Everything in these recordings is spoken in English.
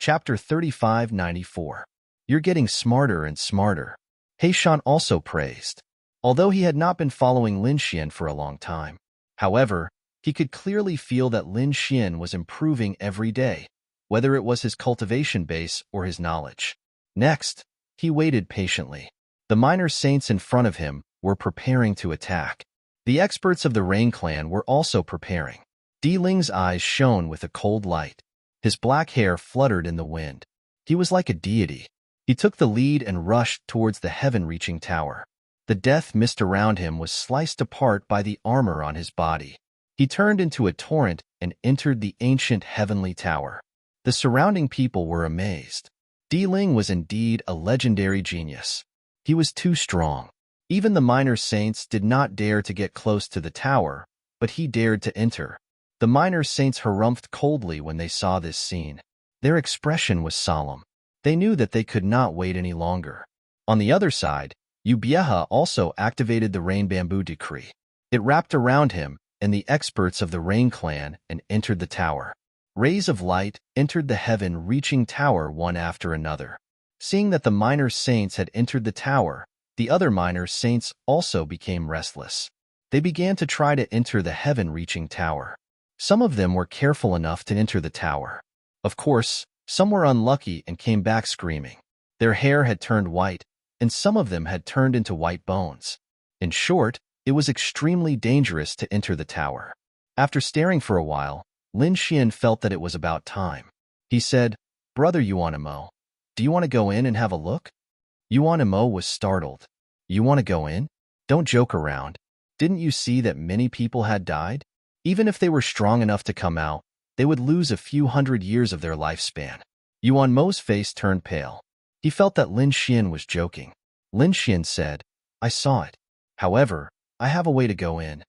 Chapter 3594. You're getting smarter and smarter. Heishan also praised, although he had not been following Lin Xian for a long time. However, he could clearly feel that Lin Xian was improving every day, whether it was his cultivation base or his knowledge. Next, he waited patiently. The minor saints in front of him were preparing to attack. The experts of the Rain clan were also preparing. Di Ling's eyes shone with a cold light. His black hair fluttered in the wind. He was like a deity. He took the lead and rushed towards the heaven-reaching tower. The death mist around him was sliced apart by the armor on his body. He turned into a torrent and entered the ancient heavenly tower. The surrounding people were amazed. Di Ling was indeed a legendary genius. He was too strong. Even the minor saints did not dare to get close to the tower, but he dared to enter. The minor saints harumphed coldly when they saw this scene. Their expression was solemn. They knew that they could not wait any longer. On the other side, Ubieha also activated the Rain Bamboo Decree. It wrapped around him and the experts of the Rain clan and entered the tower. Rays of light entered the heaven-reaching tower one after another. Seeing that the minor saints had entered the tower, the other minor saints also became restless. They began to try to enter the heaven-reaching tower. Some of them were careful enough to enter the tower. Of course, some were unlucky and came back screaming. Their hair had turned white, and some of them had turned into white bones. In short, it was extremely dangerous to enter the tower. After staring for a while, Lin Xian felt that it was about time. He said, "Brother Yuanimo, do you want to go in and have a look?" Yuanimo was startled. "You want to go in? Don't joke around. Didn't you see that many people had died? Even if they were strong enough to come out, they would lose a few hundred years of their lifespan." Yuanmo's face turned pale. He felt that Lin Xian was joking. Lin Xian said, "I saw it. However, I have a way to go in."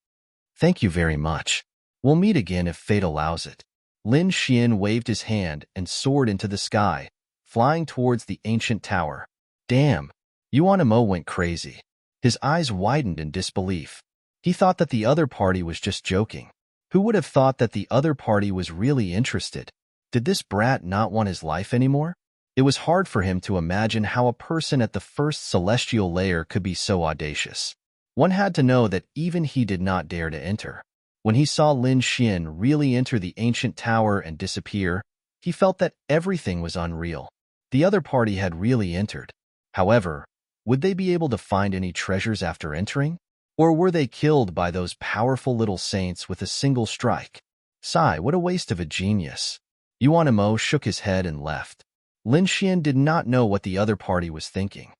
"Thank you very much. We'll meet again if fate allows it." Lin Xian waved his hand and soared into the sky, flying towards the ancient tower. Damn! Yuanmo went crazy. His eyes widened in disbelief. He thought that the other party was just joking. Who would have thought that the other party was really interested? Did this brat not want his life anymore? It was hard for him to imagine how a person at the first celestial layer could be so audacious. One had to know that even he did not dare to enter. When he saw Lin Xian really enter the ancient tower and disappear, he felt that everything was unreal. The other party had really entered. However, would they be able to find any treasures after entering? Or were they killed by those powerful little saints with a single strike? Sigh, what a waste of a genius. Yuanmo shook his head and left. Lin Xian did not know what the other party was thinking.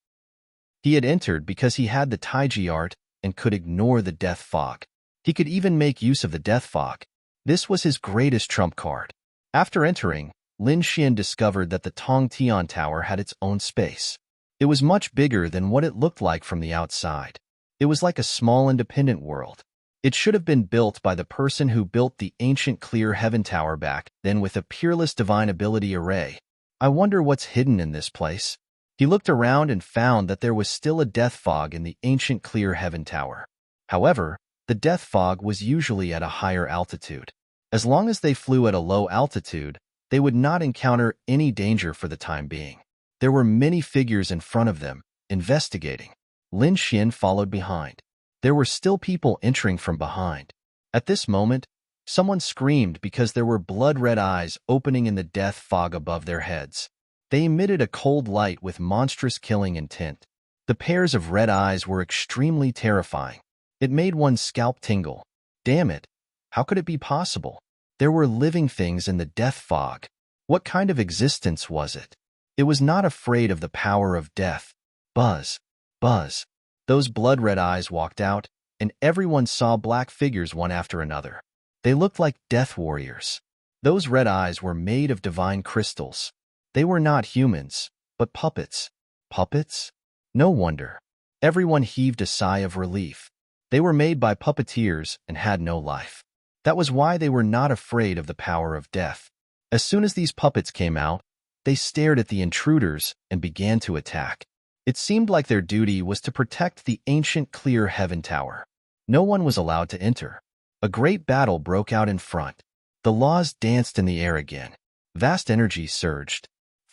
He had entered because he had the Taiji art and could ignore the death fog. He could even make use of the death fog. This was his greatest trump card. After entering, Lin Xian discovered that the Tong Tian Tower had its own space. It was much bigger than what it looked like from the outside. It was like a small independent world. It should have been built by the person who built the ancient clear heaven tower back then with a peerless divine ability array. I wonder what's hidden in this place. He looked around and found that there was still a death fog in the ancient clear heaven tower. However, the death fog was usually at a higher altitude. As long as they flew at a low altitude, they would not encounter any danger for the time being. There were many figures in front of them, investigating. Lin Xian followed behind. There were still people entering from behind. At this moment, someone screamed because there were blood-red eyes opening in the death fog above their heads. They emitted a cold light with monstrous killing intent. The pairs of red eyes were extremely terrifying. It made one's scalp tingle. Damn it! How could it be possible? There were living things in the death fog. What kind of existence was it? It was not afraid of the power of death. Buzz. Buzz. Those blood-red eyes walked out, and everyone saw black figures one after another. They looked like death warriors. Those red eyes were made of divine crystals. They were not humans, but puppets. Puppets? No wonder. Everyone heaved a sigh of relief. They were made by puppeteers and had no life. That was why they were not afraid of the power of death. As soon as these puppets came out, they stared at the intruders and began to attack. It seemed like their duty was to protect the ancient clear heaven tower. No one was allowed to enter. A great battle broke out in front. The laws danced in the air again. Vast energy surged.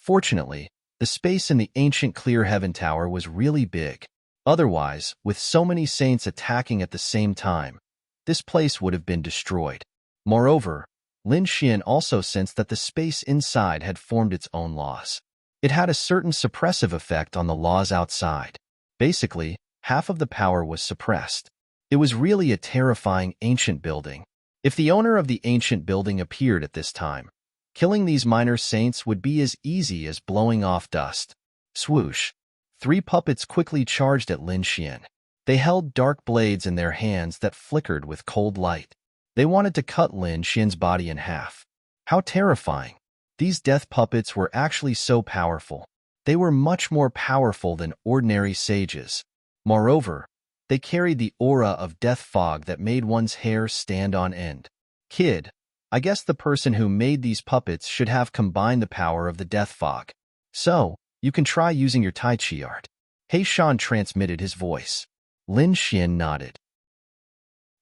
Fortunately, the space in the ancient clear heaven tower was really big. Otherwise, with so many saints attacking at the same time, this place would have been destroyed. Moreover, Lin Xian also sensed that the space inside had formed its own laws. It had a certain suppressive effect on the laws outside. Basically, half of the power was suppressed. It was really a terrifying ancient building. If the owner of the ancient building appeared at this time, killing these minor saints would be as easy as blowing off dust. Swoosh! 3 puppets quickly charged at Lin Xian. They held dark blades in their hands that flickered with cold light. They wanted to cut Lin Xian's body in half. How terrifying! These death puppets were actually so powerful. They were much more powerful than ordinary sages. Moreover, they carried the aura of death fog that made one's hair stand on end. Kid, I guess the person who made these puppets should have combined the power of the death fog. So, you can try using your Tai Chi art. He Shan transmitted his voice. Lin Xian nodded.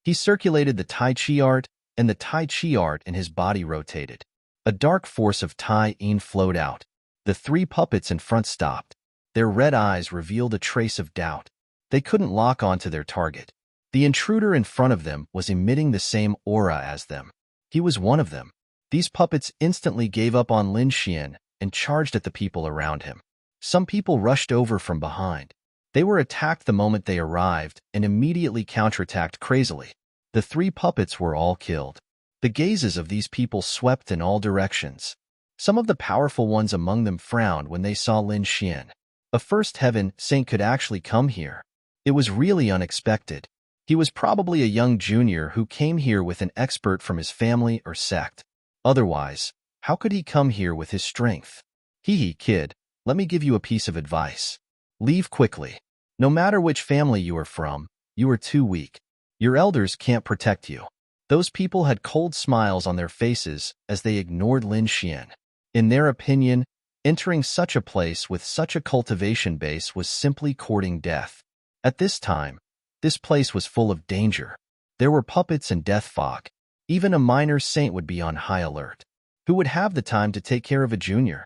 He circulated the Tai Chi art, and the Tai Chi art in his body rotated. A dark force of Tai Yin flowed out. The 3 puppets in front stopped. Their red eyes revealed a trace of doubt. They couldn't lock onto their target. The intruder in front of them was emitting the same aura as them. He was one of them. These puppets instantly gave up on Lin Xian and charged at the people around him. Some people rushed over from behind. They were attacked the moment they arrived and immediately counterattacked crazily. The 3 puppets were all killed. The gazes of these people swept in all directions. Some of the powerful ones among them frowned when they saw Lin Xian. A first heaven saint could actually come here. It was really unexpected. He was probably a young junior who came here with an expert from his family or sect. Otherwise, how could he come here with his strength? Kid, let me give you a piece of advice. Leave quickly. No matter which family you are from, you are too weak. Your elders can't protect you. Those people had cold smiles on their faces as they ignored Lin Xian. In their opinion, entering such a place with such a cultivation base was simply courting death. At this time, this place was full of danger. There were puppets and death fog. Even a minor saint would be on high alert. Who would have the time to take care of a junior?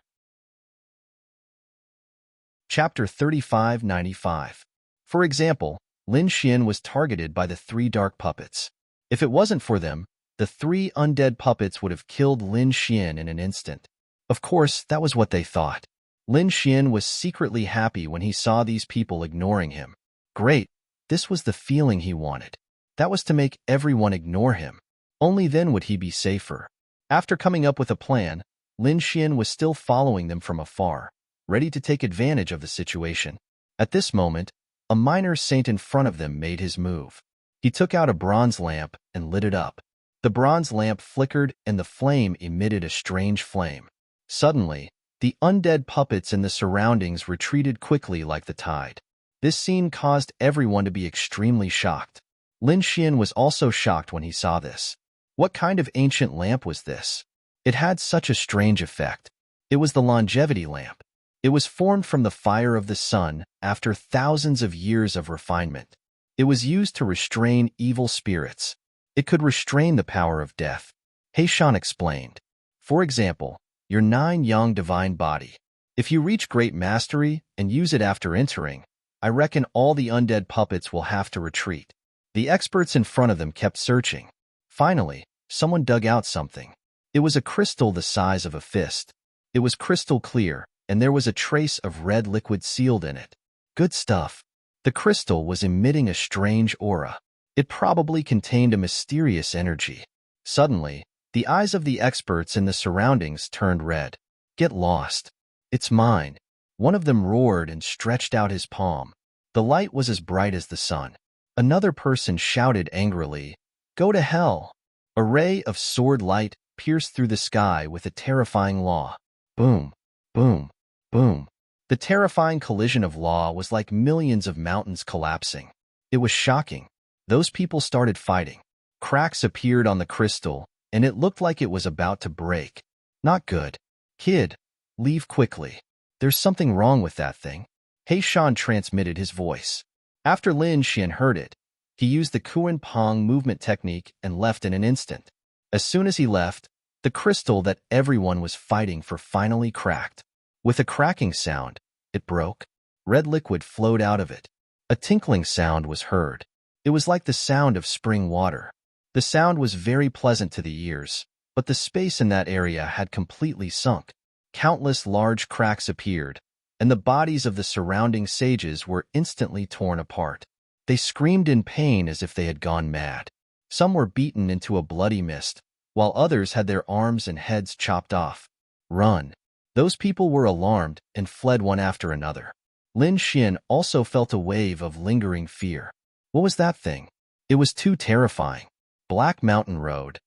Chapter 3595. For example, Lin Xian was targeted by the 3 dark puppets. If it wasn't for them, the 3 undead puppets would have killed Lin Xian in an instant. Of course, that was what they thought. Lin Xian was secretly happy when he saw these people ignoring him. Great, this was the feeling he wanted. That was to make everyone ignore him. Only then would he be safer. After coming up with a plan, Lin Xian was still following them from afar, ready to take advantage of the situation. At this moment, a minor saint in front of them made his move. He took out a bronze lamp and lit it up. The bronze lamp flickered and the flame emitted a strange flame. Suddenly, the undead puppets in the surroundings retreated quickly like the tide. This scene caused everyone to be extremely shocked. Lin Xian was also shocked when he saw this. What kind of ancient lamp was this? It had such a strange effect. It was the longevity lamp. It was formed from the fire of the sun after thousands of years of refinement. It was used to restrain evil spirits. It could restrain the power of death. He Shan explained. For example, your 9-yang divine body. If you reach great mastery and use it after entering, I reckon all the undead puppets will have to retreat. The experts in front of them kept searching. Finally, someone dug out something. It was a crystal the size of a fist. It was crystal clear, and there was a trace of red liquid sealed in it. Good stuff. The crystal was emitting a strange aura. It probably contained a mysterious energy. Suddenly, the eyes of the experts in the surroundings turned red. Get lost. It's mine. One of them roared and stretched out his palm. The light was as bright as the sun. Another person shouted angrily, "Go to hell!" A ray of sword light pierced through the sky with a terrifying law. Boom, boom, boom. The terrifying collision of law was like millions of mountains collapsing. It was shocking. Those people started fighting. Cracks appeared on the crystal, and it looked like it was about to break. Not good. Kid, leave quickly. There's something wrong with that thing. He Shan transmitted his voice. After Lin Xian heard it, he used the Kuan Pong movement technique and left in an instant. As soon as he left, the crystal that everyone was fighting for finally cracked. With a cracking sound, it broke. Red liquid flowed out of it. A tinkling sound was heard. It was like the sound of spring water. The sound was very pleasant to the ears, but the space in that area had completely sunk. Countless large cracks appeared, and the bodies of the surrounding sages were instantly torn apart. They screamed in pain as if they had gone mad. Some were beaten into a bloody mist, while others had their arms and heads chopped off. Run! Those people were alarmed and fled one after another. Lin Xian also felt a wave of lingering fear. What was that thing? It was too terrifying. Black Mountain Road.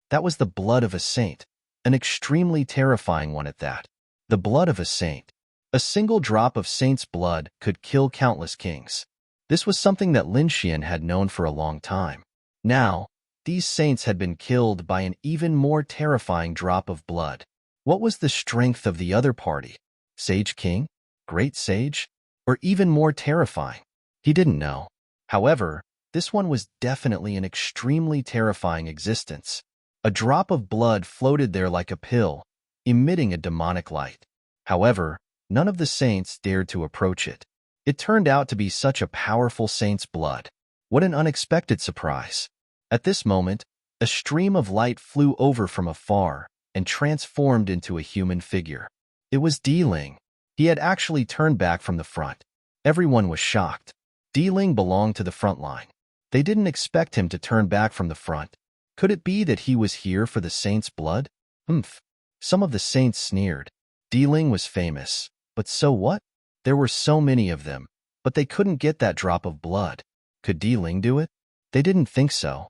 That was the blood of a saint, an extremely terrifying one at that. The blood of a saint. A single drop of saint's blood could kill countless kings. This was something that Lin Xian had known for a long time. Now, these saints had been killed by an even more terrifying drop of blood. What was the strength of the other party? Sage King? Great Sage? Or even more terrifying? He didn't know. However, this one was definitely an extremely terrifying existence. A drop of blood floated there like a pill, emitting a demonic light. However, none of the saints dared to approach it. It turned out to be such a powerful saint's blood. What an unexpected surprise. At this moment, a stream of light flew over from afar and transformed into a human figure. It was Ling. He had actually turned back from the front. Everyone was shocked. Ling belonged to the front line. They didn't expect him to turn back from the front. Could it be that he was here for the saint's blood? Some of the saints sneered. Ling was famous, but so what? There were so many of them, but they couldn't get that drop of blood. Could Ling do it? They didn't think so.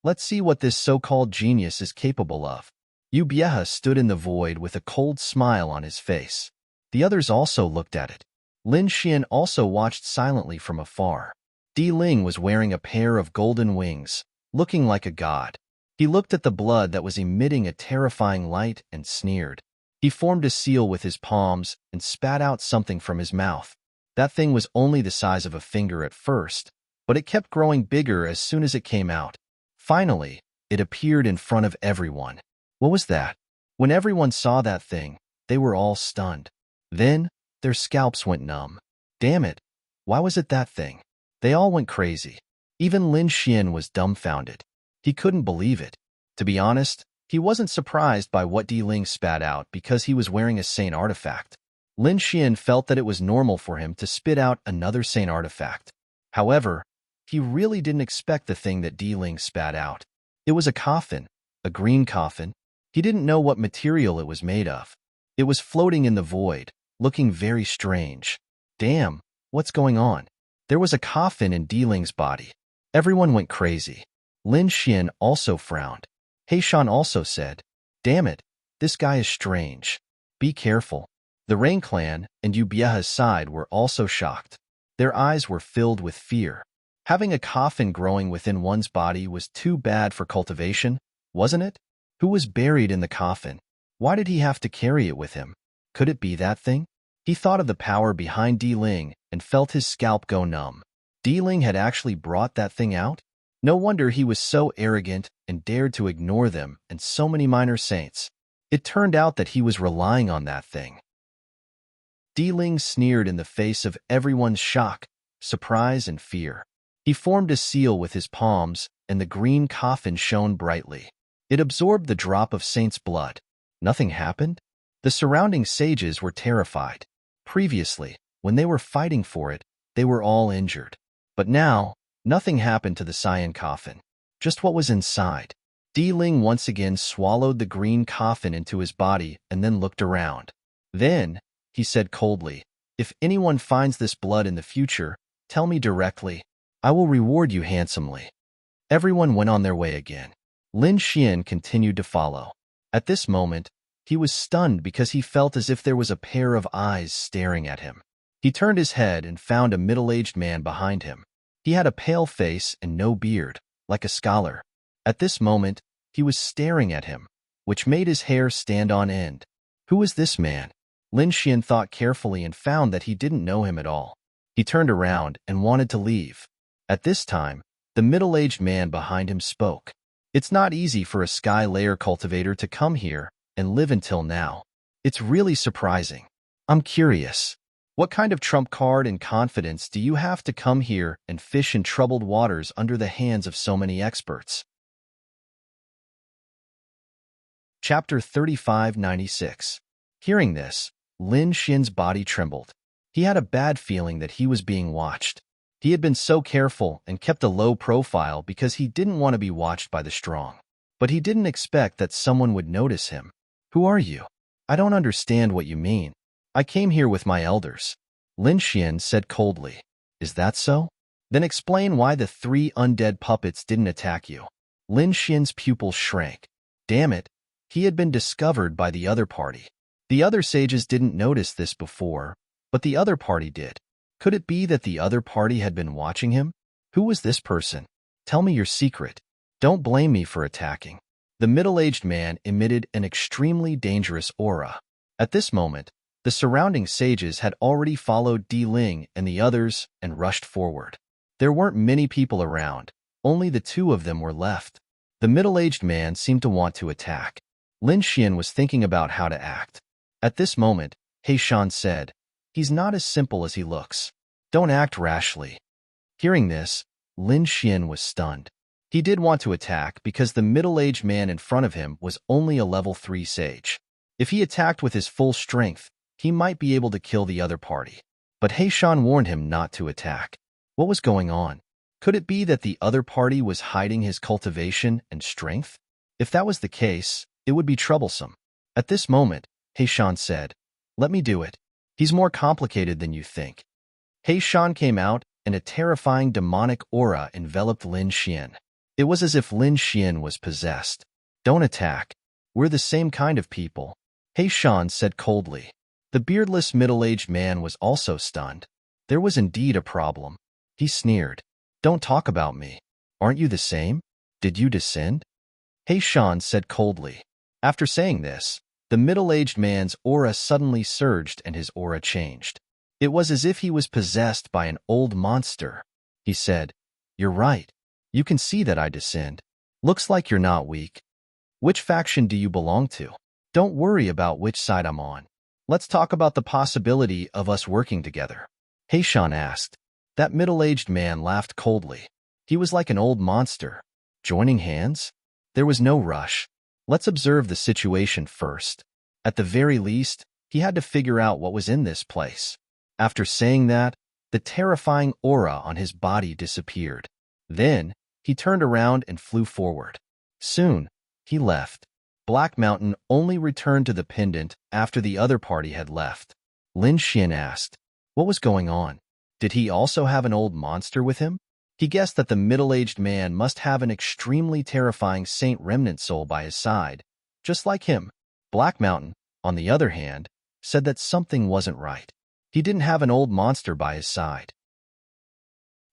Let's see what this so-called genius is capable of. Ubieha stood in the void with a cold smile on his face. The others also looked at it. Lin Xian also watched silently from afar. Ling was wearing a pair of golden wings, looking like a god. He looked at the blood that was emitting a terrifying light and sneered. He formed a seal with his palms and spat out something from his mouth. That thing was only the size of a finger at first, but it kept growing bigger as soon as it came out. Finally, it appeared in front of everyone. What was that? When everyone saw that thing, they were all stunned. Then, their scalps went numb. Damn it! Why was it that thing? They all went crazy. Even Lin Xian was dumbfounded. He couldn't believe it. To be honest, he wasn't surprised by what Ling spat out because he was wearing a saint artifact. Lin Xian felt that it was normal for him to spit out another saint artifact. However, he really didn't expect the thing that Ling spat out. It was a coffin, a green coffin. He didn't know what material it was made of. It was floating in the void, looking very strange. Damn, what's going on? There was a coffin in Ling's body. Everyone went crazy. Lin Xian also frowned. Heishan also said, "Damn it, this guy is strange. Be careful." The Rain Clan and Ubieha's side were also shocked. Their eyes were filled with fear. Having a coffin growing within one's body was too bad for cultivation, wasn't it? Who was buried in the coffin? Why did he have to carry it with him? Could it be that thing? He thought of the power behind Ling and felt his scalp go numb. Ling had actually brought that thing out? No wonder he was so arrogant and dared to ignore them and so many minor saints. It turned out that he was relying on that thing. Ling sneered in the face of everyone's shock, surprise, and fear. He formed a seal with his palms, and the green coffin shone brightly. It absorbed the drop of saint's blood. Nothing happened? The surrounding sages were terrified. Previously, when they were fighting for it, they were all injured. But now, nothing happened to the cyan coffin. Just what was inside. Ling once again swallowed the green coffin into his body and then looked around. Then, he said coldly, "If anyone finds this blood in the future, tell me directly. I will reward you handsomely." Everyone went on their way again. Lin Xian continued to follow. At this moment, he was stunned because he felt as if there was a pair of eyes staring at him. He turned his head and found a middle-aged man behind him. He had a pale face and no beard, like a scholar. At this moment, he was staring at him, which made his hair stand on end. Who was this man? Lin Xian thought carefully and found that he didn't know him at all. He turned around and wanted to leave. At this time, the middle-aged man behind him spoke. "It's not easy for a sky layer cultivator to come here and live until now. It's really surprising. I'm curious. What kind of trump card and confidence do you have to come here and fish in troubled waters under the hands of so many experts? Chapter 3596. Hearing this, Lin Xian's body trembled. He had a bad feeling that he was being watched. He had been so careful and kept a low profile because he didn't want to be watched by the strong. But he didn't expect that someone would notice him. Who are you? I don't understand what you mean. I came here with my elders. Lin Xian said coldly. Is that so? Then explain why the 3 undead puppets didn't attack you. Lin Xian's pupils shrank. Damn it, he had been discovered by the other party. The other sages didn't notice this before, but the other party did. Could it be that the other party had been watching him? Who was this person? Tell me your secret. Don't blame me for attacking. The middle-aged man emitted an extremely dangerous aura. At this moment, the surrounding sages had already followed Di Ling and the others and rushed forward. There weren't many people around, only the 2 of them were left. The middle-aged man seemed to want to attack. Lin Xian was thinking about how to act. At this moment, He Shan said, He's not as simple as he looks. Don't act rashly. Hearing this, Lin Xian was stunned. He did want to attack because the middle-aged man in front of him was only a level 3 sage. If he attacked with his full strength, he might be able to kill the other party. But He Shan warned him not to attack. What was going on? Could it be that the other party was hiding his cultivation and strength? If that was the case, it would be troublesome. At this moment, He Shan said, Let me do it. He's more complicated than you think. He Shan came out, and a terrifying demonic aura enveloped Lin Xian. It was as if Lin Xian was possessed. Don't attack. We're the same kind of people, He Shan said coldly. The beardless middle-aged man was also stunned. There was indeed a problem. He sneered. Don't talk about me. Aren't you the same? Did you descend? He Shan said coldly. After saying this, the middle-aged man's aura suddenly surged and his aura changed. It was as if he was possessed by an old monster. He said, You're right. You can see that I descend. Looks like you're not weak. Which faction do you belong to? Don't worry about which side I'm on. Let's talk about the possibility of us working together. He Shan asked. That middle-aged man laughed coldly. He was like an old monster. Joining hands? There was no rush. Let's observe the situation first. At the very least, he had to figure out what was in this place. After saying that, the terrifying aura on his body disappeared. Then, he turned around and flew forward. Soon, he left. Black Mountain only returned to the pendant after the other party had left. Lin Xian asked, What was going on? Did he also have an old monster with him? He guessed that the middle-aged man must have an extremely terrifying Saint Remnant soul by his side, just like him. Black Mountain, on the other hand, said that something wasn't right. He didn't have an old monster by his side.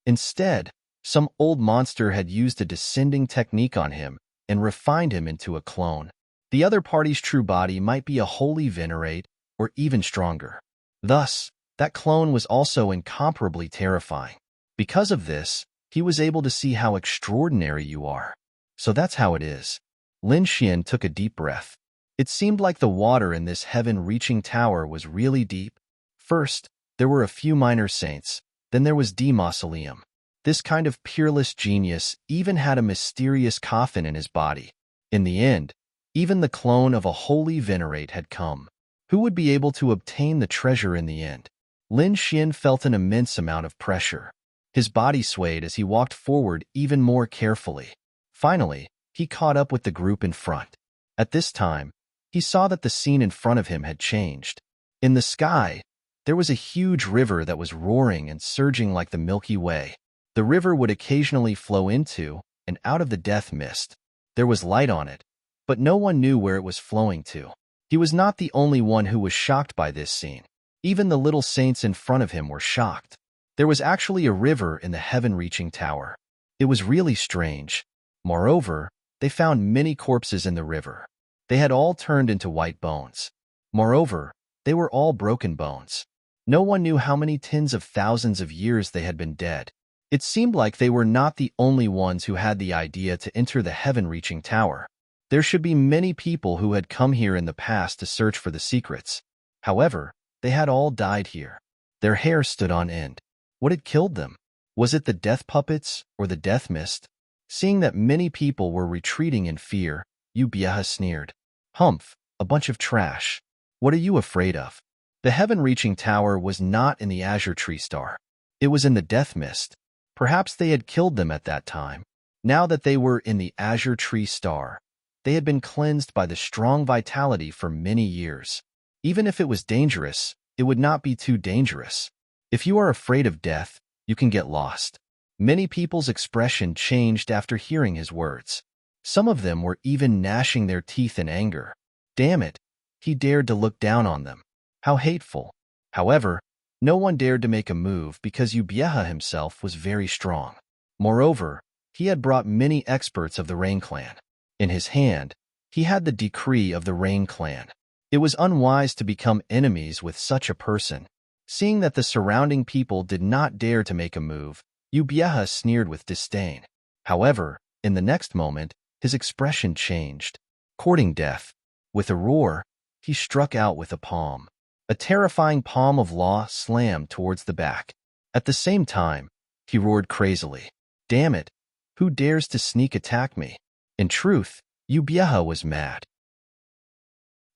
Instead, some old monster had used a descending technique on him and refined him into a clone. The other party's true body might be a holy venerate or even stronger. Thus, that clone was also incomparably terrifying. Because of this, he was able to see how extraordinary you are. So that's how it is. Lin Xian took a deep breath. It seemed like the water in this heaven-reaching tower was really deep. First, there were a few minor saints, then there was D Mausoleum. This kind of peerless genius even had a mysterious coffin in his body. In the end, even the clone of a holy venerate had come. Who would be able to obtain the treasure in the end? Lin Xian felt an immense amount of pressure. His body swayed as he walked forward even more carefully. Finally, he caught up with the group in front. At this time, he saw that the scene in front of him had changed. In the sky, there was a huge river that was roaring and surging like the Milky Way. The river would occasionally flow into and out of the death mist. There was light on it, but no one knew where it was flowing to. He was not the only one who was shocked by this scene. Even the little saints in front of him were shocked. There was actually a river in the heaven-reaching tower. It was really strange. Moreover, they found many corpses in the river. They had all turned into white bones. Moreover, they were all broken bones. No one knew how many tens of thousands of years they had been dead. It seemed like they were not the only ones who had the idea to enter the heaven-reaching tower. There should be many people who had come here in the past to search for the secrets. However, they had all died here. Their hair stood on end. What had killed them? Was it the death puppets or the death mist? Seeing that many people were retreating in fear, Ubieha sneered. Humph, a bunch of trash. What are you afraid of? The heaven-reaching tower was not in the azure tree star. It was in the death mist. Perhaps they had killed them at that time. Now that they were in the azure tree star, they had been cleansed by the strong vitality for many years. Even if it was dangerous, it would not be too dangerous. If you are afraid of death, you can get lost. Many people's expression changed after hearing his words. Some of them were even gnashing their teeth in anger. Damn it, he dared to look down on them. How hateful. However, no one dared to make a move because Ubieha himself was very strong. Moreover, he had brought many experts of the Rain Clan. In his hand, he had the decree of the Rain Clan. It was unwise to become enemies with such a person. Seeing that the surrounding people did not dare to make a move, Ubieha sneered with disdain. However, in the next moment, his expression changed. Courting death. With a roar, he struck out with a palm. A terrifying palm of law slammed towards the back. At the same time, he roared crazily. Damn it! Who dares to sneak attack me? In truth, Ubieha was mad.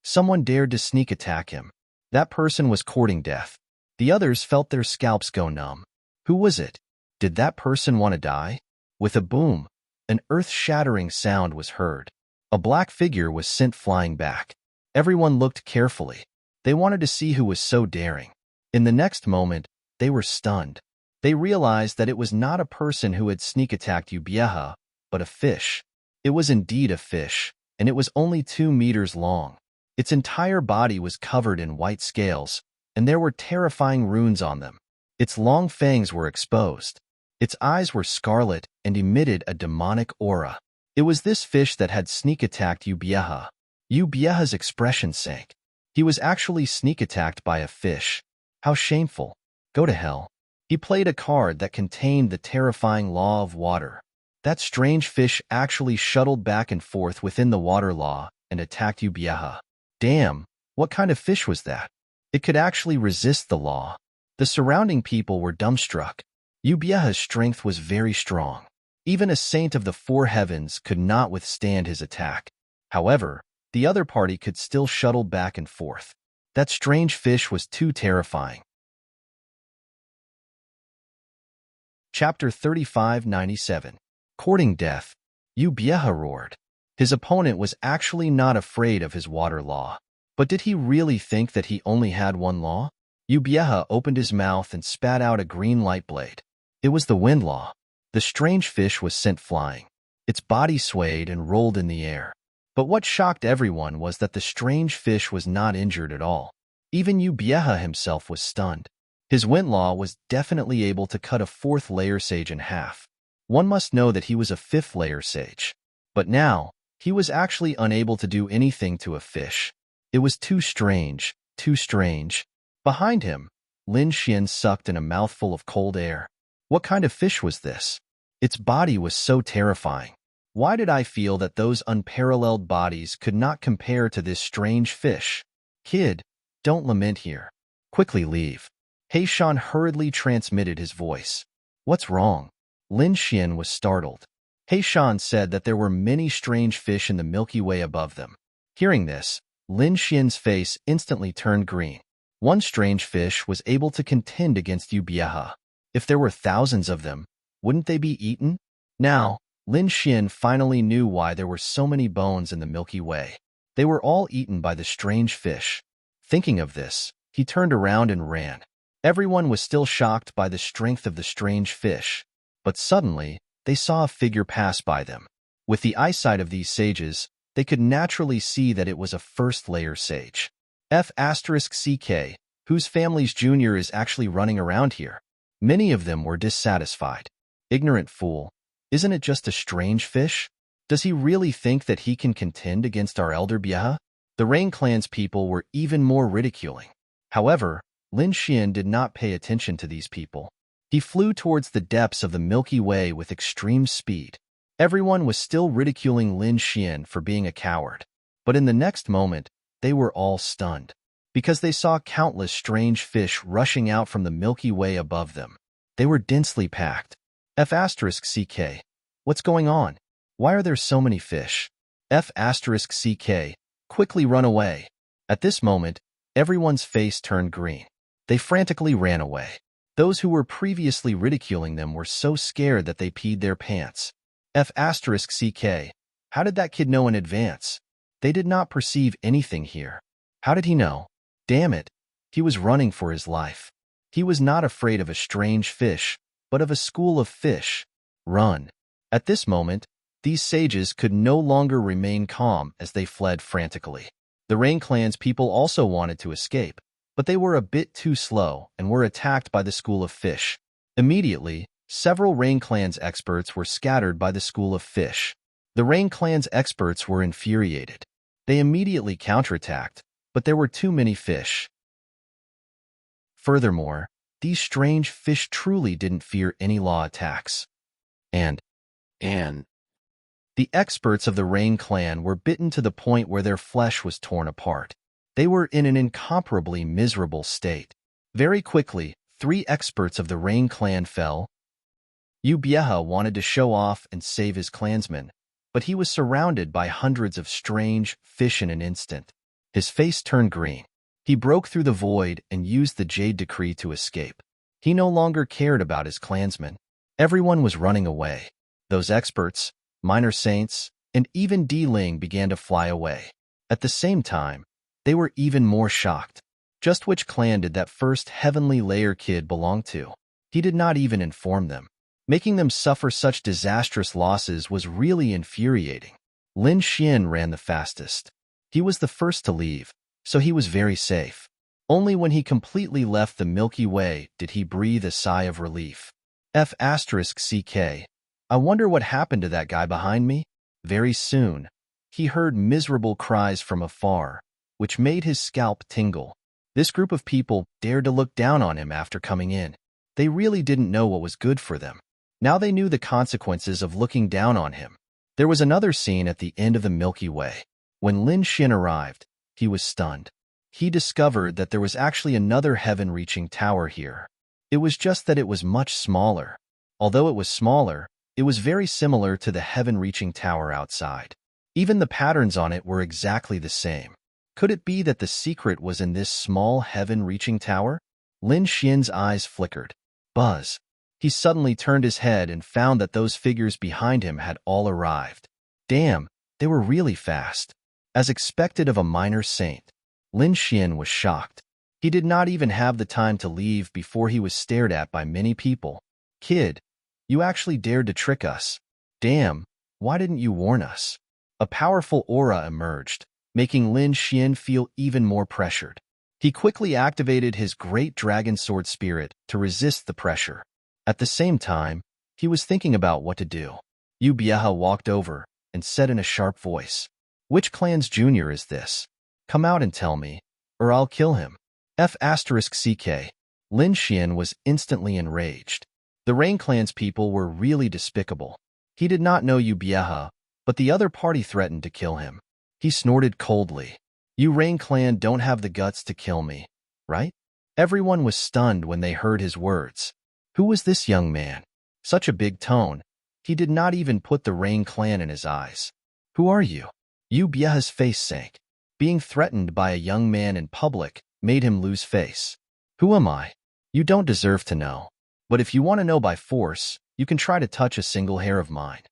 Someone dared to sneak attack him. That person was courting death. The others felt their scalps go numb. Who was it? Did that person want to die? With a boom, an earth-shattering sound was heard. A black figure was sent flying back. Everyone looked carefully. They wanted to see who was so daring. In the next moment, they were stunned. They realized that it was not a person who had sneak-attacked Ubieha, but a fish. It was indeed a fish, and it was only 2 meters long. Its entire body was covered in white scales, and there were terrifying runes on them. Its long fangs were exposed. Its eyes were scarlet and emitted a demonic aura. It was this fish that had sneak-attacked Ubieha. Ubieha's expression sank. He was actually sneak-attacked by a fish. How shameful. Go to hell. He played a card that contained the terrifying law of water. That strange fish actually shuttled back and forth within the water law and attacked Ubieha. Damn, what kind of fish was that? It could actually resist the law. The surrounding people were dumbstruck. Ubieha's strength was very strong. Even a saint of the 4 heavens could not withstand his attack. However, the other party could still shuttle back and forth. That strange fish was too terrifying. Chapter 3597. Courting Death. Ubieha roared. His opponent was actually not afraid of his water law. But did he really think that he only had one law? Ubieha opened his mouth and spat out a green light blade. It was the wind law. The strange fish was sent flying. Its body swayed and rolled in the air. But what shocked everyone was that the strange fish was not injured at all. Even Ubieha himself was stunned. His wind law was definitely able to cut a 4th layer sage in half. One must know that he was a 5th layer sage. But now, he was actually unable to do anything to a fish. It was too strange, too strange. Behind him, Lin Xian sucked in a mouthful of cold air. What kind of fish was this? Its body was so terrifying. Why did I feel that those unparalleled bodies could not compare to this strange fish? Kid, don't lament here. Quickly leave. Heishan hurriedly transmitted his voice. What's wrong? Lin Xian was startled. Heishan said that there were many strange fish in the Milky Way above them. Hearing this, Lin Xian's face instantly turned green. One strange fish was able to contend against Ubieha. If there were thousands of them, wouldn't they be eaten? Now, Lin Xian finally knew why there were so many bones in the Milky Way. They were all eaten by the strange fish. Thinking of this, he turned around and ran. Everyone was still shocked by the strength of the strange fish, but suddenly, they saw a figure pass by them. With the eyesight of these sages, they could naturally see that it was a 1st layer sage. F***CK, whose family's junior is actually running around here. Many of them were dissatisfied. Ignorant fool. Isn't it just a strange fish? Does he really think that he can contend against our elder Bieha? The Rain Clan's people were even more ridiculing. However, Lin Xian did not pay attention to these people. He flew towards the depths of the Milky Way with extreme speed. Everyone was still ridiculing Lin Xian for being a coward. But in the next moment, they were all stunned, because they saw countless strange fish rushing out from the Milky Way above them. They were densely packed. F***CK. What's going on? Why are there so many fish? F***CK. Quickly run away. At this moment, everyone's face turned green. They frantically ran away. Those who were previously ridiculing them were so scared that they peed their pants. F***CK. How did that kid know in advance? They did not perceive anything here. How did he know? Damn it. He was running for his life. He was not afraid of a strange fish, but of a school of fish. Run. At this moment, these sages could no longer remain calm as they fled frantically. The Rain Clan's people also wanted to escape, but they were a bit too slow and were attacked by the school of fish. Immediately, several Rain Clan's experts were scattered by the school of fish. The Rain Clan's experts were infuriated. They immediately counterattacked, but there were too many fish. Furthermore, these strange fish truly didn't fear any law attacks. And the experts of the Rain Clan were bitten to the point where their flesh was torn apart. They were in an incomparably miserable state. Very quickly, 3 experts of the Rain Clan fell. Ubieha wanted to show off and save his clansmen, but he was surrounded by hundreds of strange fish in an instant. His face turned green. He broke through the void and used the Jade Decree to escape. He no longer cared about his clansmen. Everyone was running away. Those experts, minor saints, and even D-Ling began to fly away. At the same time, they were even more shocked. Just which clan did that first heavenly layer kid belong to? He did not even inform them. Making them suffer such disastrous losses was really infuriating. Lin Xian ran the fastest. He was the first to leave, so he was very safe. Only when he completely left the Milky Way did he breathe a sigh of relief. F***CK. I wonder what happened to that guy behind me? Very soon, he heard miserable cries from afar, which made his scalp tingle. This group of people dared to look down on him after coming in. They really didn't know what was good for them. Now they knew the consequences of looking down on him. There was another scene at the end of the Milky Way. When Lin Xian arrived, he was stunned. He discovered that there was actually another heaven-reaching tower here. It was just that it was much smaller. Although it was smaller, it was very similar to the heaven-reaching tower outside. Even the patterns on it were exactly the same. Could it be that the secret was in this small heaven-reaching tower? Lin Xian's eyes flickered. Buzz. He suddenly turned his head and found that those figures behind him had all arrived. Damn, they were really fast. As expected of a minor saint, Lin Xian was shocked. He did not even have the time to leave before he was stared at by many people. Kid, you actually dared to trick us. Damn, why didn't you warn us? A powerful aura emerged, making Lin Xian feel even more pressured. He quickly activated his great dragon sword spirit to resist the pressure. At the same time, he was thinking about what to do. Ubieha walked over and said in a sharp voice, "Which clan's junior is this? Come out and tell me, or I'll kill him." F***CK. Lin Xian was instantly enraged. The Rain Clan's people were really despicable. He did not know Ubieha, but the other party threatened to kill him. He snorted coldly. You Rain Clan don't have the guts to kill me, right? Everyone was stunned when they heard his words. Who was this young man? Such a big tone. He did not even put the Rain Clan in his eyes. Who are you? Ubieha's face sank. Being threatened by a young man in public made him lose face. Who am I? You don't deserve to know. But if you want to know by force, you can try to touch a single hair of mine.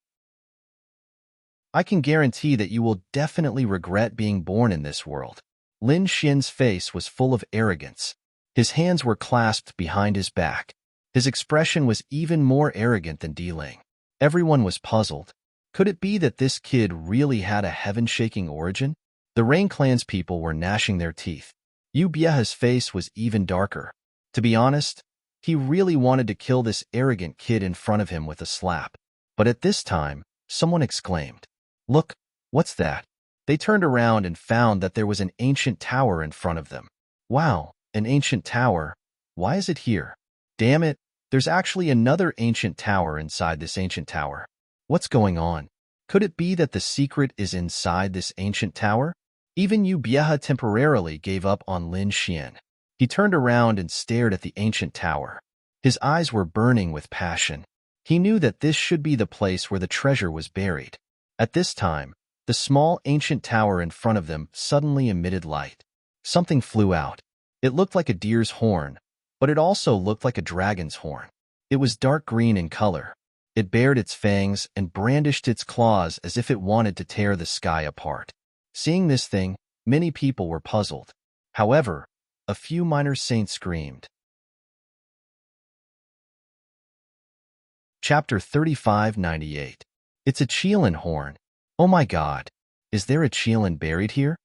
I can guarantee that you will definitely regret being born in this world. Lin Xian's face was full of arrogance. His hands were clasped behind his back. His expression was even more arrogant than D-Ling. Everyone was puzzled. Could it be that this kid really had a heaven-shaking origin? The Rain Clan's people were gnashing their teeth. Ubieha's face was even darker. To be honest, he really wanted to kill this arrogant kid in front of him with a slap. But at this time, someone exclaimed, "Look, what's that?" They turned around and found that there was an ancient tower in front of them. Wow, an ancient tower. Why is it here? Damn it, there's actually another ancient tower inside this ancient tower. What's going on? Could it be that the secret is inside this ancient tower? Even Yu Bieha temporarily gave up on Lin Xian. He turned around and stared at the ancient tower. His eyes were burning with passion. He knew that this should be the place where the treasure was buried. At this time, the small ancient tower in front of them suddenly emitted light. Something flew out. It looked like a deer's horn, but it also looked like a dragon's horn. It was dark green in color. It bared its fangs and brandished its claws as if it wanted to tear the sky apart. Seeing this thing, many people were puzzled. However, a few minor saints screamed. Chapter 3598. It's a Qilin horn. Oh my God! Is there a Qilin buried here?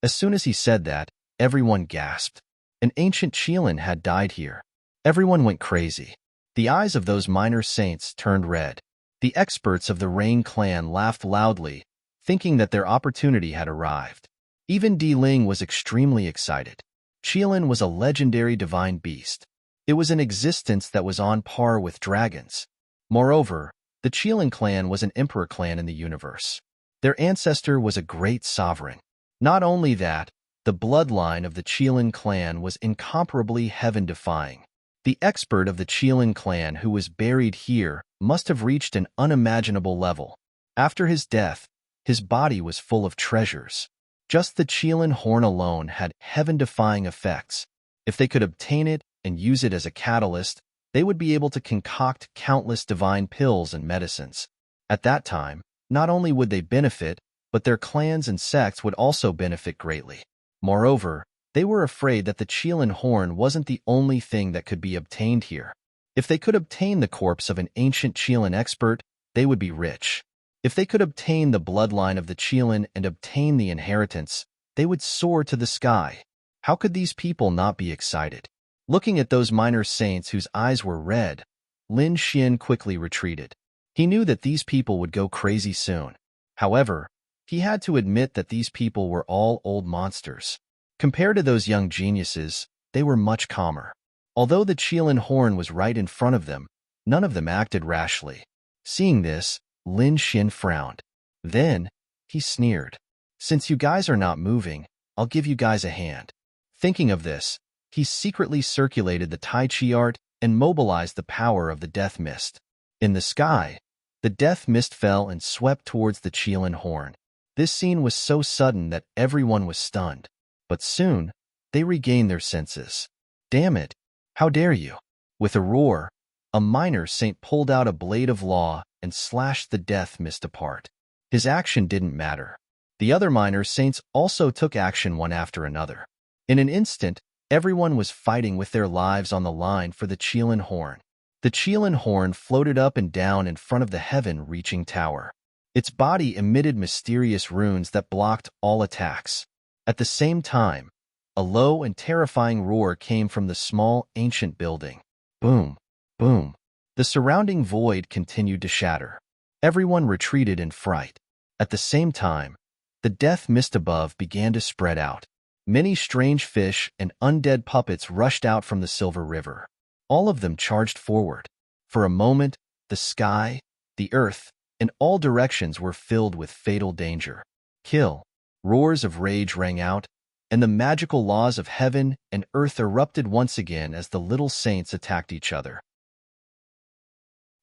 As soon as he said that, everyone gasped. An ancient Qilin had died here. Everyone went crazy. The eyes of those minor saints turned red. The experts of the Rain clan laughed loudly, thinking that their opportunity had arrived. Even Di Ling was extremely excited. Qilin was a legendary divine beast. It was an existence that was on par with dragons. Moreover, the Qilin clan was an emperor clan in the universe. Their ancestor was a great sovereign. Not only that, the bloodline of the Qilin clan was incomparably heaven-defying. The expert of the Qilin clan who was buried here must have reached an unimaginable level. After his death, his body was full of treasures. Just the Qilin horn alone had heaven-defying effects. If they could obtain it and use it as a catalyst, they would be able to concoct countless divine pills and medicines. At that time, not only would they benefit, but their clans and sects would also benefit greatly. Moreover, they were afraid that the Qilin horn wasn't the only thing that could be obtained here. If they could obtain the corpse of an ancient Qilin expert, they would be rich. If they could obtain the bloodline of the Qilin and obtain the inheritance, they would soar to the sky. How could these people not be excited? Looking at those minor saints whose eyes were red, Lin Xian quickly retreated. He knew that these people would go crazy soon. However, he had to admit that these people were all old monsters. Compared to those young geniuses, they were much calmer. Although the Qilin horn was right in front of them, none of them acted rashly. Seeing this, Lin Xian frowned. Then, he sneered. Since you guys are not moving, I'll give you guys a hand. Thinking of this, he secretly circulated the Tai Chi art and mobilized the power of the death mist. In the sky, the death mist fell and swept towards the Qilin horn. This scene was so sudden that everyone was stunned. But soon, they regained their senses. Damn it! How dare you! With a roar, a minor saint pulled out a blade of law and slashed the death mist apart. His action didn't matter. The other minor saints also took action one after another. In an instant, everyone was fighting with their lives on the line for the Qilin horn. The Qilin horn floated up and down in front of the heaven-reaching tower. Its body emitted mysterious runes that blocked all attacks. At the same time, a low and terrifying roar came from the small, ancient building. Boom, boom. The surrounding void continued to shatter. Everyone retreated in fright. At the same time, the death mist above began to spread out. Many strange fish and undead puppets rushed out from the Silver River. All of them charged forward. For a moment, the sky, the earth, and all directions were filled with fatal danger. Kill! Roars of rage rang out, and the magical laws of heaven and earth erupted once again as the little saints attacked each other.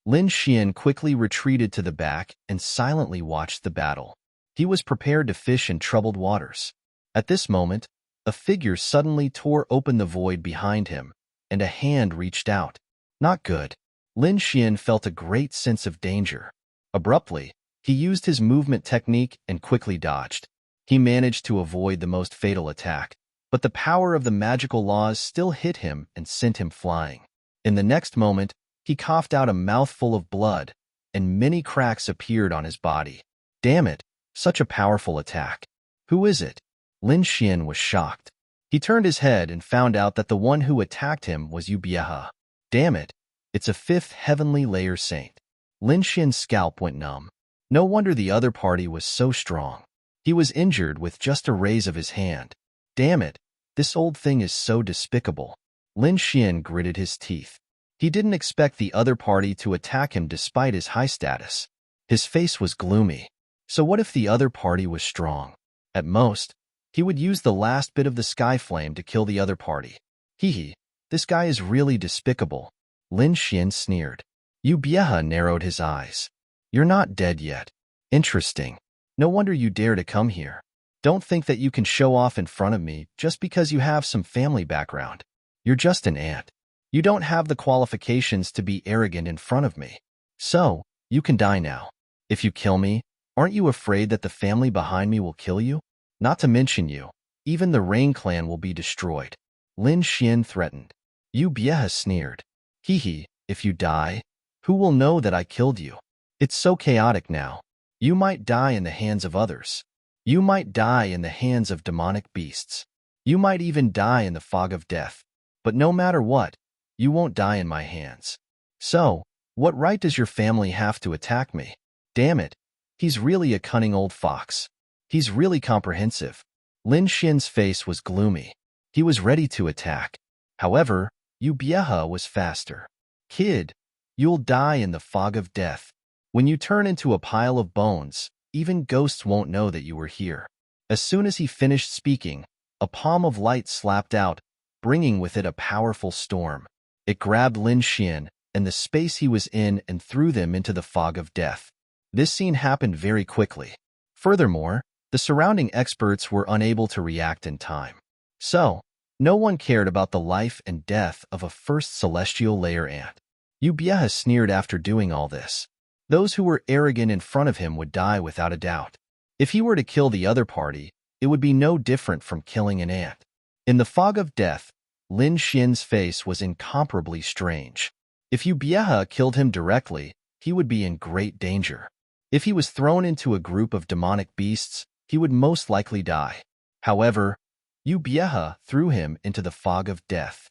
Lin Xian quickly retreated to the back and silently watched the battle. He was prepared to fish in troubled waters. At this moment, a figure suddenly tore open the void behind him, and a hand reached out. Not good. Lin Xian felt a great sense of danger. Abruptly, he used his movement technique and quickly dodged. He managed to avoid the most fatal attack, but the power of the magical laws still hit him and sent him flying. In the next moment, he coughed out a mouthful of blood, and many cracks appeared on his body. Damn it, such a powerful attack. Who is it? Lin Xian was shocked. He turned his head and found out that the one who attacked him was Yu Bieha. Damn it, it's a fifth heavenly layer saint. Lin Xian's scalp went numb. No wonder the other party was so strong. He was injured with just a raise of his hand. Damn it, this old thing is so despicable. Lin Xian gritted his teeth. He didn't expect the other party to attack him despite his high status. His face was gloomy. So what if the other party was strong? At most, he would use the last bit of the sky flame to kill the other party. Hee, this guy is really despicable. Lin Xian sneered. Yu Bieha narrowed his eyes. You're not dead yet. Interesting. No wonder you dare to come here. Don't think that you can show off in front of me just because you have some family background. You're just an ant. You don't have the qualifications to be arrogant in front of me. So, you can die now. If you kill me, aren't you afraid that the family behind me will kill you? Not to mention you. Even the Rain clan will be destroyed. Lin Xian threatened. Yu Bieha sneered. Hee, if you die, who will know that I killed you? It's so chaotic now. You might die in the hands of others. You might die in the hands of demonic beasts. You might even die in the fog of death. But no matter what, you won't die in my hands. So, what right does your family have to attack me? Damn it, he's really a cunning old fox. He's really comprehensive. Lin Xian's face was gloomy. He was ready to attack. However, Yu Bieha was faster. Kid, you'll die in the fog of death. When you turn into a pile of bones, even ghosts won't know that you were here. As soon as he finished speaking, a palm of light slapped out, bringing with it a powerful storm. It grabbed Lin Xian and the space he was in and threw them into the fog of death. This scene happened very quickly. Furthermore, the surrounding experts were unable to react in time. So, no one cared about the life and death of a first celestial layer ant. Yu Bieha sneered after doing all this. Those who were arrogant in front of him would die without a doubt. If he were to kill the other party, it would be no different from killing an ant. In the fog of death, Lin Xian's face was incomparably strange. If Yu Bieha killed him directly, he would be in great danger. If he was thrown into a group of demonic beasts, he would most likely die. However, Yu Bieha threw him into the fog of death.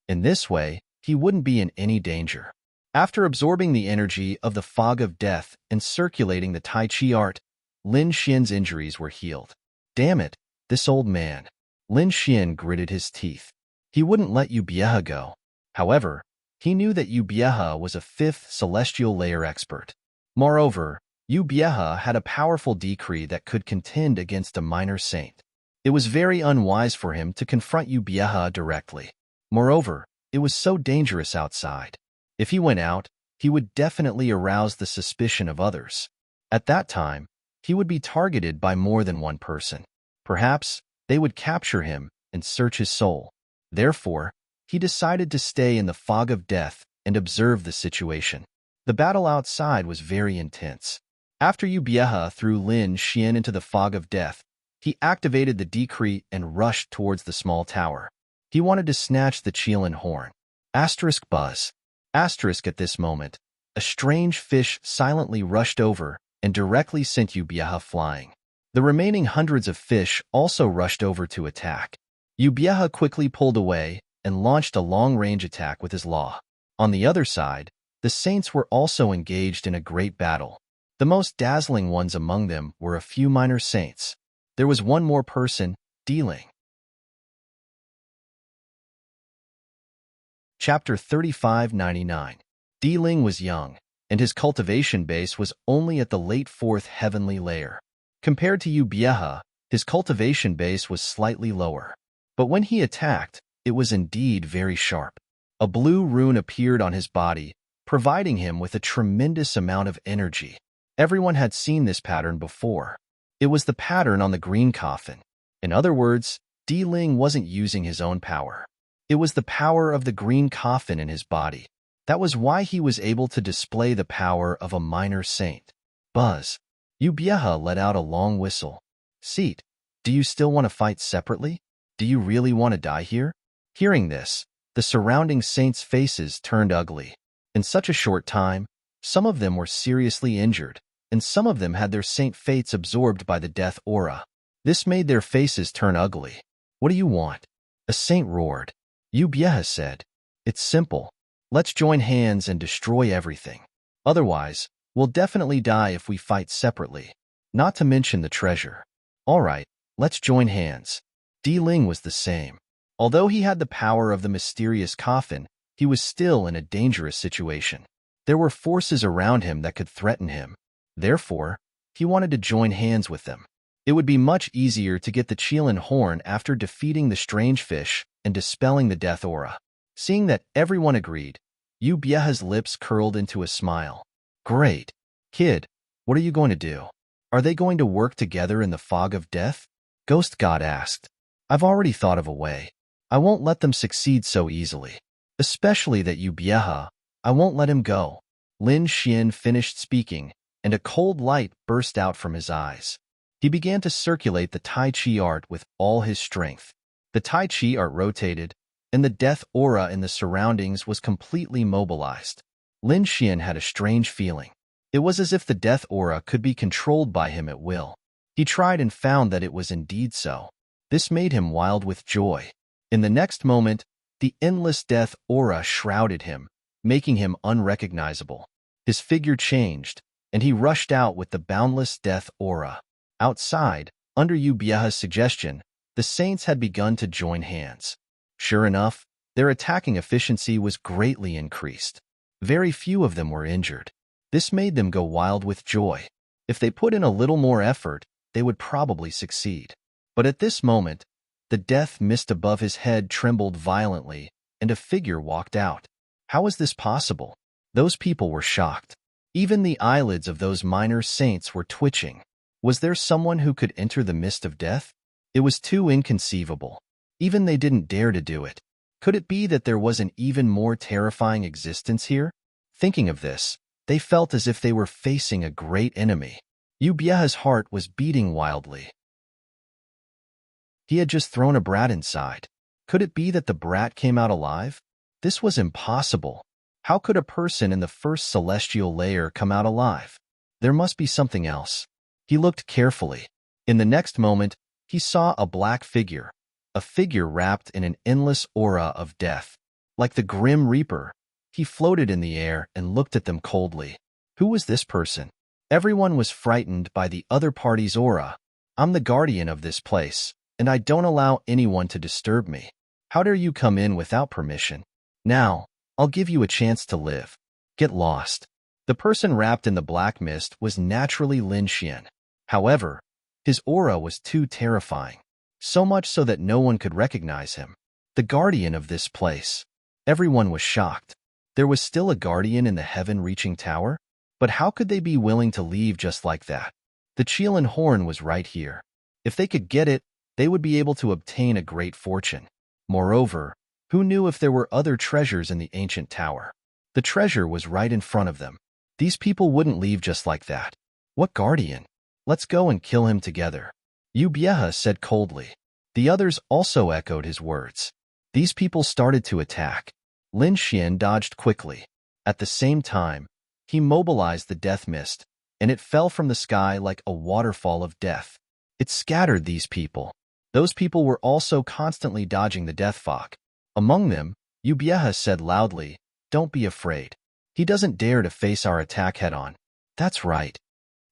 In this way, he wouldn't be in any danger. After absorbing the energy of the fog of death and circulating the Tai Chi art, Lin Xian's injuries were healed. Damn it, this old man. Lin Xian gritted his teeth. He wouldn't let Yu Bieha go. However, he knew that Yu Bieha was a 5th celestial layer expert. Moreover, Yu Bieha had a powerful decree that could contend against a minor saint. It was very unwise for him to confront Yu Bieha directly. Moreover, it was so dangerous outside. If he went out, he would definitely arouse the suspicion of others. At that time, he would be targeted by more than one person. Perhaps they would capture him and search his soul. Therefore, he decided to stay in the fog of death and observe the situation. The battle outside was very intense. After Yu Bieha threw Lin Xian into the fog of death, he activated the decree and rushed towards the small tower. He wanted to snatch the Qilin horn. Asterisk buzz. Asterisk at this moment, a strange fish silently rushed over and directly sent Yu Bieha flying. The remaining hundreds of fish also rushed over to attack. Yu Bieha quickly pulled away and launched a long-range attack with his law. On the other side, the saints were also engaged in a great battle. The most dazzling ones among them were a few minor saints. There was one more person, Dealing. Chapter 3599. Dealing was young, and his cultivation base was only at the late 4th heavenly layer. Compared to Yu Bieha, his cultivation base was slightly lower. But when he attacked, it was indeed very sharp. A blue rune appeared on his body, providing him with a tremendous amount of energy. Everyone had seen this pattern before. It was the pattern on the green coffin. In other words, Dealing wasn't using his own power. It was the power of the green coffin in his body. That was why he was able to display the power of a minor saint. Buzz. Yu Bieha let out a long whistle. Seat, do you still want to fight separately? Do you really want to die here? Hearing this, the surrounding saints' faces turned ugly. In such a short time, some of them were seriously injured, and some of them had their saint fates absorbed by the death aura. This made their faces turn ugly. What do you want? A saint roared. Yu Bieha said, It's simple. Let's join hands and destroy everything. Otherwise, we'll definitely die if we fight separately. Not to mention the treasure. All right, let's join hands. Dealing was the same. Although he had the power of the mysterious coffin, he was still in a dangerous situation. There were forces around him that could threaten him. Therefore, he wanted to join hands with them. It would be much easier to get the Qilin horn after defeating the strange fish and dispelling the death aura. Seeing that everyone agreed, Ubieha's lips curled into a smile. Great. Kid, what are you going to do? Are they going to work together in the fog of death? Ghost God asked. I've already thought of a way. I won't let them succeed so easily. Especially that Ubieha, I won't let him go. Lin Xian finished speaking, and a cold light burst out from his eyes. He began to circulate the Tai Chi art with all his strength. The Tai Chi art rotated, and the death aura in the surroundings was completely mobilized. Lin Xian had a strange feeling. It was as if the death aura could be controlled by him at will. He tried and found that it was indeed so. This made him wild with joy. In the next moment, the endless death aura shrouded him, making him unrecognizable. His figure changed, and he rushed out with the boundless death aura. Outside, under Ubieha's suggestion, the saints had begun to join hands. Sure enough, their attacking efficiency was greatly increased. Very few of them were injured. This made them go wild with joy. If they put in a little more effort, they would probably succeed. But at this moment, the death mist above his head trembled violently, and a figure walked out. How was this possible? Those people were shocked. Even the eyelids of those minor saints were twitching. Was there someone who could enter the mist of death? It was too inconceivable. Even they didn't dare to do it. Could it be that there was an even more terrifying existence here? Thinking of this, they felt as if they were facing a great enemy. Ubieha's heart was beating wildly. He had just thrown a brat inside. Could it be that the brat came out alive? This was impossible. How could a person in the first celestial layer come out alive? There must be something else. He looked carefully. In the next moment, he saw a black figure, a figure wrapped in an endless aura of death. Like the Grim Reaper, he floated in the air and looked at them coldly. Who was this person? Everyone was frightened by the other party's aura. I'm the guardian of this place, and I don't allow anyone to disturb me. How dare you come in without permission? Now, I'll give you a chance to live. Get lost. The person wrapped in the black mist was naturally Lin Xian. However, his aura was too terrifying, so much so that no one could recognize him. The guardian of this place. Everyone was shocked. There was still a guardian in the heaven-reaching tower? But how could they be willing to leave just like that? The Qilin horn was right here. If they could get it, they would be able to obtain a great fortune. Moreover, who knew if there were other treasures in the ancient tower? The treasure was right in front of them. These people wouldn't leave just like that. What guardian? Let's go and kill him together. Ubieha said coldly. The others also echoed his words. These people started to attack. Lin Xian dodged quickly. At the same time, he mobilized the death mist, and it fell from the sky like a waterfall of death. It scattered these people. Those people were also constantly dodging the death fog. Among them, Ubieha said loudly, "Don't be afraid. He doesn't dare to face our attack head-on." That's right.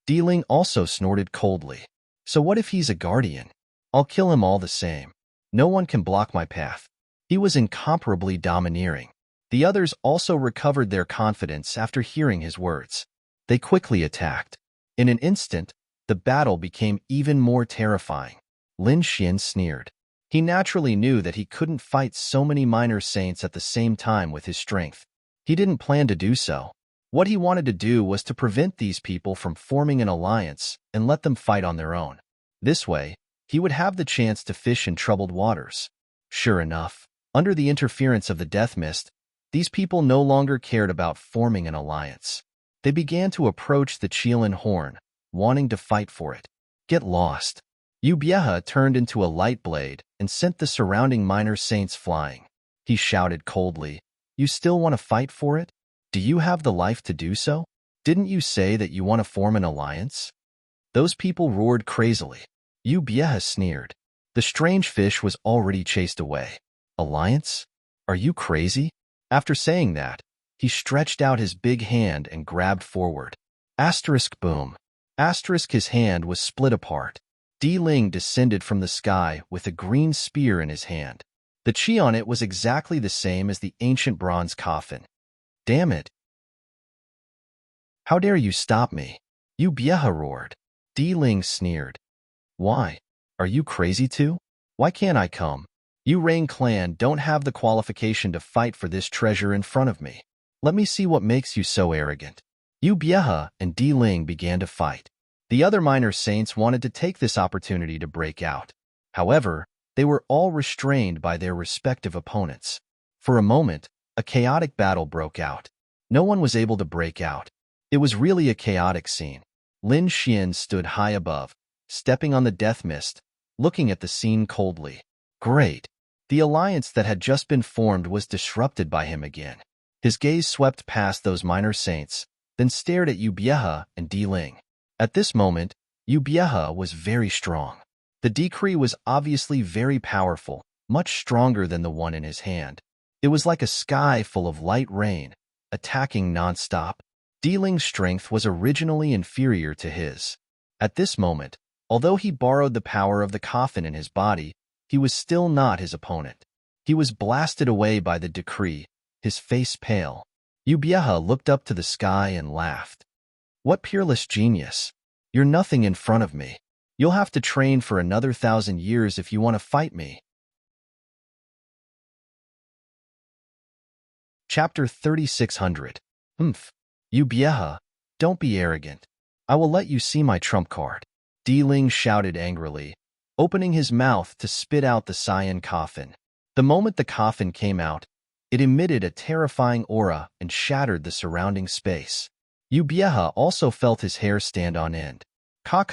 Dealing also snorted coldly. So what if he's a guardian? I'll kill him all the same. No one can block my path. He was incomparably domineering. The others also recovered their confidence after hearing his words. They quickly attacked. In an instant, the battle became even more terrifying. Lin Xian sneered. He naturally knew that he couldn't fight so many minor saints at the same time with his strength. He didn't plan to do so. What he wanted to do was to prevent these people from forming an alliance and let them fight on their own. This way, he would have the chance to fish in troubled waters. Sure enough, under the interference of the death mist, these people no longer cared about forming an alliance. They began to approach the Qilin horn, wanting to fight for it. Get lost. Ubieha turned into a light blade and sent the surrounding minor saints flying. He shouted coldly, "You still want to fight for it? Do you have the life to do so? Didn't you say that you want to form an alliance?" Those people roared crazily. Ubieha sneered. The strange fish was already chased away. Alliance? Are you crazy? After saying that, he stretched out his big hand and grabbed forward. Asterisk boom. Asterisk his hand was split apart. Di Ling descended from the sky with a green spear in his hand. The chi on it was exactly the same as the ancient bronze coffin. Damn it. How dare you stop me? You Bieha roared. Di Ling sneered. Why? Are you crazy too? Why can't I come? You Rain clan don't have the qualification to fight for this treasure in front of me. Let me see what makes you so arrogant. You Bieha and Di Ling began to fight. The other minor saints wanted to take this opportunity to break out. However, they were all restrained by their respective opponents. For a moment, a chaotic battle broke out. No one was able to break out. It was really a chaotic scene. Lin Xian stood high above, stepping on the death mist, looking at the scene coldly. Great. The alliance that had just been formed was disrupted by him again. His gaze swept past those minor saints, then stared at Yu Bieha and Di Ling. At this moment, Yu Bieha was very strong. The decree was obviously very powerful, much stronger than the one in his hand. It was like a sky full of light rain, attacking non-stop. Di Ling's strength was originally inferior to his. At this moment, although he borrowed the power of the coffin in his body, he was still not his opponent. He was blasted away by the decree, his face pale. Yu Bieha looked up to the sky and laughed. What peerless genius! You're nothing in front of me. You'll have to train for another 1,000 years if you want to fight me. Chapter 3600. Yu Bieha, don't be arrogant. I will let you see my trump card. Di Ling shouted angrily, opening his mouth to spit out the cyan coffin. The moment the coffin came out, it emitted a terrifying aura and shattered the surrounding space. Yu Bieha also felt his hair stand on end. Ka.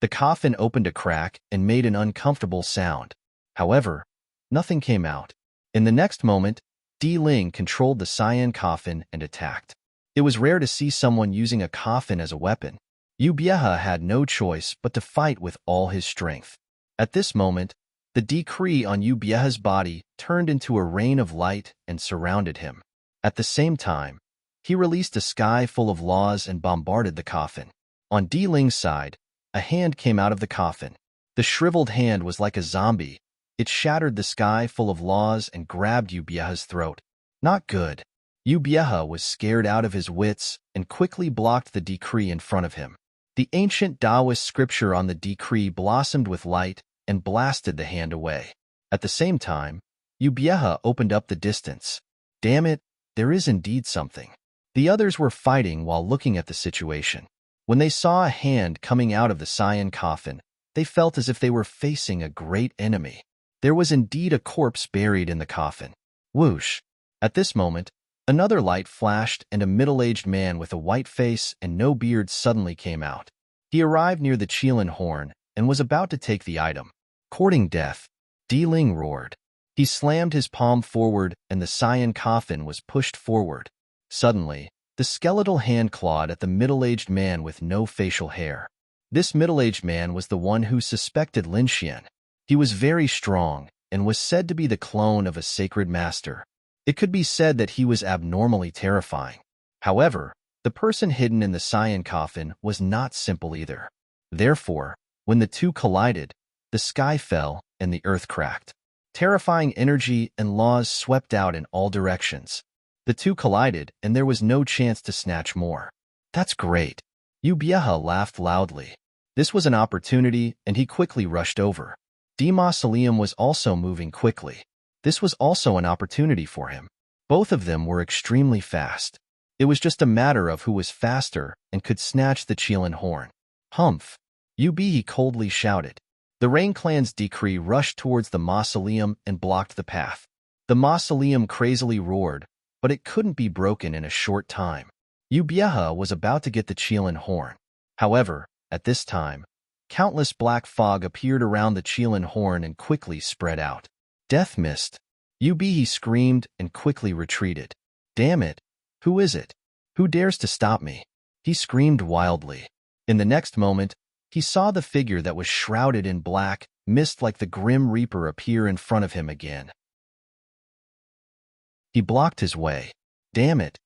The coffin opened a crack and made an uncomfortable sound. However, nothing came out. In the next moment, Di Ling controlled the cyan coffin and attacked. It was rare to see someone using a coffin as a weapon. Yu Bieha had no choice but to fight with all his strength. At this moment, the decree on Yu Bieha's body turned into a rain of light and surrounded him. At the same time, he released a sky full of laws and bombarded the coffin. On Di Ling's side, a hand came out of the coffin. The shriveled hand was like a zombie. It shattered the sky full of laws and grabbed Yu Bieha's throat. Not good. Yu Bieha was scared out of his wits and quickly blocked the decree in front of him. The ancient Taoist scripture on the decree blossomed with light and blasted the hand away. At the same time, Yu Bieha opened up the distance. Damn it, there is indeed something. The others were fighting while looking at the situation. When they saw a hand coming out of the cyan coffin, they felt as if they were facing a great enemy. There was indeed a corpse buried in the coffin. Whoosh! At this moment, another light flashed and a middle-aged man with a white face and no beard suddenly came out. He arrived near the Qilin horn and was about to take the item. Courting death, Di Ling roared. He slammed his palm forward and the cyan coffin was pushed forward. Suddenly, the skeletal hand clawed at the middle-aged man with no facial hair. This middle-aged man was the one who suspected Lin Xian. He was very strong and was said to be the clone of a sacred master. It could be said that he was abnormally terrifying. However, the person hidden in the cyan coffin was not simple either. Therefore, when the two collided, the sky fell and the earth cracked. Terrifying energy and laws swept out in all directions. The two collided, and there was no chance to snatch more. That's great. Yu Bieha laughed loudly. This was an opportunity, and he quickly rushed over. The mausoleum was also moving quickly. This was also an opportunity for him. Both of them were extremely fast. It was just a matter of who was faster and could snatch the Qilin horn. Humph! Yu Bieha coldly shouted. The Rain Clan's decree rushed towards the mausoleum and blocked the path. The mausoleum crazily roared, but it couldn't be broken in a short time. Yu Bieha was about to get the Qilin horn. However, at this time, countless black fog appeared around the Qilin horn and quickly spread out. Death mist! Yu Bieha screamed and quickly retreated. Damn it! Who is it? Who dares to stop me? He screamed wildly. In the next moment, he saw the figure that was shrouded in black mist like the Grim Reaper appear in front of him again. He blocked his way. Damn it!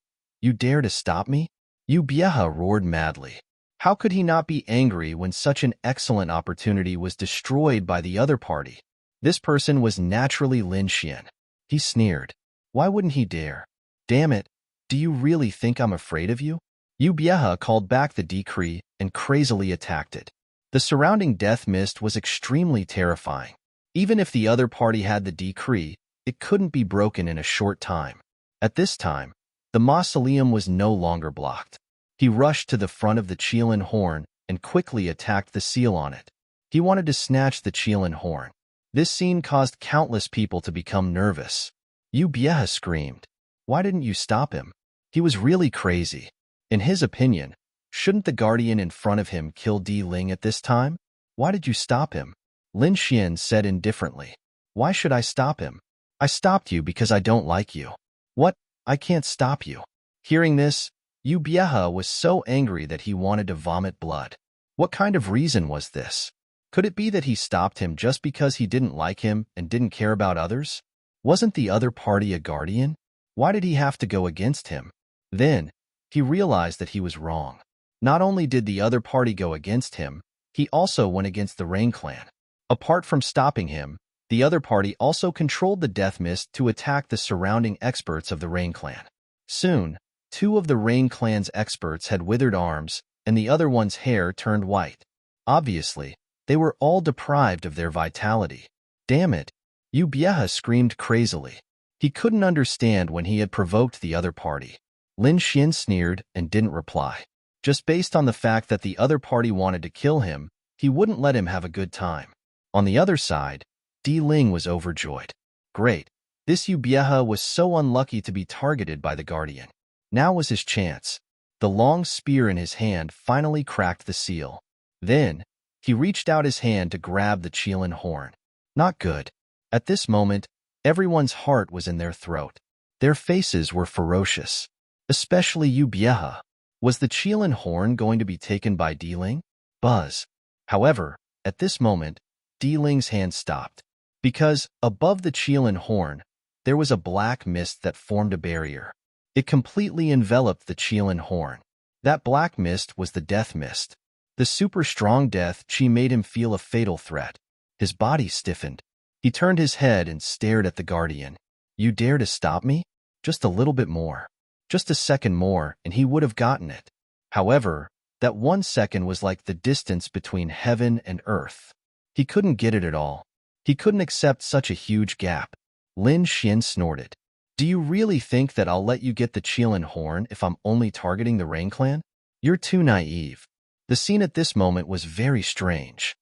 You dare to stop me? Yu Bieha roared madly. How could he not be angry when such an excellent opportunity was destroyed by the other party? This person was naturally Lin Xian. He sneered. Why wouldn't he dare? Damn it! Do you really think I'm afraid of you? Ubieha called back the decree and crazily attacked it. The surrounding death mist was extremely terrifying. Even if the other party had the decree, it couldn't be broken in a short time. At this time, the mausoleum was no longer blocked. He rushed to the front of the Qilin horn and quickly attacked the seal on it. He wanted to snatch the Qilin horn. This scene caused countless people to become nervous. Ubieha screamed, "Why didn't you stop him? He was really crazy." In his opinion, shouldn't the guardian in front of him kill Di Ling at this time? "Why did you stop him?" Lin Xian said indifferently. "Why should I stop him? I stopped you because I don't like you." "What? I can't stop you." Hearing this, Ubieha was so angry that he wanted to vomit blood. What kind of reason was this? Could it be that he stopped him just because he didn't like him and didn't care about others? Wasn't the other party a guardian? Why did he have to go against him? Then, he realized that he was wrong. Not only did the other party go against him, he also went against the Rain Clan. Apart from stopping him, the other party also controlled the death mist to attack the surrounding experts of the Rain Clan. Soon, two of the Rain Clan's experts had withered arms, and the other one's hair turned white. Obviously, they were all deprived of their vitality. "Damn it!" Ubieha screamed crazily. He couldn't understand when he had provoked the other party. Lin Xian sneered and didn't reply. Just based on the fact that the other party wanted to kill him, he wouldn't let him have a good time. On the other side, Di Ling was overjoyed. Great. This Ubieha was so unlucky to be targeted by the guardian. Now was his chance. The long spear in his hand finally cracked the seal. Then, he reached out his hand to grab the Qilin horn. Not good. At this moment, everyone's heart was in their throat. Their faces were ferocious. Especially Ubieha. Was the Qilin horn going to be taken by Di Ling? Buzz. However, at this moment, Di Ling's hand stopped. Because, above the Qilin horn, there was a black mist that formed a barrier. It completely enveloped the Qilin horn. That black mist was the death mist. The super strong death Qi made him feel a fatal threat. His body stiffened. He turned his head and stared at the guardian. "You dare to stop me? Just a little bit more. Just a second more, and he would have gotten it." However, that 1 second was like the distance between heaven and earth. He couldn't get it at all. He couldn't accept such a huge gap. Lin Xian snorted. "Do you really think that I'll let you get the Qilin horn if I'm only targeting the Rain Clan? You're too naive." The scene at this moment was very strange.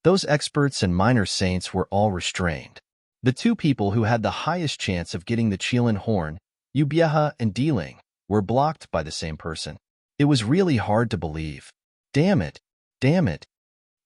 Those experts and minor saints were all restrained. The two people who had the highest chance of getting the Qilin horn, Ubieha and Di Ling, were blocked by the same person. It was really hard to believe. "Damn it! Damn it!"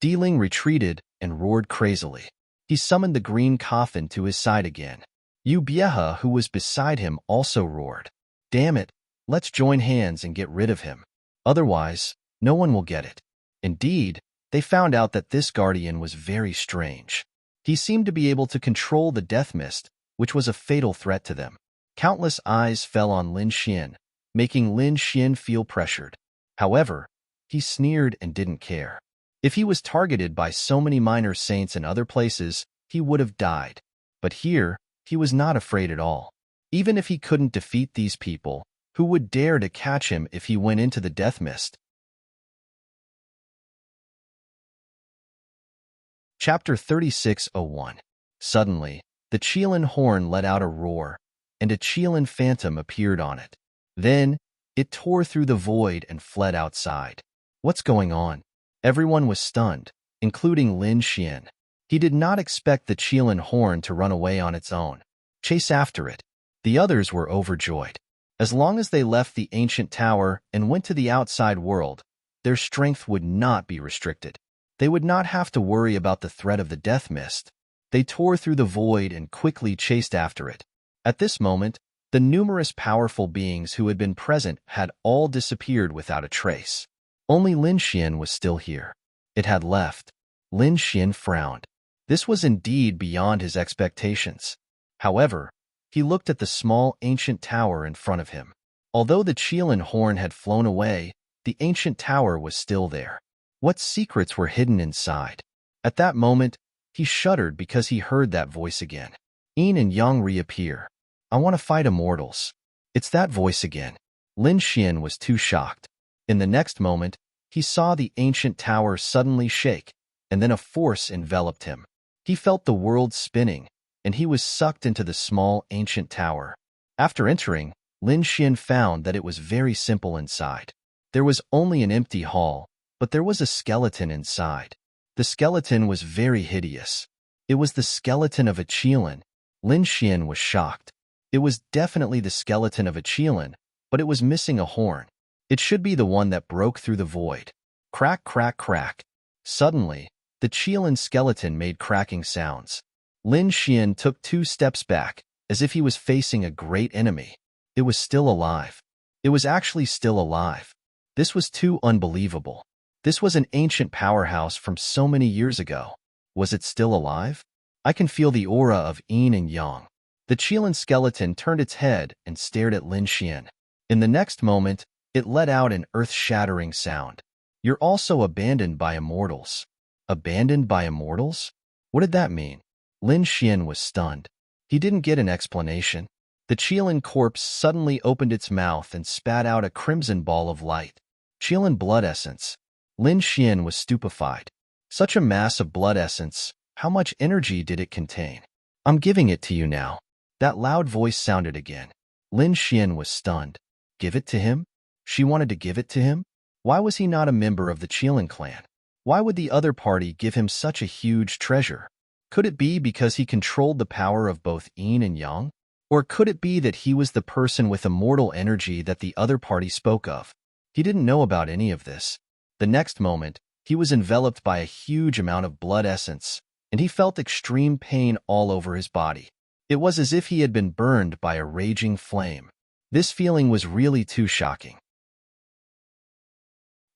Di Ling retreated and roared crazily. He summoned the green coffin to his side again. Ubieha, who was beside him, also roared. "Damn it! Let's join hands and get rid of him. Otherwise, no one will get it." Indeed, they found out that this guardian was very strange. He seemed to be able to control the death mist, which was a fatal threat to them. Countless eyes fell on Lin Xian, making Lin Xian feel pressured. However, he sneered and didn't care. If he was targeted by so many minor saints in other places, he would have died. But here, he was not afraid at all. Even if he couldn't defeat these people, who would dare to catch him if he went into the death mist? Chapter 36:01. Suddenly, the Qilin horn let out a roar, and a Qilin phantom appeared on it. Then, it tore through the void and fled outside. What's going on? Everyone was stunned, including Lin Xian. He did not expect the Qilin horn to run away on its own. Chase after it. The others were overjoyed. As long as they left the ancient tower and went to the outside world, their strength would not be restricted. They would not have to worry about the threat of the death mist. They tore through the void and quickly chased after it. At this moment, the numerous powerful beings who had been present had all disappeared without a trace. Only Lin Xian was still here. It had left. Lin Xian frowned. This was indeed beyond his expectations. However, he looked at the small ancient tower in front of him. Although the Qilin horn had flown away, the ancient tower was still there. What secrets were hidden inside? At that moment, he shuddered because he heard that voice again. Yin and Yang reappear. "I want to fight immortals." It's that voice again. Lin Xian was too shocked. In the next moment, he saw the ancient tower suddenly shake, and then a force enveloped him. He felt the world spinning, and he was sucked into the small ancient tower. After entering, Lin Xian found that it was very simple inside. There was only an empty hall, but there was a skeleton inside. The skeleton was very hideous. It was the skeleton of a qilin. Lin Xian was shocked. It was definitely the skeleton of a qilin, but it was missing a horn. It should be the one that broke through the void. Crack, crack, crack. Suddenly, the qilin skeleton made cracking sounds. Lin Xian took 2 steps back, as if he was facing a great enemy. It was still alive. It was actually still alive. This was too unbelievable. This was an ancient powerhouse from so many years ago. Was it still alive? I can feel the aura of yin and yang. The qilin skeleton turned its head and stared at Lin Xian. In the next moment, it let out an earth-shattering sound. You're also abandoned by immortals. Abandoned by immortals? What did that mean? Lin Xian was stunned. He didn't get an explanation. The qilin corpse suddenly opened its mouth and spat out a crimson ball of light. Qilin blood essence. Lin Xian was stupefied. Such a mass of blood essence, how much energy did it contain? I'm giving it to you now. That loud voice sounded again. Lin Xian was stunned. Give it to him? She wanted to give it to him? Why was he not a member of the Qilin clan? Why would the other party give him such a huge treasure? Could it be because he controlled the power of both yin and yang? Or could it be that he was the person with immortal energy that the other party spoke of? He didn't know about any of this. The next moment, he was enveloped by a huge amount of blood essence, and he felt extreme pain all over his body. It was as if he had been burned by a raging flame. This feeling was really too shocking.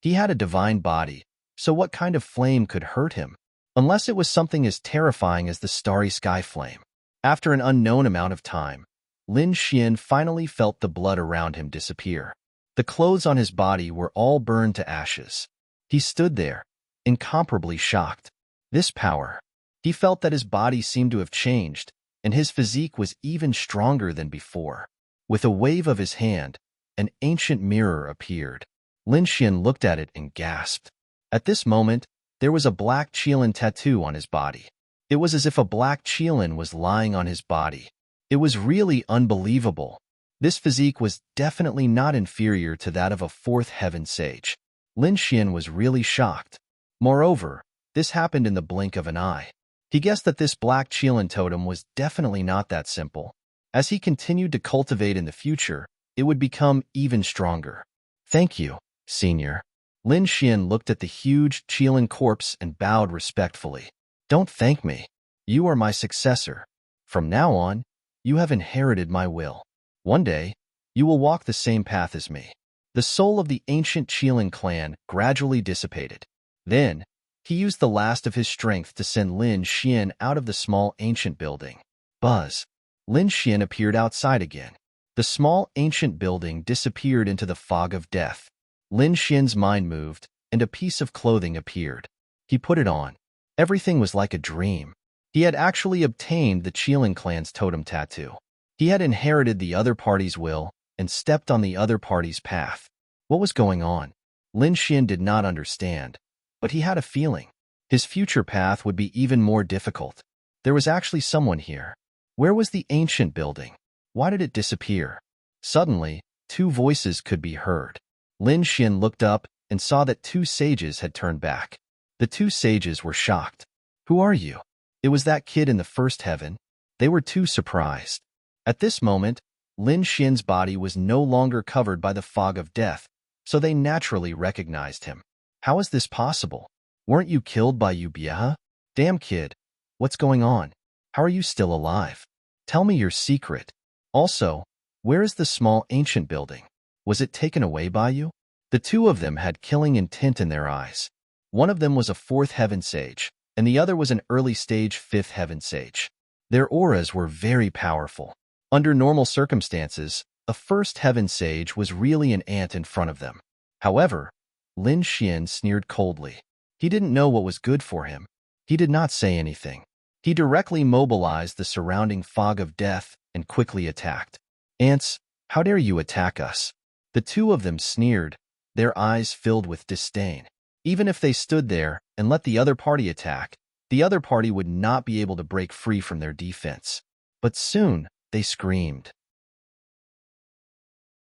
He had a divine body, so what kind of flame could hurt him? Unless it was something as terrifying as the starry sky flame. After an unknown amount of time, Lin Xian finally felt the blood around him disappear. The clothes on his body were all burned to ashes. He stood there, incomparably shocked. This power. He felt that his body seemed to have changed, and his physique was even stronger than before. With a wave of his hand, an ancient mirror appeared. Lin Xian looked at it and gasped. At this moment, there was a black qilin tattoo on his body. It was as if a black qilin was lying on his body. It was really unbelievable. This physique was definitely not inferior to that of a 4th heaven sage. Lin Xian was really shocked. Moreover, this happened in the blink of an eye. He guessed that this black qilin totem was definitely not that simple. As he continued to cultivate in the future, it would become even stronger. Thank you, Senior. Lin Xian looked at the huge qilin corpse and bowed respectfully. Don't thank me. You are my successor. From now on, you have inherited my will. One day, you will walk the same path as me. The soul of the ancient qilin clan gradually dissipated. Then, he used the last of his strength to send Lin Xian out of the small ancient building. Buzz. Lin Xian appeared outside again. The small ancient building disappeared into the fog of death. Lin Xian's mind moved, and a piece of clothing appeared. He put it on. Everything was like a dream. He had actually obtained the Qilin clan's totem tattoo. He had inherited the other party's will and stepped on the other party's path. What was going on? Lin Xian did not understand, but he had a feeling. His future path would be even more difficult. There was actually someone here. Where was the ancient building? Why did it disappear? Suddenly, 2 voices could be heard. Lin Xian looked up and saw that 2 sages had turned back. The 2 sages were shocked. Who are you? It was that kid in the 1st heaven. They were too surprised. At this moment, Lin Xian's body was no longer covered by the fog of death, so they naturally recognized him. How is this possible? Weren't you killed by Ubieha? Damn kid, what's going on? How are you still alive? Tell me your secret. Also, where is the small ancient building? Was it taken away by you? The 2 of them had killing intent in their eyes. One of them was a 4th heaven sage, and the other was an early-stage 5th heaven sage. Their auras were very powerful. Under normal circumstances, a 1st heaven sage was really an ant in front of them. However, Lin Xian sneered coldly. He didn't know what was good for him. He did not say anything. He directly mobilized the surrounding fog of death and quickly attacked. Ants, how dare you attack us? The two of them sneered, their eyes filled with disdain. Even if they stood there and let the other party attack, the other party would not be able to break free from their defense. But soon, they screamed.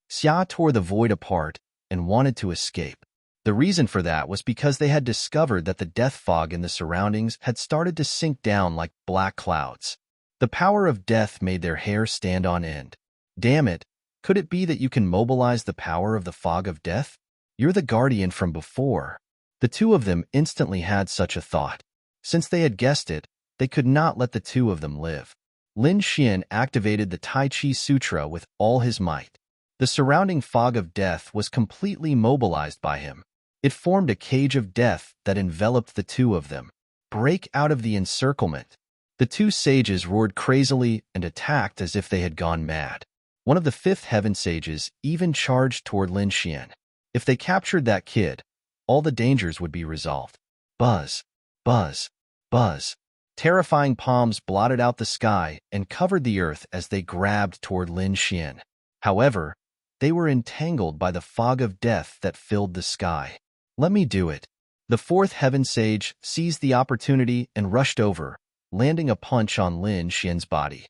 Xia tore the void apart and wanted to escape. The reason for that was because they had discovered that the death fog in the surroundings had started to sink down like black clouds. The power of death made their hair stand on end. Damn it, could it be that you can mobilize the power of the fog of death? You're the guardian from before. The two of them instantly had such a thought. Since they had guessed it, they could not let the two of them live. Lin Xian activated the Tai Chi Sutra with all his might. The surrounding fog of death was completely mobilized by him. It formed a cage of death that enveloped the two of them. Break out of the encirclement. The two sages roared crazily and attacked as if they had gone mad. One of the fifth heaven sages even charged toward Lin Xian. If they captured that kid, all the dangers would be resolved. Buzz, buzz, buzz. Terrifying palms blotted out the sky and covered the earth as they grabbed toward Lin Xian. However, they were entangled by the fog of death that filled the sky. Let me do it. The fourth heaven sage seized the opportunity and rushed over, landing a punch on Lin Xian's body.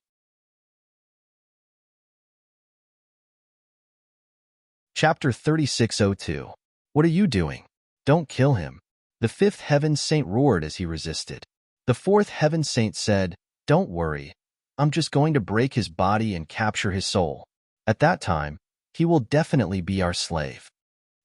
Chapter 3602. What are you doing? Don't kill him. The fifth heaven saint roared as he resisted. The fourth heaven saint said, Don't worry. I'm just going to break his body and capture his soul. At that time, he will definitely be our slave.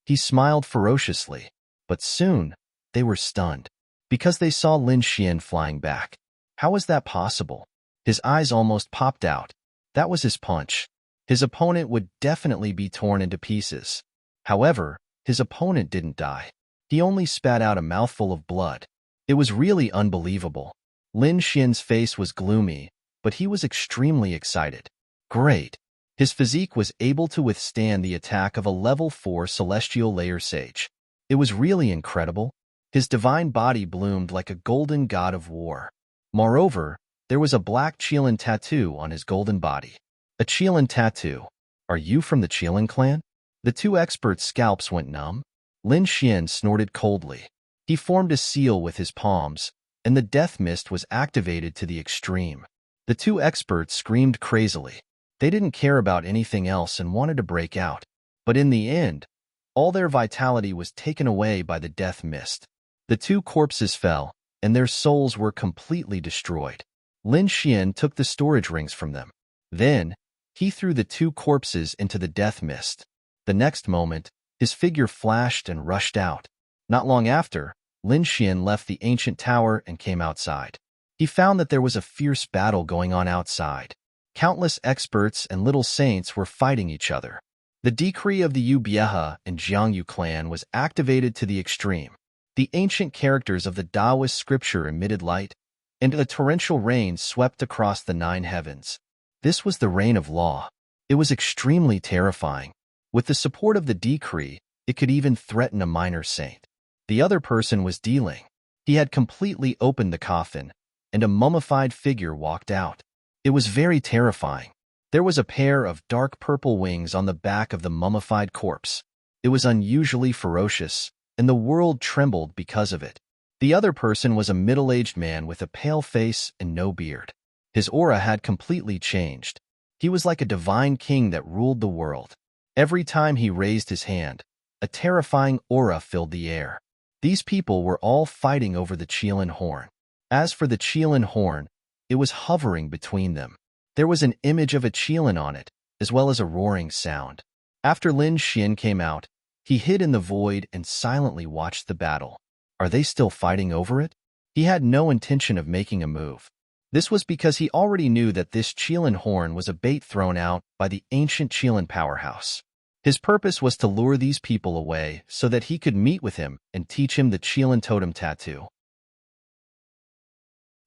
He smiled ferociously, but soon they were stunned because they saw Lin Xian flying back. How was that possible? His eyes almost popped out. That was his punch. His opponent would definitely be torn into pieces. However, his opponent didn't die. He only spat out a mouthful of blood. It was really unbelievable. Lin Xian's face was gloomy, but he was extremely excited. Great. His physique was able to withstand the attack of a level 4 celestial layer sage. It was really incredible. His divine body bloomed like a golden god of war. Moreover, there was a black Qilin tattoo on his golden body. A Qilin tattoo. Are you from the Qilin clan? The two experts' scalps went numb. Lin Xian snorted coldly. He formed a seal with his palms, and the death mist was activated to the extreme. The two experts screamed crazily. They didn't care about anything else and wanted to break out. But in the end, all their vitality was taken away by the death mist. The two corpses fell, and their souls were completely destroyed. Lin Xian took the storage rings from them. Then, he threw the two corpses into the death mist. The next moment, his figure flashed and rushed out. Not long after, Lin Xian left the ancient tower and came outside. He found that there was a fierce battle going on outside. Countless experts and little saints were fighting each other. The decree of the Yu Bieha and Jiangyu clan was activated to the extreme. The ancient characters of the Taoist scripture emitted light, and a torrential rain swept across the 9 heavens. This was the reign of law. It was extremely terrifying. With the support of the decree, it could even threaten a minor saint. The other person was dealing. He had completely opened the coffin, and a mummified figure walked out. It was very terrifying. There was a pair of dark purple wings on the back of the mummified corpse. It was unusually ferocious, and the world trembled because of it. The other person was a middle-aged man with a pale face and no beard. His aura had completely changed. He was like a divine king that ruled the world. Every time he raised his hand, a terrifying aura filled the air. These people were all fighting over the Qilin horn. As for the Qilin horn, it was hovering between them. There was an image of a Qilin on it, as well as a roaring sound. After Lin Xian came out, he hid in the void and silently watched the battle. Are they still fighting over it? He had no intention of making a move. This was because he already knew that this Qilin horn was a bait thrown out by the ancient Qilin powerhouse. His purpose was to lure these people away so that he could meet with him and teach him the Qilin totem tattoo.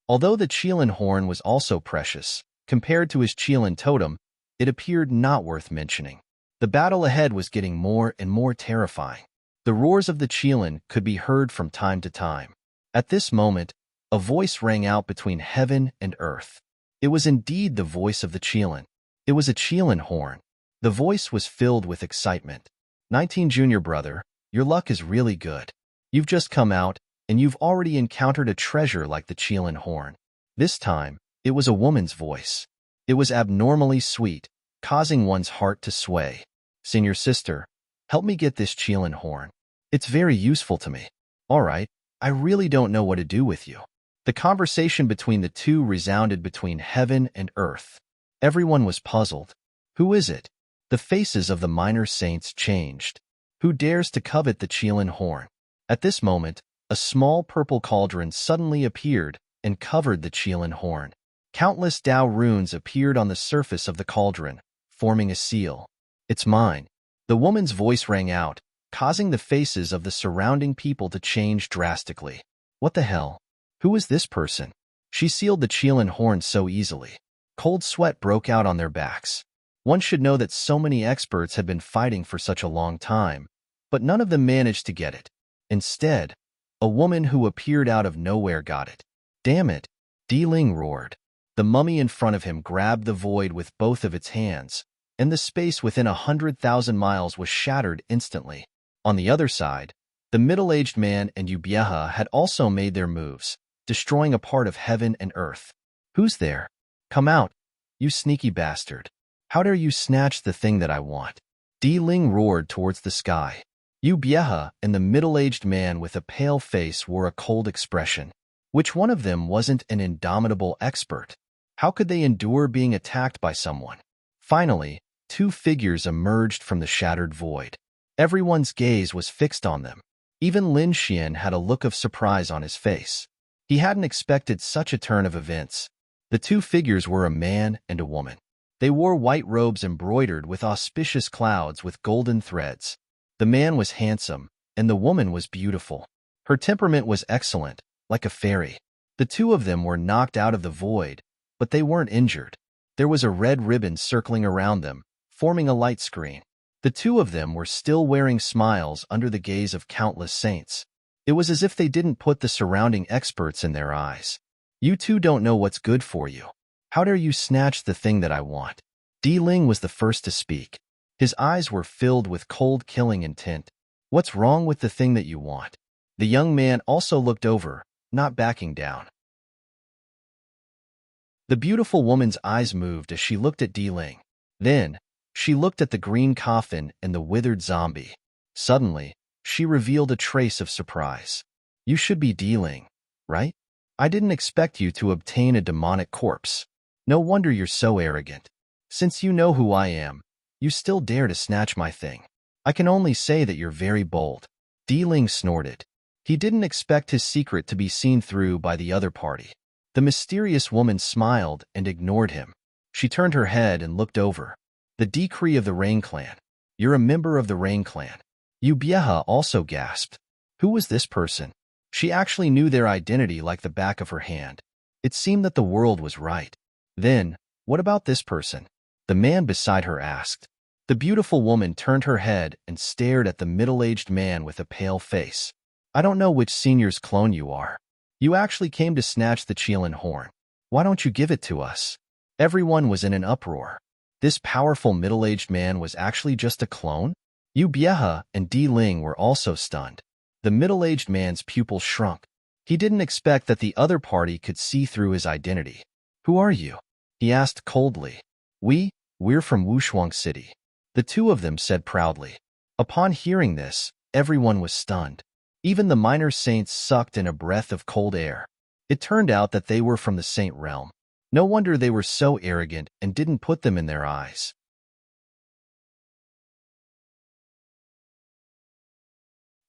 Although the Qilin horn was also precious, compared to his Qilin totem, it appeared not worth mentioning. The battle ahead was getting more and more terrifying. The roars of the Qilin could be heard from time to time. At this moment, a voice rang out between heaven and earth. It was indeed the voice of the Qilin. It was a Qilin horn. The voice was filled with excitement. 19 Junior brother, your luck is really good. You've just come out, and you've already encountered a treasure like the Qilin horn. This time, it was a woman's voice. It was abnormally sweet, causing one's heart to sway. Senior sister, help me get this Qilin horn. It's very useful to me. All right, I really don't know what to do with you. The conversation between the two resounded between heaven and earth. Everyone was puzzled. Who is it? The faces of the minor saints changed. Who dares to covet the Qilin horn? At this moment, a small purple cauldron suddenly appeared and covered the Qilin horn. Countless Tao runes appeared on the surface of the cauldron, forming a seal. It's mine. The woman's voice rang out, causing the faces of the surrounding people to change drastically. What the hell? Who is this person? She sealed the Qilin horn so easily. Cold sweat broke out on their backs. One should know that so many experts had been fighting for such a long time, but none of them managed to get it. Instead, a woman who appeared out of nowhere got it. Damn it! Di Ling roared. The mummy in front of him grabbed the void with both of its hands, and the space within 100,000 miles was shattered instantly. On the other side, the middle-aged man and Ubieha had also made their moves, destroying a part of heaven and earth. Who's there? Come out, you sneaky bastard. How dare you snatch the thing that I want? Di Ling roared towards the sky. Ubieha and the middle-aged man with a pale face wore a cold expression. Which one of them wasn't an indomitable expert? How could they endure being attacked by someone? Finally, two figures emerged from the shattered void. Everyone's gaze was fixed on them. Even Lin Xian had a look of surprise on his face. He hadn't expected such a turn of events. The two figures were a man and a woman. They wore white robes embroidered with auspicious clouds with golden threads. The man was handsome, and the woman was beautiful. Her temperament was excellent, like a fairy. The two of them were knocked out of the void, but they weren't injured. There was a red ribbon circling around them, forming a light screen. The two of them were still wearing smiles under the gaze of countless saints. It was as if they didn't put the surrounding experts in their eyes. You two don't know what's good for you. How dare you snatch the thing that I want? Di Ling was the first to speak. His eyes were filled with cold killing intent. What's wrong with the thing that you want? The young man also looked over, not backing down. The beautiful woman's eyes moved as she looked at Di Ling. Then, she looked at the green coffin and the withered zombie. Suddenly, she revealed a trace of surprise. You should be Di Ling, right? I didn't expect you to obtain a demonic corpse. No wonder you're so arrogant. Since you know who I am, you still dare to snatch my thing. I can only say that you're very bold. Di Ling snorted. He didn't expect his secret to be seen through by the other party. The mysterious woman smiled and ignored him. She turned her head and looked over. The decree of the Rain Clan. You're a member of the Rain Clan. Ubieha also gasped. Who was this person? She actually knew their identity like the back of her hand. It seemed that the world was right. Then, what about this person? The man beside her asked. The beautiful woman turned her head and stared at the middle-aged man with a pale face. I don't know which senior's clone you are. You actually came to snatch the Qilin horn. Why don't you give it to us? Everyone was in an uproar. This powerful middle-aged man was actually just a clone? Ubieha and Di Ling were also stunned. The middle-aged man's pupils shrunk. He didn't expect that the other party could see through his identity. Who are you? He asked coldly. We're from Wushuang City. The two of them said proudly. Upon hearing this, everyone was stunned. Even the minor saints sucked in a breath of cold air. It turned out that they were from the saint realm. No wonder they were so arrogant and didn't put them in their eyes.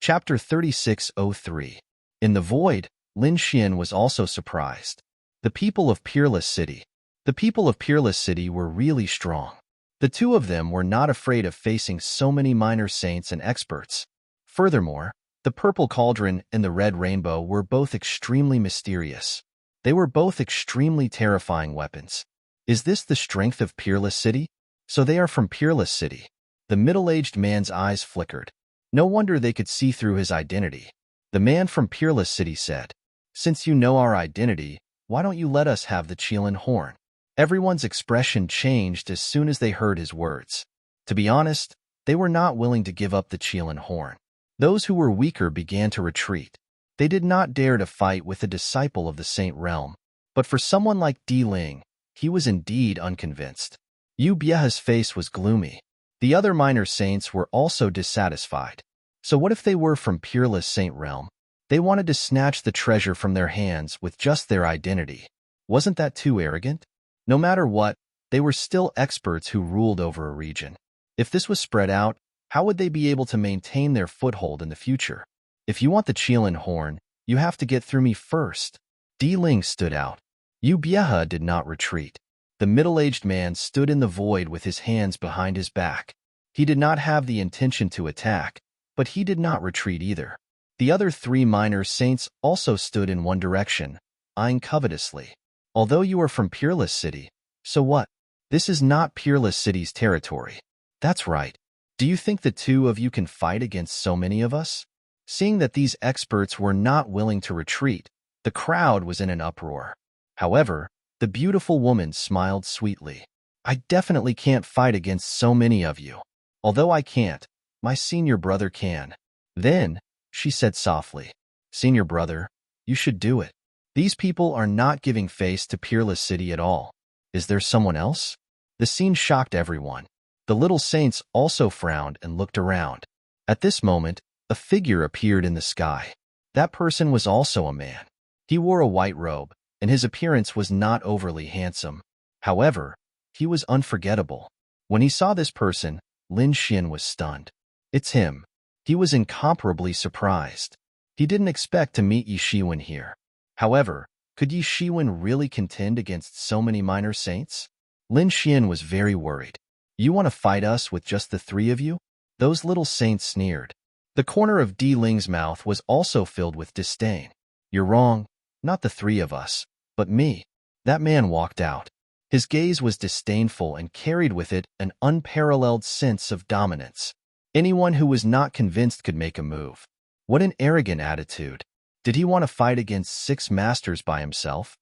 Chapter 3603. In the void, Lin Xian was also surprised. The people of Peerless City. The people of Peerless City were really strong. The two of them were not afraid of facing so many minor saints and experts. Furthermore, the purple cauldron and the red rainbow were both extremely mysterious. They were both extremely terrifying weapons. Is this the strength of Peerless City? So they are from Peerless City. The middle-aged man's eyes flickered. No wonder they could see through his identity. The man from Peerless City said, Since you know our identity, why don't you let us have the Qilin horn? Everyone's expression changed as soon as they heard his words. To be honest, they were not willing to give up the Qilin horn. Those who were weaker began to retreat. They did not dare to fight with a disciple of the Saint Realm. But for someone like Di Ling, he was indeed unconvinced. Yu Bieha's face was gloomy. The other minor saints were also dissatisfied. So what if they were from peerless Saint Realm? They wanted to snatch the treasure from their hands with just their identity. Wasn't that too arrogant? No matter what, they were still experts who ruled over a region. If this was spread out, how would they be able to maintain their foothold in the future? If you want the Qilin horn, you have to get through me first. Di Ling stood out. Yu Bieha did not retreat. The middle-aged man stood in the void with his hands behind his back. He did not have the intention to attack, but he did not retreat either. The other 3 minor saints also stood in one direction, eyeing covetously. Although you are from Peerless City, so what? This is not Peerless City's territory. That's right. Do you think the 2 of you can fight against so many of us? Seeing that these experts were not willing to retreat, the crowd was in an uproar. However, the beautiful woman smiled sweetly. I definitely can't fight against so many of you. Although I can't, my senior brother can. Then, she said softly, Senior brother, you should do it. These people are not giving face to Peerless City at all. Is there someone else? The scene shocked everyone. The little saints also frowned and looked around. At this moment, a figure appeared in the sky. That person was also a man. He wore a white robe, and his appearance was not overly handsome. However, he was unforgettable. When he saw this person, Lin Xian was stunned. It's him. He was incomparably surprised. He didn't expect to meet Yi Shiwen here. However, could Yi Shiwen really contend against so many minor saints? Lin Xian was very worried. You want to fight us with just the 3 of you? Those little saints sneered. The corner of Di Ling's mouth was also filled with disdain. You're wrong. Not the 3 of us, but me. That man walked out. His gaze was disdainful and carried with it an unparalleled sense of dominance. Anyone who was not convinced could make a move. What an arrogant attitude. Did he want to fight against 6 masters by himself?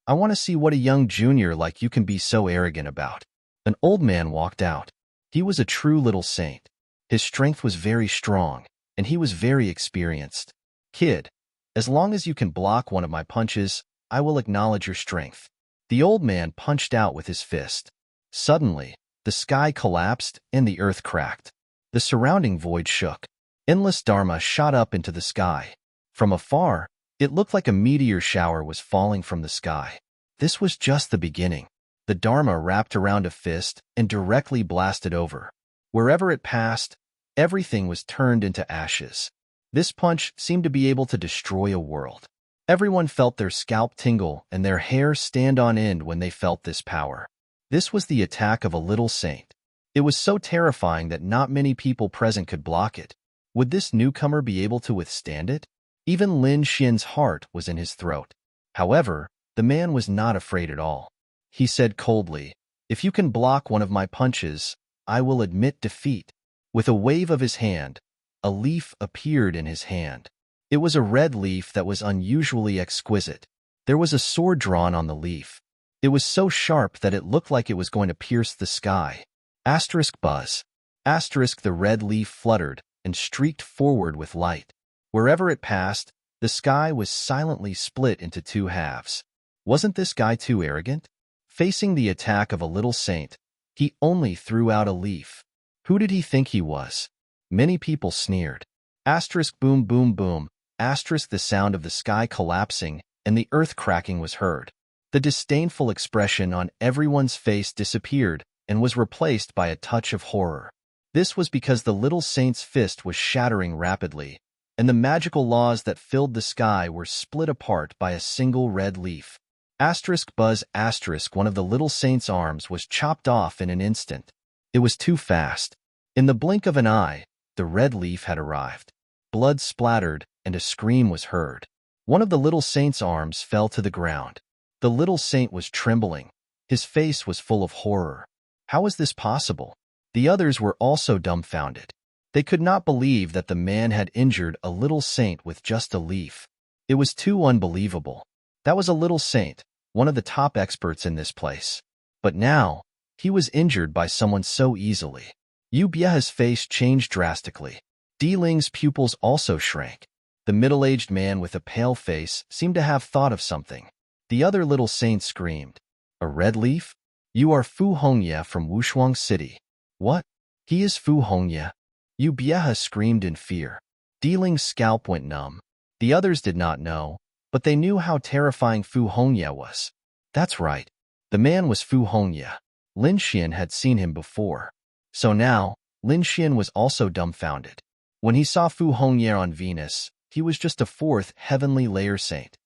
I want to see what a young junior like you can be so arrogant about. An old man walked out. He was a true little saint. His strength was very strong, and he was very experienced. Kid, as long as you can block one of my punches, I will acknowledge your strength. The old man punched out with his fist. Suddenly, the sky collapsed and the earth cracked. The surrounding void shook. Endless Dharma shot up into the sky. From afar, it looked like a meteor shower was falling from the sky. This was just the beginning. The Dharma wrapped around a fist and directly blasted over. Wherever it passed, everything was turned into ashes. This punch seemed to be able to destroy a world. Everyone felt their scalp tingle and their hair stand on end when they felt this power. This was the attack of a little saint. It was so terrifying that not many people present could block it. Would this newcomer be able to withstand it? Even Lin Xian's heart was in his throat. However, the man was not afraid at all. He said coldly, If you can block one of my punches, I will admit defeat. With a wave of his hand, a leaf appeared in his hand. It was a red leaf that was unusually exquisite. There was a sword drawn on the leaf. It was so sharp that it looked like it was going to pierce the sky. Asterisk buzz. Asterisk the red leaf fluttered and streaked forward with light. Wherever it passed, the sky was silently split into 2 halves. Wasn't this guy too arrogant? Facing the attack of a little saint, he only threw out a leaf. Who did he think he was? Many people sneered. Asterisk boom boom boom. Asterisk the sound of the sky collapsing and the earth cracking was heard. The disdainful expression on everyone's face disappeared and was replaced by a touch of horror. This was because the little saint's fist was shattering rapidly, and the magical laws that filled the sky were split apart by a single red leaf. Asterisk buzz asterisk one of the little saint's arms was chopped off in an instant. It was too fast. In the blink of an eye, the red leaf had arrived. Blood splattered and a scream was heard. One of the little saint's arms fell to the ground. The little saint was trembling. His face was full of horror. How was this possible? The others were also dumbfounded. They could not believe that the man had injured a little saint with just a leaf. It was too unbelievable. That was a little saint, one of the top experts in this place. But now, He was injured by someone so easily. Yu Bieha's face changed drastically. Di Ling's pupils also shrank. The middle-aged man with a pale face seemed to have thought of something. The other little saint screamed, "A red leaf? You are Fu Hongye from Wushuang City." "What? He is Fu Hongye?" Yu Bieha screamed in fear. Di Ling's scalp went numb. The others did not know, but they knew how terrifying Fu Hongye was. That's right. The man was Fu Hongye. Lin Xian had seen him before. So now, Lin Xian was also dumbfounded. When he saw Fu Hongye on Venus, he was just a fourth heavenly layer saint.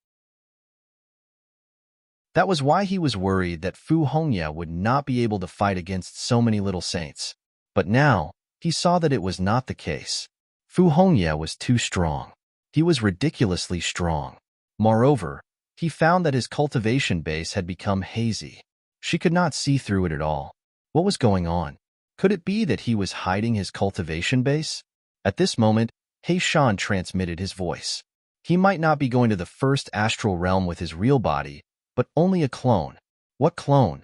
That was why he was worried that Fu Hongye would not be able to fight against so many little saints. But now, he saw that it was not the case. Fu Hongye was too strong. He was ridiculously strong. Moreover, he found that his cultivation base had become hazy. She could not see through it at all. What was going on? Could it be that he was hiding his cultivation base? At this moment, He Shan transmitted his voice. He might not be going to the first astral realm with his real body, but only a clone. What clone?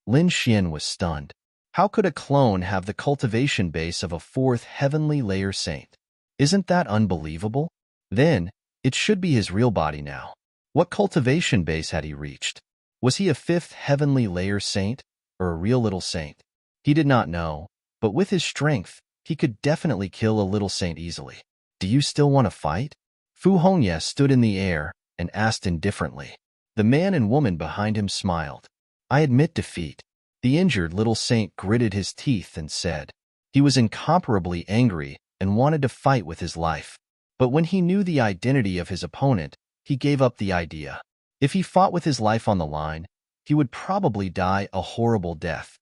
Lin Xian was stunned. How could a clone have the cultivation base of a fourth heavenly layer saint? Isn't that unbelievable? Then, it should be his real body now. What cultivation base had he reached? Was he a fifth heavenly layer saint, or a real little saint? He did not know, but with his strength, he could definitely kill a little saint easily. Do you still want to fight? Fu Hongye stood in the air and asked indifferently. The man and woman behind him smiled. I admit defeat. The injured little saint gritted his teeth and said. He was incomparably angry and wanted to fight with his life. But when he knew the identity of his opponent, he gave up the idea. If he fought with his life on the line, he would probably die a horrible death.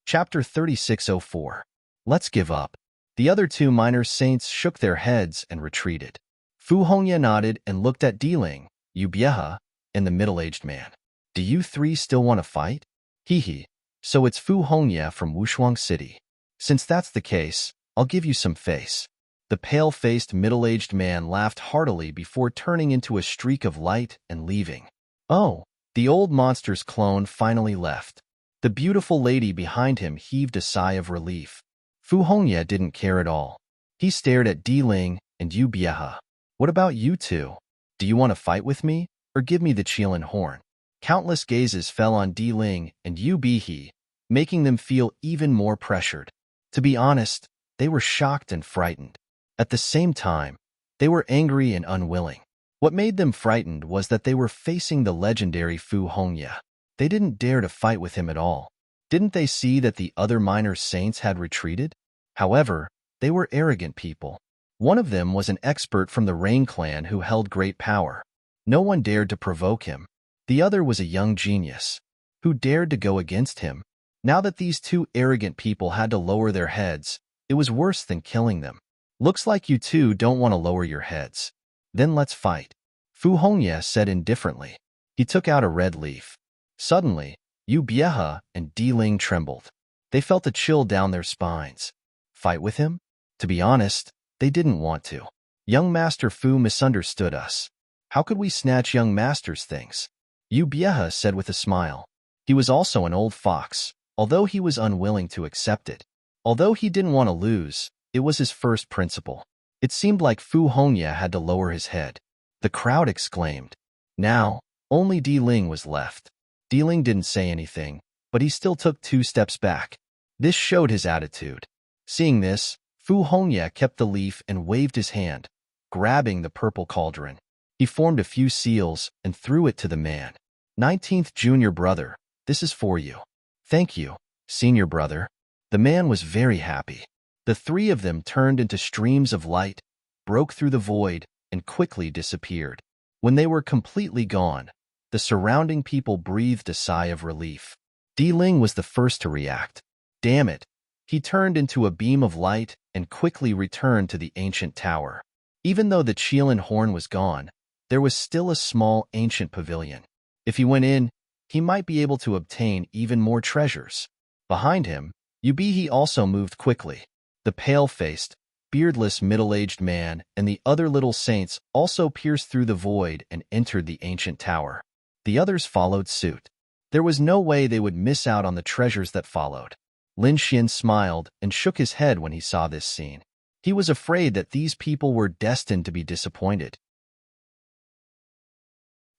Chapter 3604. Let's give up. The other two minor saints shook their heads and retreated. Fu Hongye nodded and looked at Di Ling, Yu Bieha, and the middle-aged man. Do you three still want to fight? Hee. So it's Fu Hongye from Wushuang City. Since that's the case, I'll give you some face. The pale-faced middle-aged man laughed heartily before turning into a streak of light and leaving. Oh, the old monster's clone finally left. The beautiful lady behind him heaved a sigh of relief. Fu Hongye didn't care at all. He stared at Di Ling and Yu Bieha. What about you two? Do you want to fight with me, or give me the Qilin horn? Countless gazes fell on Di Ling and Yu Bieha, making them feel even more pressured. To be honest, they were shocked and frightened. At the same time, they were angry and unwilling. What made them frightened was that they were facing the legendary Fu Hongye. They didn't dare to fight with him at all. Didn't they see that the other minor saints had retreated? However, they were arrogant people. One of them was an expert from the Rain clan who held great power. No one dared to provoke him. The other was a young genius. Who dared to go against him? Now that these two arrogant people had to lower their heads, it was worse than killing them. Looks like you two don't want to lower your heads. Then let's fight. Fu Hongye said indifferently. He took out a red leaf. Suddenly, Yu Bieha and Di Ling trembled. They felt a chill down their spines. Fight with him? To be honest, they didn't want to. Young Master Fu misunderstood us. How could we snatch young master's things? Yu Bieha said with a smile. He was also an old fox, although he was unwilling to accept it. Although he didn't want to lose, it was his first principle. It seemed like Fu Hongye had to lower his head. The crowd exclaimed. Now, only Di Ling was left. Di Ling didn't say anything, but he still took 2 steps back. This showed his attitude. Seeing this, Fu Hongye kept the leaf and waved his hand, grabbing the purple cauldron. He formed a few seals and threw it to the man. 19th junior brother, this is for you. Thank you, senior brother. The man was very happy. The 3 of them turned into streams of light, broke through the void, and quickly disappeared. When they were completely gone, the surrounding people breathed a sigh of relief. Di Ling was the first to react. Damn it! He turned into a beam of light and quickly returned to the ancient tower. Even though the Qilin horn was gone, there was still a small ancient pavilion. If he went in, he might be able to obtain even more treasures. Behind him, Yu Bieha also moved quickly. The pale-faced, beardless middle-aged man, and the other little saints also pierced through the void and entered the ancient tower. The others followed suit. There was no way they would miss out on the treasures that followed. Lin Xian smiled and shook his head when he saw this scene. He was afraid that these people were destined to be disappointed,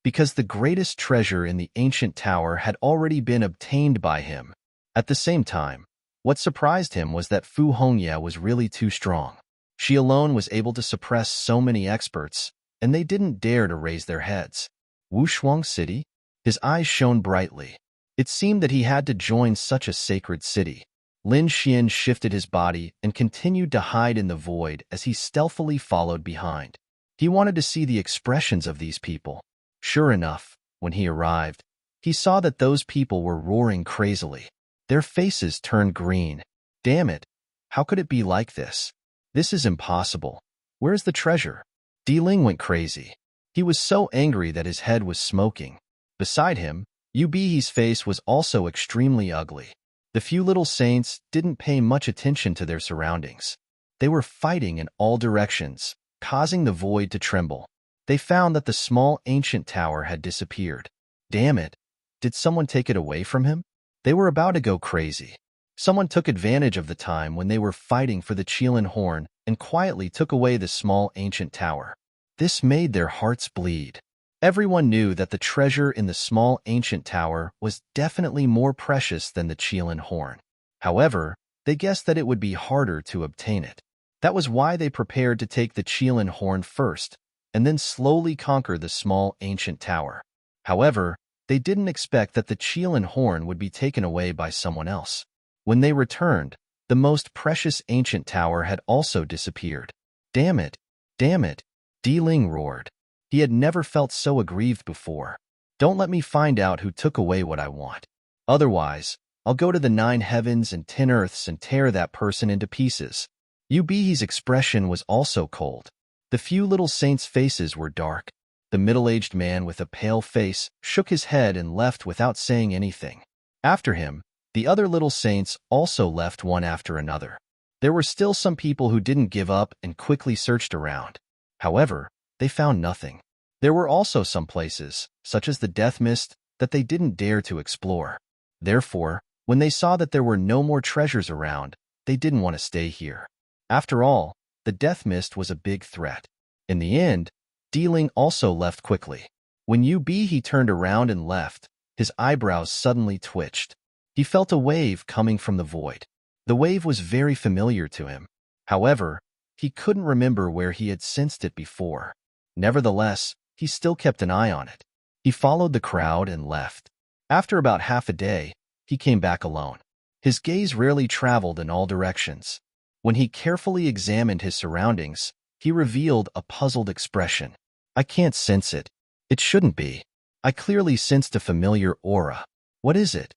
because the greatest treasure in the ancient tower had already been obtained by him. At the same time, what surprised him was that Fu Hongye was really too strong. She alone was able to suppress so many experts, and they didn't dare to raise their heads. Wushuang City? His eyes shone brightly. It seemed that he had to join such a sacred city. Lin Xian shifted his body and continued to hide in the void as he stealthily followed behind. He wanted to see the expressions of these people. Sure enough, when he arrived, he saw that those people were roaring crazily. Their faces turned green. Damn it! How could it be like this? This is impossible. Where's the treasure? Di Ling went crazy. He was so angry that his head was smoking. Beside him, Yu Bihe's face was also extremely ugly. The few little saints didn't pay much attention to their surroundings. They were fighting in all directions, causing the void to tremble. They found that the small ancient tower had disappeared. Damn it! Did someone take it away from him? They were about to go crazy. Someone took advantage of the time when they were fighting for the Qilin horn and quietly took away the small ancient tower. This made their hearts bleed. Everyone knew that the treasure in the small ancient tower was definitely more precious than the Qilin horn. However, they guessed that it would be harder to obtain it. That was why they prepared to take the Qilin horn first, and then slowly conquer the small ancient tower. However, they didn't expect that the Qilin horn would be taken away by someone else. When they returned, the most precious ancient tower had also disappeared. Damn it! Damn it! Di Ling roared. He had never felt so aggrieved before. Don't let me find out who took away what I want. Otherwise, I'll go to the 9 heavens and 10 earths and tear that person into pieces. Yu Bihe's expression was also cold. The few little saints' faces were dark. The middle-aged man with a pale face shook his head and left without saying anything. After him, the other little saints also left one after another. There were still some people who didn't give up and quickly searched around. However, they found nothing. There were also some places, such as the death mist, that they didn't dare to explore. Therefore, when they saw that there were no more treasures around, they didn't want to stay here. After all, the death mist was a big threat. In the end, Di Ling also left quickly. When Yu Bihe turned around and left, his eyebrows suddenly twitched. He felt a wave coming from the void. The wave was very familiar to him. However, he couldn't remember where he had sensed it before. Nevertheless, he still kept an eye on it. He followed the crowd and left. After about half a day, he came back alone. His gaze rarely traveled in all directions. When he carefully examined his surroundings, he revealed a puzzled expression. I can't sense it. It shouldn't be. I clearly sensed a familiar aura. What is it?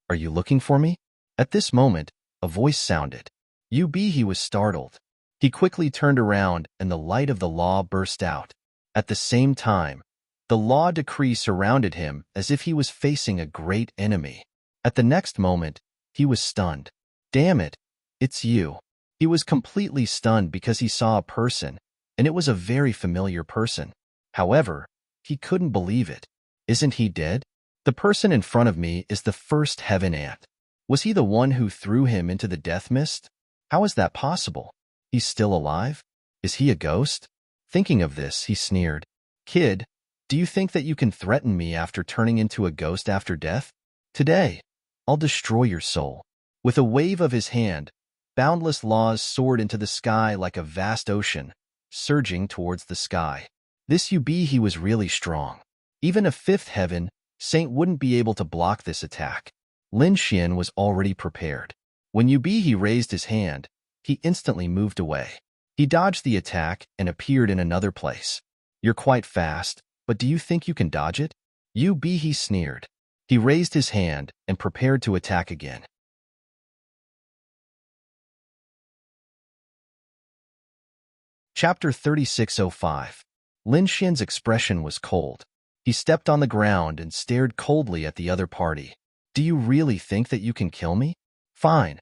Are you looking for me? At this moment, a voice sounded. Yu Bihe was startled. He quickly turned around and the light of the law burst out. At the same time, the law decree surrounded him as if he was facing a great enemy. At the next moment, he was stunned. Damn it, it's you. He was completely stunned because he saw a person, and it was a very familiar person. However, he couldn't believe it. Isn't he dead? The person in front of me is the first heaven ant. Was he the one who threw him into the death mist? How is that possible? He's still alive? Is he a ghost? Thinking of this, he sneered. Kid, do you think that you can threaten me after turning into a ghost after death? Today, I'll destroy your soul. With a wave of his hand, boundless laws soared into the sky like a vast ocean, surging towards the sky. This Yu Bihe was really strong. Even a 5th heaven saint wouldn't be able to block this attack. Lin Xian was already prepared. When Yu Bihe raised his hand, he instantly moved away. He dodged the attack and appeared in another place. You're quite fast, but do you think you can dodge it? Yu Bihe sneered. He raised his hand and prepared to attack again. Chapter 3605. Lin Xian's expression was cold. He stepped on the ground and stared coldly at the other party. Do you really think that you can kill me? Fine.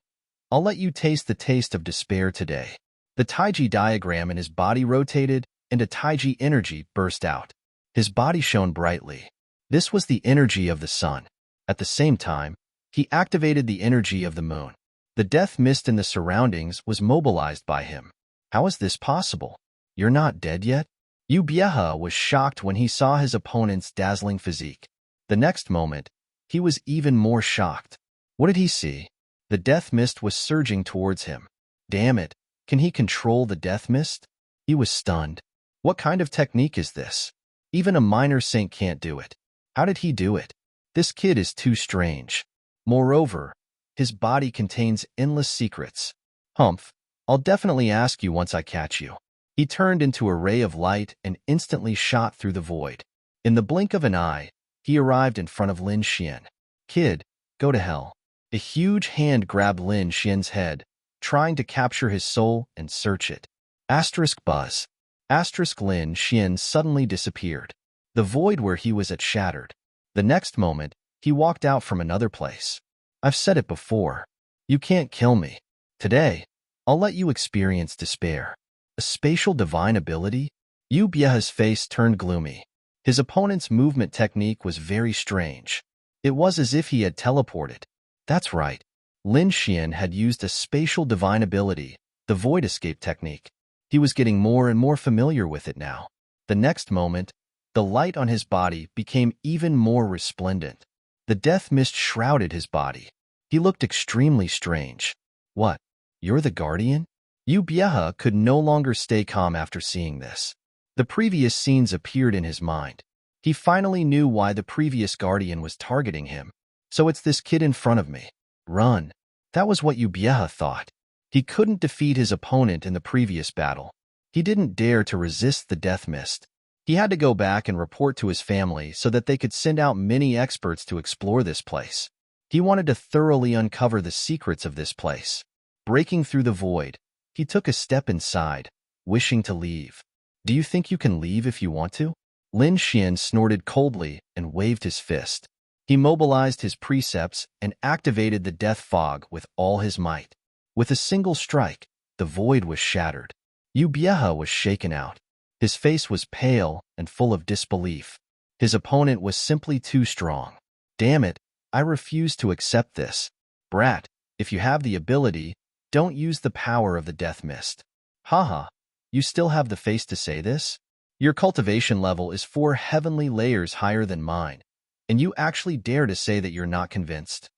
I'll let you taste the taste of despair today. The Taiji diagram in his body rotated, and a Taiji energy burst out. His body shone brightly. This was the energy of the sun. At the same time, he activated the energy of the moon. The death mist in the surroundings was mobilized by him. How is this possible? You're not dead yet? Yu Bieha was shocked when he saw his opponent's dazzling physique. The next moment, he was even more shocked. What did he see? The death mist was surging towards him. Damn it, can he control the death mist? He was stunned. What kind of technique is this? Even a minor saint can't do it. How did he do it? This kid is too strange. Moreover, his body contains endless secrets. Humph, I'll definitely ask you once I catch you. He turned into a ray of light and instantly shot through the void. In the blink of an eye, he arrived in front of Lin Xian. Kid, go to hell. A huge hand grabbed Lin Xian's head, trying to capture his soul and search it. Asterisk buzz. Asterisk Lin Xian suddenly disappeared. The void where he was at shattered. The next moment, he walked out from another place. I've said it before. You can't kill me. Today, I'll let you experience despair. A spatial divine ability? Yu Bieha's face turned gloomy. His opponent's movement technique was very strange. It was as if he had teleported. That's right. Lin Xian had used a spatial divine ability, the void escape technique. He was getting more and more familiar with it now. The next moment, the light on his body became even more resplendent. The death mist shrouded his body. He looked extremely strange. What? You're the guardian? Yu Bieha could no longer stay calm after seeing this. The previous scenes appeared in his mind. He finally knew why the previous guardian was targeting him. So it's this kid in front of me. Run. That was what Yu Bieha thought. He couldn't defeat his opponent in the previous battle. He didn't dare to resist the death mist. He had to go back and report to his family so that they could send out many experts to explore this place. He wanted to thoroughly uncover the secrets of this place. Breaking through the void, he took a step inside, wishing to leave. Do you think you can leave if you want to? Lin Xian snorted coldly and waved his fist. He mobilized his precepts and activated the death fog with all his might. With a single strike, the void was shattered. Yu Bieha was shaken out. His face was pale and full of disbelief. His opponent was simply too strong. Damn it, I refuse to accept this. Brat, if you have the ability, don't use the power of the death mist. Haha, you still have the face to say this? Your cultivation level is 4 heavenly layers higher than mine, and you actually dare to say that you're not convinced.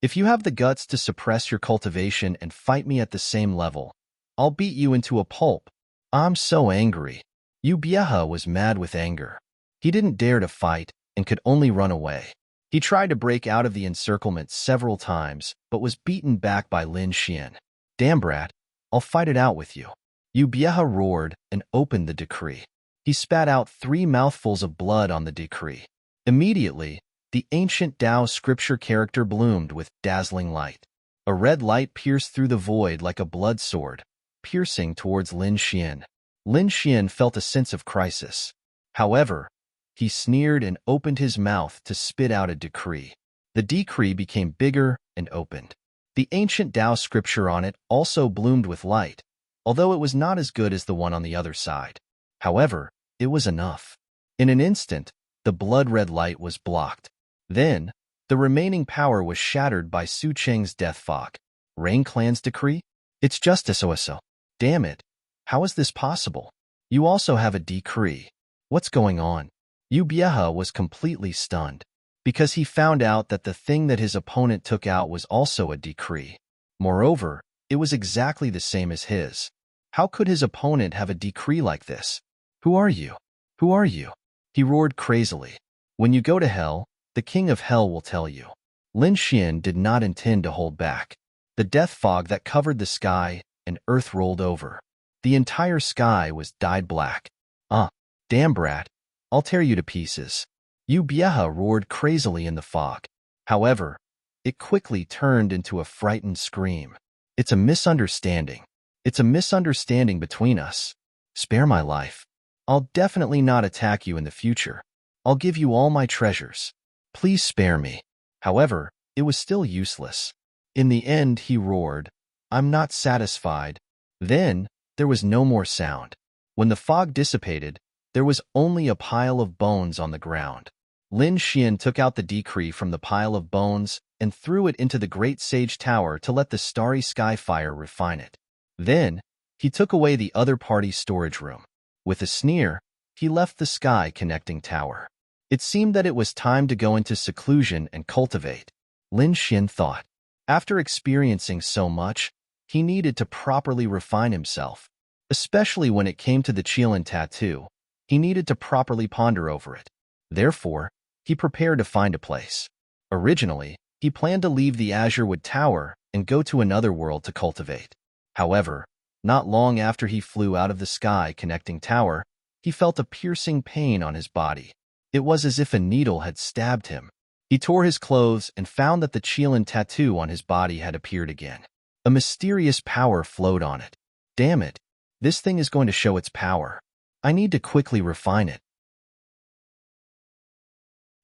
If you have the guts to suppress your cultivation and fight me at the same level, I'll beat you into a pulp. I'm so angry. Yu Bieha was mad with anger. He didn't dare to fight and could only run away. He tried to break out of the encirclement several times, but was beaten back by Lin Xian. Damn brat, I'll fight it out with you. Yu Bieha roared and opened the decree. He spat out 3 mouthfuls of blood on the decree. Immediately, the ancient Tao scripture character bloomed with dazzling light. A red light pierced through the void like a blood sword, piercing towards Lin Xian. Lin Xian felt a sense of crisis. However, he sneered and opened his mouth to spit out a decree. The decree became bigger and opened. The ancient Tao scripture on it also bloomed with light, although it was not as good as the one on the other side. However, it was enough. In an instant, the blood-red light was blocked. Then, the remaining power was shattered by Su Cheng's death fog. Rain Clan's decree? It's just SOSO. Damn it. How is this possible? You also have a decree. What's going on? Yu Bieha was completely stunned, because he found out that the thing that his opponent took out was also a decree. Moreover, it was exactly the same as his. How could his opponent have a decree like this? Who are you? Who are you? He roared crazily. When you go to hell, the king of hell will tell you. Lin Xian did not intend to hold back. The death fog that covered the sky and earth rolled over. The entire sky was dyed black. Damn brat, I'll tear you to pieces. Yu Bieha roared crazily in the fog. However, it quickly turned into a frightened scream. It's a misunderstanding. It's a misunderstanding between us. Spare my life. I'll definitely not attack you in the future. I'll give you all my treasures. Please spare me. However, it was still useless. In the end, he roared, "I'm not satisfied." Then, there was no more sound. When the fog dissipated, there was only a pile of bones on the ground. Lin Xian took out the decree from the pile of bones and threw it into the great sage tower to let the starry sky fire refine it. Then, he took away the other party's storage room. With a sneer, he left the sky connecting tower. It seemed that it was time to go into seclusion and cultivate. Lin Xian thought. After experiencing so much, he needed to properly refine himself. Especially when it came to the Qilin tattoo, he needed to properly ponder over it. Therefore, he prepared to find a place. Originally, he planned to leave the Azure Wood Tower and go to another world to cultivate. However, not long after he flew out of the sky connecting tower, he felt a piercing pain on his body. It was as if a needle had stabbed him. He tore his clothes and found that the Qilin tattoo on his body had appeared again. A mysterious power flowed on it. Damn it, this thing is going to show its power. I need to quickly refine it.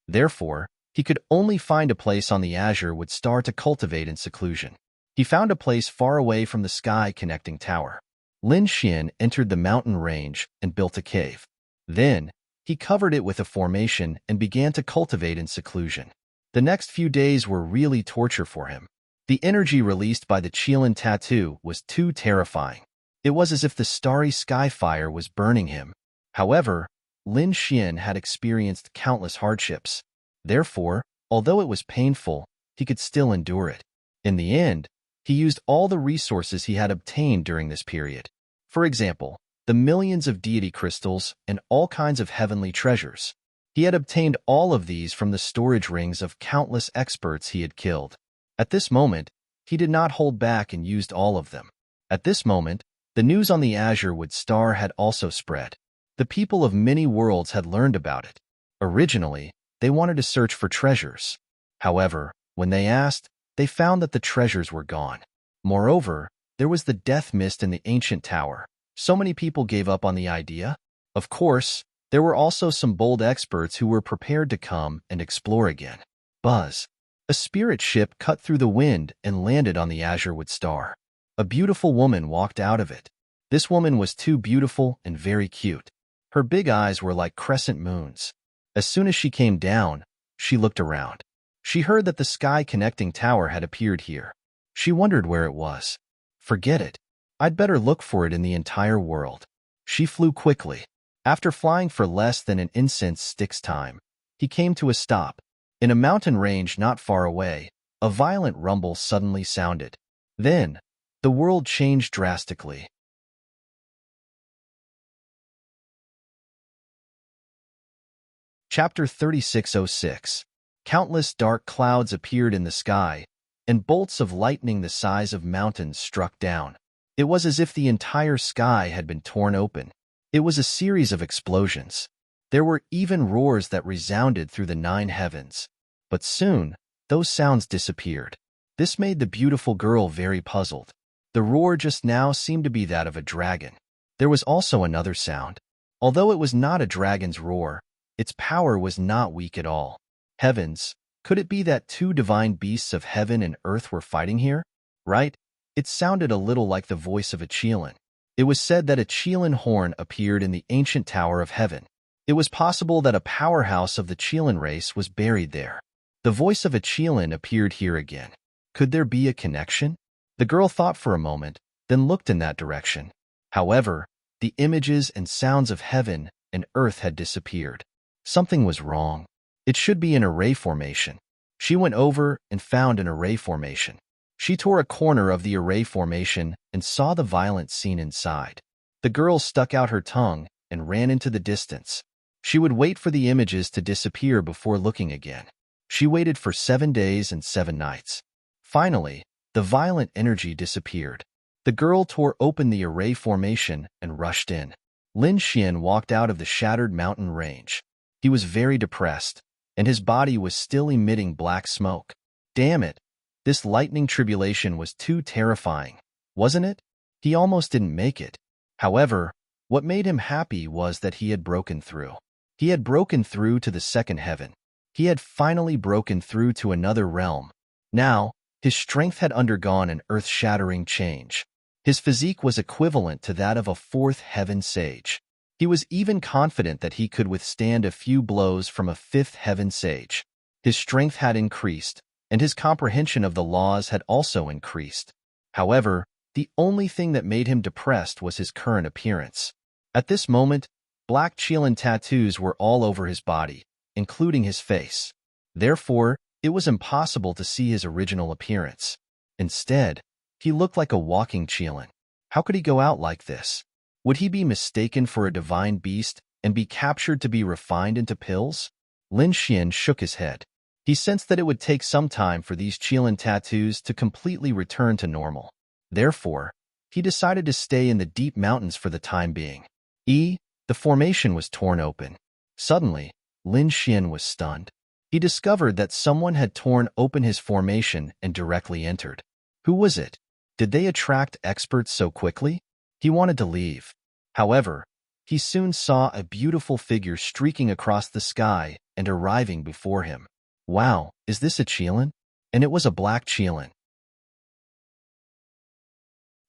Therefore, he could only find a place on the Azure Wood Star to cultivate in seclusion. He found a place far away from the sky connecting tower. Lin Xian entered the mountain range and built a cave. Then, he covered it with a formation and began to cultivate in seclusion. The next few days were really torture for him. The energy released by the Qilin tattoo was too terrifying. It was as if the starry sky fire was burning him. However, Lin Xian had experienced countless hardships. Therefore, although it was painful, he could still endure it. In the end, he used all the resources he had obtained during this period. For example, the millions of deity crystals and all kinds of heavenly treasures. He had obtained all of these from the storage rings of countless experts he had killed. At this moment, he did not hold back and used all of them. At this moment, the news on the Azure Wood Star had also spread. The people of many worlds had learned about it. Originally, they wanted to search for treasures. However, when they asked, they found that the treasures were gone. Moreover, there was the death mist in the ancient tower. So many people gave up on the idea. Of course, there were also some bold experts who were prepared to come and explore again. Buzz. A spirit ship cut through the wind and landed on the Azure Wood Star. A beautiful woman walked out of it. This woman was too beautiful and very cute. Her big eyes were like crescent moons. As soon as she came down, she looked around. She heard that the sky connecting tower had appeared here. She wondered where it was. Forget it. I'd better look for it in the entire world. She flew quickly. After flying for less than an incense stick's time, he came to a stop. In a mountain range not far away, a violent rumble suddenly sounded. Then, the world changed drastically. Chapter 3606. Countless dark clouds appeared in the sky, and bolts of lightning the size of mountains struck down. It was as if the entire sky had been torn open. It was a series of explosions. There were even roars that resounded through the 9 heavens. But soon, those sounds disappeared. This made the beautiful girl very puzzled. The roar just now seemed to be that of a dragon. There was also another sound. Although it was not a dragon's roar, its power was not weak at all. Heavens, could it be that 2 divine beasts of heaven and earth were fighting here? Right? It sounded a little like the voice of a Qilin. It was said that a Qilin horn appeared in the ancient Tower of Heaven. It was possible that a powerhouse of the Qilin race was buried there. The voice of a Qilin appeared here again. Could there be a connection? The girl thought for a moment, then looked in that direction. However, the images and sounds of heaven and earth had disappeared. Something was wrong. It should be an array formation. She went over and found an array formation. She tore a corner of the array formation and saw the violent scene inside. The girl stuck out her tongue and ran into the distance. She would wait for the images to disappear before looking again. She waited for 7 days and 7 nights. Finally, the violent energy disappeared. The girl tore open the array formation and rushed in. Lin Xian walked out of the shattered mountain range. He was very depressed, and his body was still emitting black smoke. Damn it! This lightning tribulation was too terrifying, wasn't it? He almost didn't make it. However, what made him happy was that he had broken through. He had broken through to the second heaven. He had finally broken through to another realm. Now, his strength had undergone an earth-shattering change. His physique was equivalent to that of a fourth heaven sage. He was even confident that he could withstand a few blows from a fifth heaven sage. His strength had increased, and his comprehension of the laws had also increased. However, the only thing that made him depressed was his current appearance. At this moment, black Qilin tattoos were all over his body, including his face. Therefore, it was impossible to see his original appearance. Instead, he looked like a walking Qilin. How could he go out like this? Would he be mistaken for a divine beast and be captured to be refined into pills? Lin Xian shook his head. He sensed that it would take some time for these Qilin tattoos to completely return to normal. Therefore, he decided to stay in the deep mountains for the time being. The formation was torn open. Suddenly, Lin Xian was stunned. He discovered that someone had torn open his formation and directly entered. Who was it? Did they attract experts so quickly? He wanted to leave. However, he soon saw a beautiful figure streaking across the sky and arriving before him. Wow, is this a Qilin? And it was a black Qilin.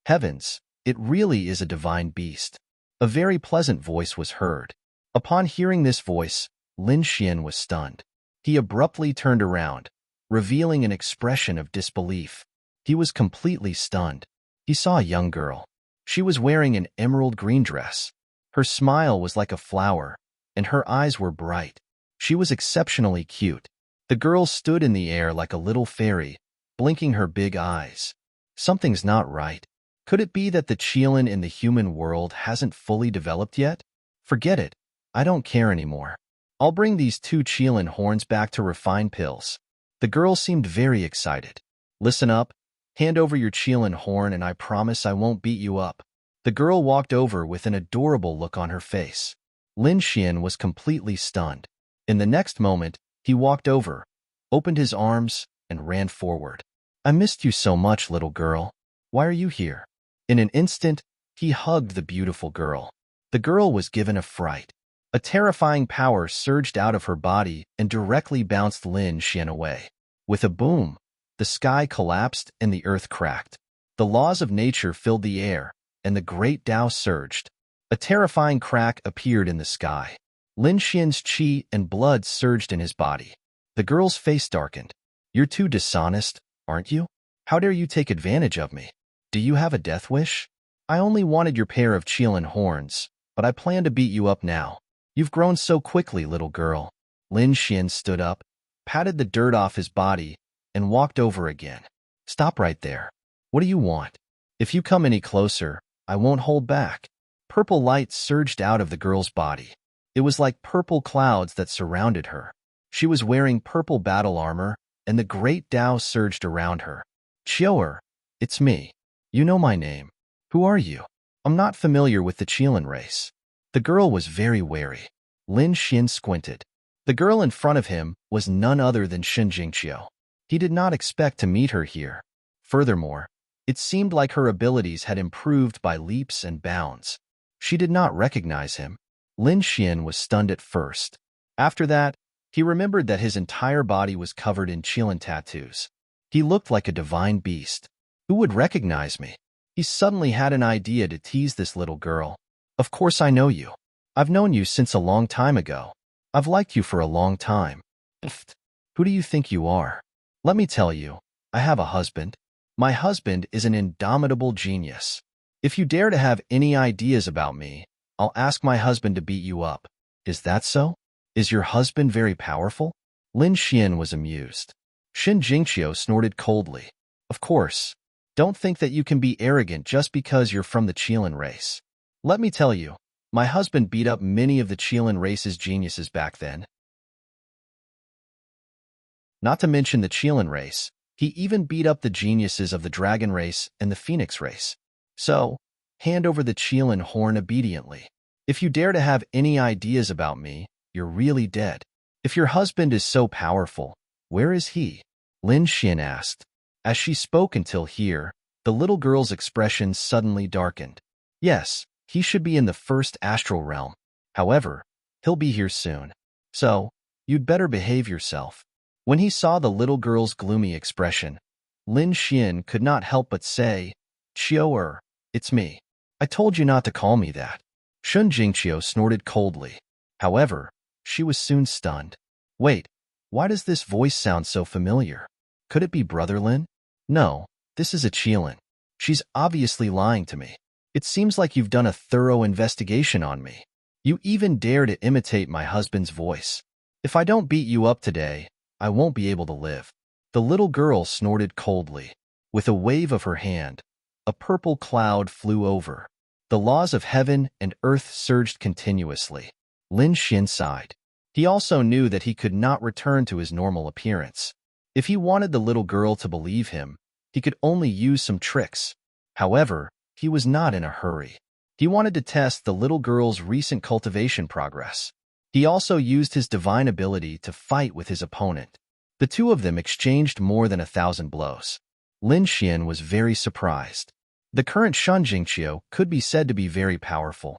Heavens, it really is a divine beast. A very pleasant voice was heard. Upon hearing this voice, Lin Xian was stunned. He abruptly turned around, revealing an expression of disbelief. He was completely stunned. He saw a young girl. She was wearing an emerald green dress. Her smile was like a flower, and her eyes were bright. She was exceptionally cute. The girl stood in the air like a little fairy, blinking her big eyes. Something's not right. Could it be that the Qilin in the human world hasn't fully developed yet? Forget it. I don't care anymore. I'll bring these 2 Qilin horns back to refine pills. The girl seemed very excited. Listen up. Hand over your Qilin horn and I promise I won't beat you up. The girl walked over with an adorable look on her face. Lin Xian was completely stunned. In the next moment, he walked over, opened his arms, and ran forward. I missed you so much, little girl. Why are you here? In an instant, he hugged the beautiful girl. The girl was given a fright. A terrifying power surged out of her body and directly bounced Lin Xian away. With a boom, the sky collapsed and the earth cracked. The laws of nature filled the air, and the great Tao surged. A terrifying crack appeared in the sky. Lin Xian's qi and blood surged in his body. The girl's face darkened. You're too dishonest, aren't you? How dare you take advantage of me? Do you have a death wish? I only wanted your pair of Qilin horns, but I plan to beat you up now. You've grown so quickly, little girl. Lin Xian stood up, patted the dirt off his body, and walked over again. Stop right there. What do you want? If you come any closer, I won't hold back. Purple light surged out of the girl's body. It was like purple clouds that surrounded her. She was wearing purple battle armor, and the great Tao surged around her. Qiu'er, it's me. You know my name. Who are you? I'm not familiar with the Qilin race. The girl was very wary. Lin Xian squinted. The girl in front of him was none other than Shen Jingqiu. He did not expect to meet her here. Furthermore, it seemed like her abilities had improved by leaps and bounds. She did not recognize him. Lin Xian was stunned at first. After that, he remembered that his entire body was covered in Qilin tattoos. He looked like a divine beast. Who would recognize me? He suddenly had an idea to tease this little girl. Of course I know you. I've known you since a long time ago. I've liked you for a long time. Pfft. Who do you think you are? Let me tell you, I have a husband. My husband is an indomitable genius. If you dare to have any ideas about me, I'll ask my husband to beat you up. Is that so? Is your husband very powerful? Lin Xian was amused. Shen Jingqiu snorted coldly. Of course. Don't think that you can be arrogant just because you're from the Qilin race. Let me tell you, my husband beat up many of the Qilin race's geniuses back then. Not to mention the Qilin race, he even beat up the geniuses of the Dragon race and the Phoenix race. So, hand over the Qilin horn obediently. If you dare to have any ideas about me, you're really dead. If your husband is so powerful, where is he? Lin Xian asked. As she spoke until here, the little girl's expression suddenly darkened. Yes, he should be in the first astral realm. However, he'll be here soon. So, you'd better behave yourself. When he saw the little girl's gloomy expression, Lin Xian could not help but say, "Qiu, it's me. I told you not to call me that." Shun Jingqiu snorted coldly. However, she was soon stunned. Wait, why does this voice sound so familiar? Could it be Brother Lin? No, this is a Qilin. She's obviously lying to me. It seems like you've done a thorough investigation on me. You even dare to imitate my husband's voice. If I don't beat you up today, I won't be able to live. The little girl snorted coldly. With a wave of her hand, a purple cloud flew over. The laws of heaven and earth surged continuously. Lin Xian sighed. He also knew that he could not return to his normal appearance. If he wanted the little girl to believe him, he could only use some tricks. However, he was not in a hurry. He wanted to test the little girl's recent cultivation progress. He also used his divine ability to fight with his opponent. The two of them exchanged more than 1,000 blows. Lin Xian was very surprised. The current Shun Jingqiu could be said to be very powerful.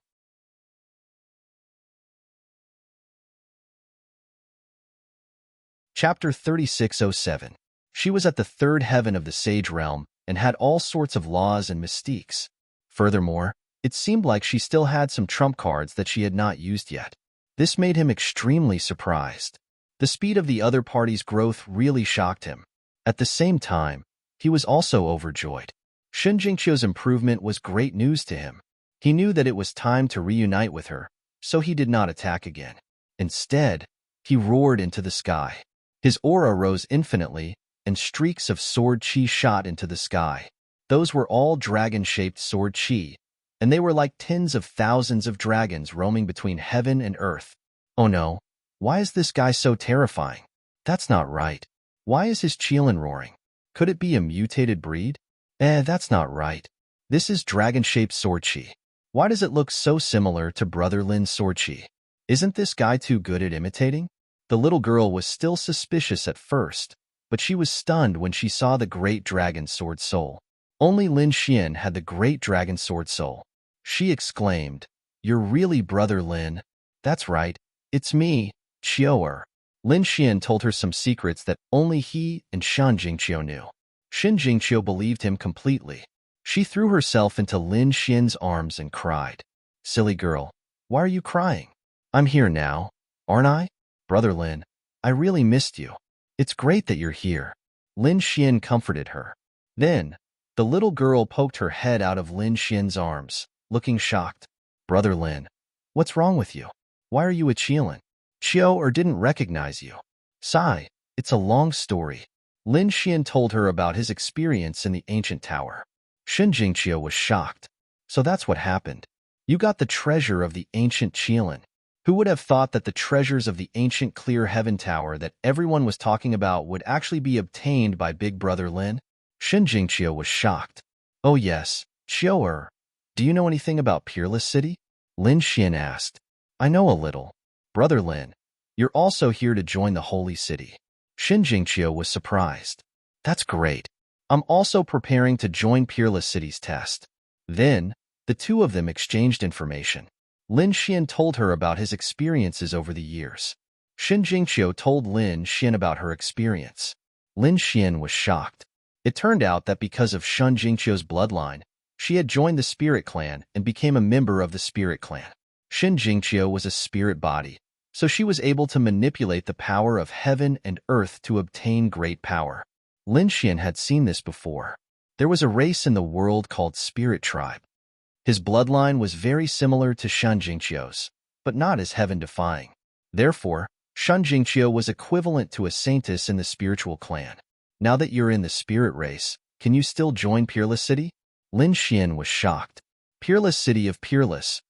Chapter 3607. She was at the third heaven of the Sage Realm and had all sorts of laws and mystiques. Furthermore, it seemed like she still had some trump cards that she had not used yet. This made him extremely surprised. The speed of the other party's growth really shocked him. At the same time, he was also overjoyed. Shun Jingqiu's improvement was great news to him. He knew that it was time to reunite with her, so he did not attack again. Instead, he roared into the sky. His aura rose infinitely, and streaks of sword chi shot into the sky. Those were all dragon-shaped sword chi, and they were like tens of thousands of dragons roaming between heaven and earth. Oh no, why is this guy so terrifying? That's not right. Why is his Qilin roaring? Could it be a mutated breed? That's not right. This is dragon-shaped sword chi. Why does it look so similar to Brother Lin's sword chi? Isn't this guy too good at imitating? The little girl was still suspicious at first, but she was stunned when she saw the great dragon sword soul. Only Lin Xian had the great dragon sword soul. She exclaimed, "You're really Brother Lin." "That's right, it's me, Qiu." Lin Xian told her some secrets that only he and Shun Jingqiu knew. Shun Jingqiu believed him completely. She threw herself into Lin Xian's arms and cried, "Silly girl, why are you crying? I'm here now, aren't I? Brother Lin, I really missed you. It's great that you're here." Lin Xian comforted her. Then, the little girl poked her head out of Lin Xian's arms, looking shocked. "Brother Lin, what's wrong with you? Why are you a Qilin? Qiu didn't recognize you." "Sigh, it's a long story." Lin Xian told her about his experience in the ancient tower. Shun Jingqiu was shocked. "So that's what happened. You got the treasure of the ancient Qilin. Who would have thought that the treasures of the ancient clear heaven tower that everyone was talking about would actually be obtained by Big Brother Lin?" Shun Jingqiu was shocked. "Oh yes, Qiu, do you know anything about Peerless City?" Lin Xian asked. "I know a little. Brother Lin, you're also here to join the Holy City." Shun Jingqiu was surprised. "That's great. I'm also preparing to join Peerless City's test." Then, the two of them exchanged information. Lin Xian told her about his experiences over the years. Shun Jingqiu told Lin Xian about her experience. Lin Xian was shocked. It turned out that because of Shun Jingqiu's bloodline, she had joined the Spirit Clan and became a member of the Spirit Clan. Shun Jingqiu was a spirit body, so she was able to manipulate the power of heaven and earth to obtain great power. Lin Xian had seen this before. There was a race in the world called Spirit Tribe. His bloodline was very similar to Shun Jingqiu's, but not as heaven-defying. Therefore, Shun Jingqiu was equivalent to a saintess in the spiritual clan. Now that you're in the spirit race, can you still join Peerless City? Lin Xian was shocked. Peerless City of Peerless.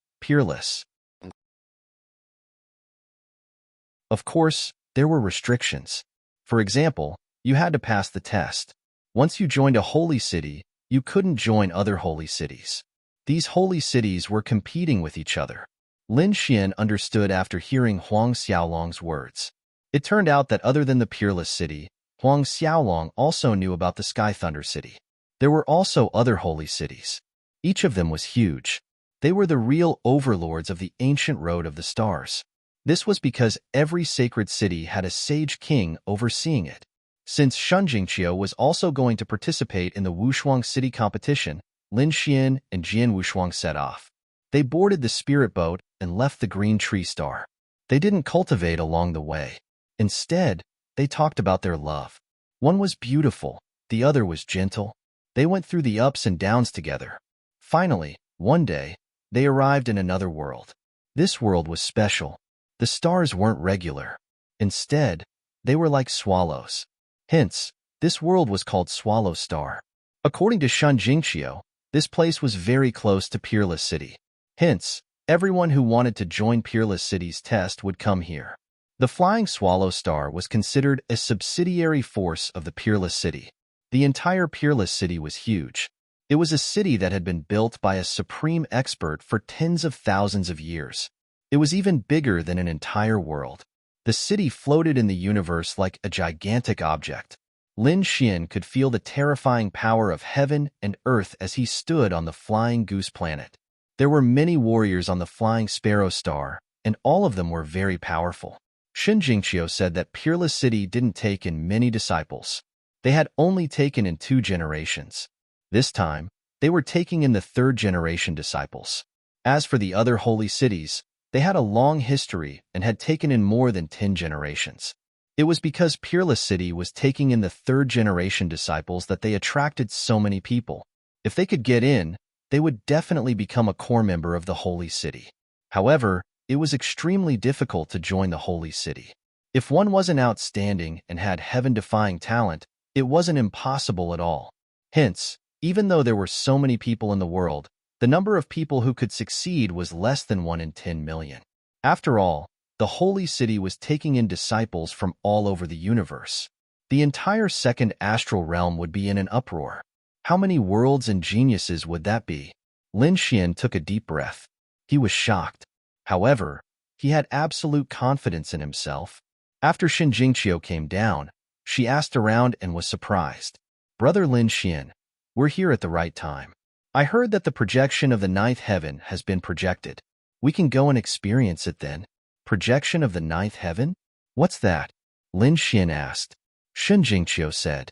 Of course, there were restrictions. For example, you had to pass the test. Once you joined a holy city, you couldn't join other holy cities. These holy cities were competing with each other. Lin Xian understood after hearing Huang Xiaolong's words. It turned out that other than the Peerless City, Huang Xiaolong also knew about the Sky Thunder City. There were also other holy cities. Each of them was huge. They were the real overlords of the ancient Road of the Stars. This was because every sacred city had a sage king overseeing it. Since Shen Jingqiu was also going to participate in the Wushuang City competition, Lin Xian and Jian Wushuang set off. They boarded the spirit boat and left the green tree star. They didn't cultivate along the way. Instead, they talked about their love. One was beautiful, the other was gentle. They went through the ups and downs together. Finally, one day, they arrived in another world. This world was special. The stars weren't regular. Instead, they were like swallows. Hence, this world was called Swallow Star. According to Shen Jingqiu, this place was very close to Peerless City. Hence, everyone who wanted to join Peerless City's test would come here. The Flying Swallow Star was considered a subsidiary force of the Peerless City. The entire Peerless City was huge. It was a city that had been built by a supreme expert for tens of thousands of years. It was even bigger than an entire world. The city floated in the universe like a gigantic object. Lin Xian could feel the terrifying power of heaven and earth as he stood on the Flying Goose Planet. There were many warriors on the Flying Sparrow Star, and all of them were very powerful. Shen Jingqiu said that Peerless City didn't take in many disciples. They had only taken in 2 generations. This time, they were taking in the 3rd generation disciples. As for the other holy cities, they had a long history and had taken in more than 10 generations. It was because Peerless City was taking in the 3rd generation disciples that they attracted so many people. If they could get in, they would definitely become a core member of the holy city. However, it was extremely difficult to join the holy city. If one wasn't outstanding and had heaven-defying talent, it wasn't impossible at all. Hence, even though there were so many people in the world, the number of people who could succeed was less than 1 in 10 million. After all, the holy city was taking in disciples from all over the universe. The entire 2nd astral realm would be in an uproar. How many worlds and geniuses would that be? Lin Xian took a deep breath. He was shocked. However, he had absolute confidence in himself. After Shen Jingqiu came down, she asked around and was surprised. Brother Lin Xian, we're here at the right time. I heard that the projection of the 9th heaven has been projected. We can go and experience it then. Projection of the 9th heaven? What's that? Lin Xian asked. Shen Jingqiu said.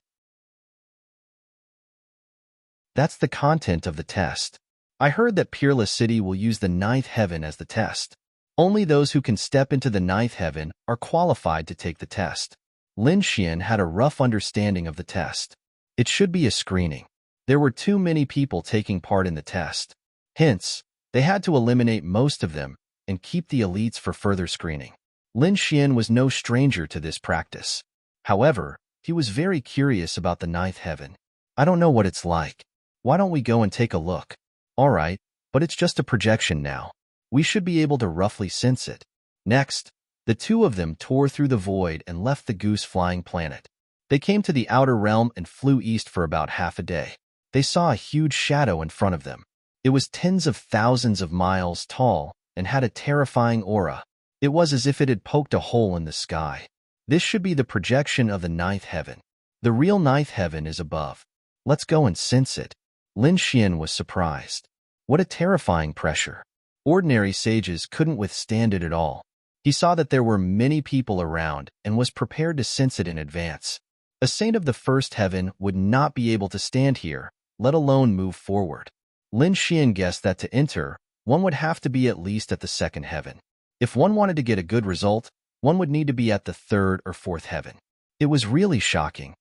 That's the content of the test. I heard that Peerless City will use the 9th heaven as the test. Only those who can step into the 9th heaven are qualified to take the test. Lin Xian had a rough understanding of the test. It should be a screening. There were too many people taking part in the test. Hence, they had to eliminate most of them and keep the elites for further screening. Lin Xian was no stranger to this practice. However, he was very curious about the 9th heaven. I don't know what it's like. Why don't we go and take a look? All right, but it's just a projection now. We should be able to roughly sense it. Next, the 2 of them tore through the void and left the goose flying planet. They came to the outer realm and flew east for about half a day. They saw a huge shadow in front of them. It was tens of thousands of miles tall and had a terrifying aura. It was as if it had poked a hole in the sky. This should be the projection of the 9th heaven. The real 9th heaven is above. Let's go and sense it. Lin Xian was surprised. What a terrifying pressure. Ordinary sages couldn't withstand it at all. He saw that there were many people around and was prepared to sense it in advance. A saint of the 1st heaven would not be able to stand here, let alone move forward. Lin Xian guessed that to enter, one would have to be at least at the 2nd heaven. If one wanted to get a good result, one would need to be at the 3rd or 4th heaven. It was really shocking.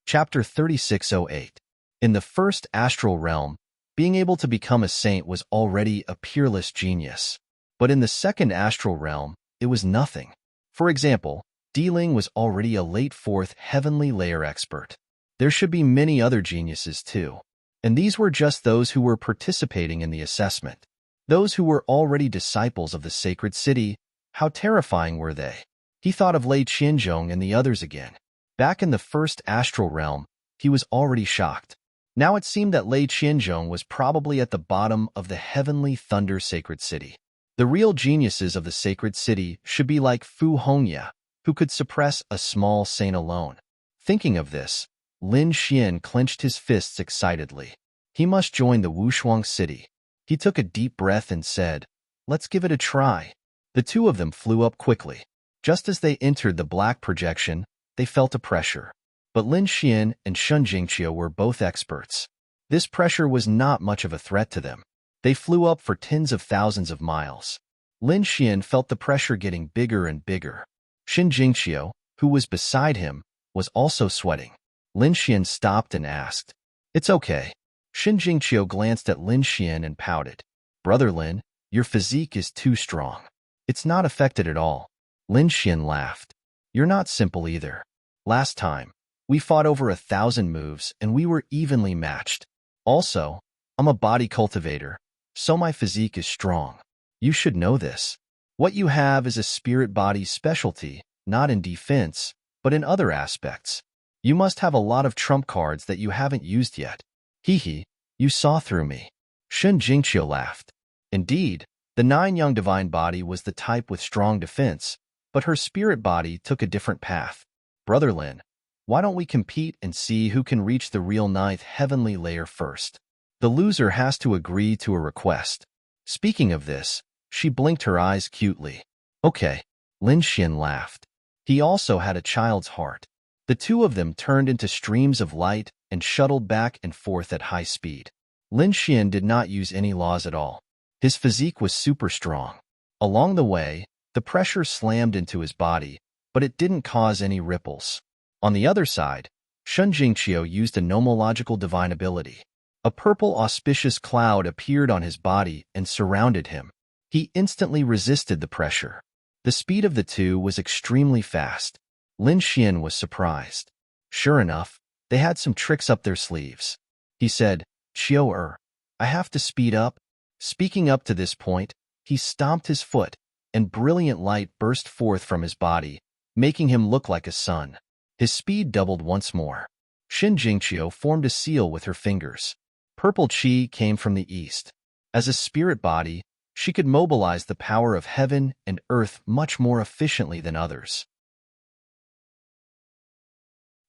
Chapter 3608. In the 1st astral realm, being able to become a saint was already a peerless genius. But in the 2nd astral realm, it was nothing. For example, Ling was already a late 4th heavenly layer expert. There should be many other geniuses too. And these were just those who were participating in the assessment. Those who were already disciples of the sacred city, how terrifying were they? He thought of Lei Qianzhong and the others again. Back in the 1st astral realm, he was already shocked. Now it seemed that Lei Qianzhong was probably at the bottom of the heavenly thunder sacred city. The real geniuses of the sacred city should be like Fu Hongya, who could suppress a small saint alone. Thinking of this, Lin Xian clenched his fists excitedly. He must join the Wushuang city. He took a deep breath and said, "Let's give it a try." The two of them flew up quickly. Just as they entered the black projection, they felt a pressure. But Lin Xian and Shun Jingqiu were both experts. This pressure was not much of a threat to them. They flew up for tens of thousands of miles. Lin Xian felt the pressure getting bigger and bigger. Shun Jingqiu, who was beside him, was also sweating. Lin Xian stopped and asked, "It's okay." Shun Jingqiu glanced at Lin Xian and pouted. "Brother Lin, your physique is too strong. It's not affected at all." Lin Xian laughed. "You're not simple either. Last time, we fought over 1,000 moves and we were evenly matched. Also, I'm a body cultivator, so my physique is strong. You should know this. What you have is a spirit body specialty, not in defense, but in other aspects. You must have a lot of trump cards that you haven't used yet. Hee hee, you saw through me." Shun Jingqiu laughed. Indeed, the nine-young divine body was the type with strong defense, but her spirit body took a different path. "Brother Lin, why don't we compete and see who can reach the real ninth heavenly layer first? The loser has to agree to a request." Speaking of this, she blinked her eyes cutely. "Okay." Lin Xian laughed. He also had a child's heart. The two of them turned into streams of light and shuttled back and forth at high speed. Lin Xian did not use any laws at all. His physique was super strong. Along the way, the pressure slammed into his body, but it didn't cause any ripples. On the other side, Shun Jingqiu used a nomological divine ability. A purple auspicious cloud appeared on his body and surrounded him. He instantly resisted the pressure. The speed of the two was extremely fast. Lin Xian was surprised. Sure enough, they had some tricks up their sleeves. He said, "Qiu, I have to speed up." Speaking up to this point, he stomped his foot, and brilliant light burst forth from his body, making him look like a sun. His speed doubled once more. Shun Jingqiu formed a seal with her fingers. Purple qi came from the east. As a spirit body, she could mobilize the power of heaven and earth much more efficiently than others.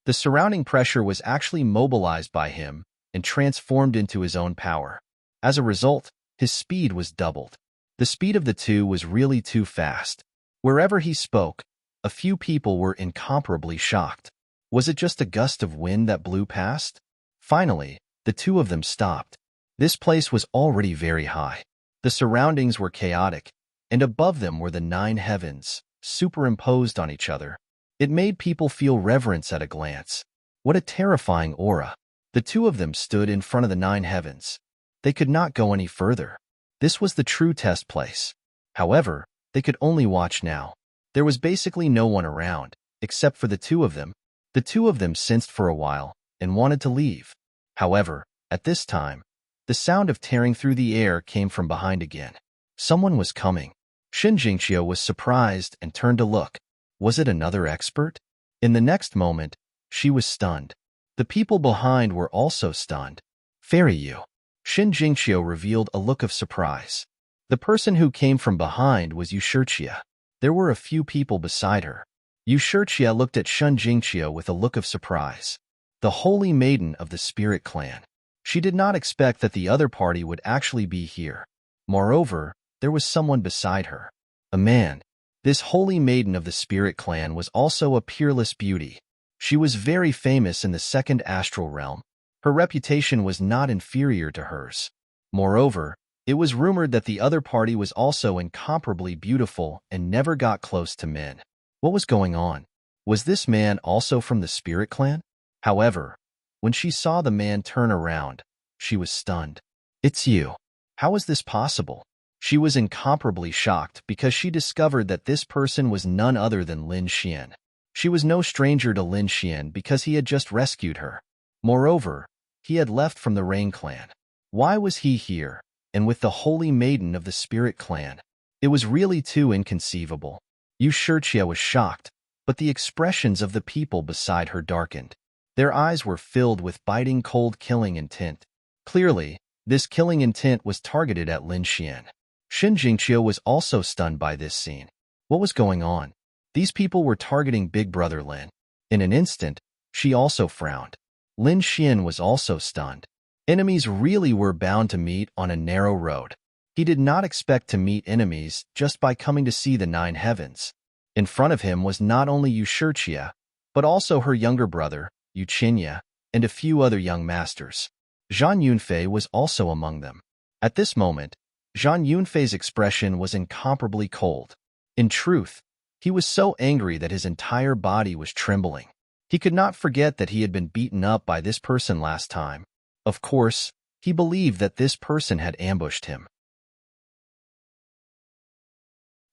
The surrounding pressure was actually mobilized by him and transformed into his own power. As a result, his speed was doubled. The speed of the two was really too fast. Wherever he spoke, a few people were incomparably shocked. Was it just a gust of wind that blew past? Finally, the two of them stopped. This place was already very high. The surroundings were chaotic, and above them were the 9 heavens, superimposed on each other. It made people feel reverence at a glance. What a terrifying aura. The two of them stood in front of the 9 heavens. They could not go any further. This was the true test place. However, they could only watch now. There was basically no one around, except for the two of them. The two of them sensed for a while and wanted to leave. However, at this time, the sound of tearing through the air came from behind again. Someone was coming. Shun Jingqiu was surprised and turned to look. Was it another expert? In the next moment, she was stunned. The people behind were also stunned. "Fairy Yu." Shun Jingqiu revealed a look of surprise. The person who came from behind was Yushirqia. There were a few people beside her. Yushirqia looked at Shun Jingqiu with a look of surprise. The holy maiden of the spirit clan. She did not expect that the other party would actually be here. Moreover, there was someone beside her. A man. This holy maiden of the spirit clan was also a peerless beauty. She was very famous in the second astral realm. Her reputation was not inferior to hers. Moreover, it was rumored that the other party was also incomparably beautiful and never got close to men. What was going on? Was this man also from the spirit clan? However, when she saw the man turn around, she was stunned. "It's you. How is this possible?" She was incomparably shocked because she discovered that this person was none other than Lin Xian. She was no stranger to Lin Xian because he had just rescued her. Moreover, he had left from the Rain clan. Why was he here, and with the holy maiden of the spirit clan? It was really too inconceivable. Yushirqia was shocked, but the expressions of the people beside her darkened. Their eyes were filled with biting cold killing intent. Clearly, this killing intent was targeted at Lin Xian. Shun Jingqiu was also stunned by this scene. What was going on? These people were targeting Big Brother Lin. In an instant, she also frowned. Lin Xian was also stunned. Enemies really were bound to meet on a narrow road. He did not expect to meet enemies just by coming to see the 9 heavens. In front of him was not only Ushertia, but also her younger brother, Uchenya, and a few other young masters. Zhang Yunfei was also among them. At this moment, Zhang Yunfei's expression was incomparably cold. In truth, he was so angry that his entire body was trembling. He could not forget that he had been beaten up by this person last time. Of course, he believed that this person had ambushed him.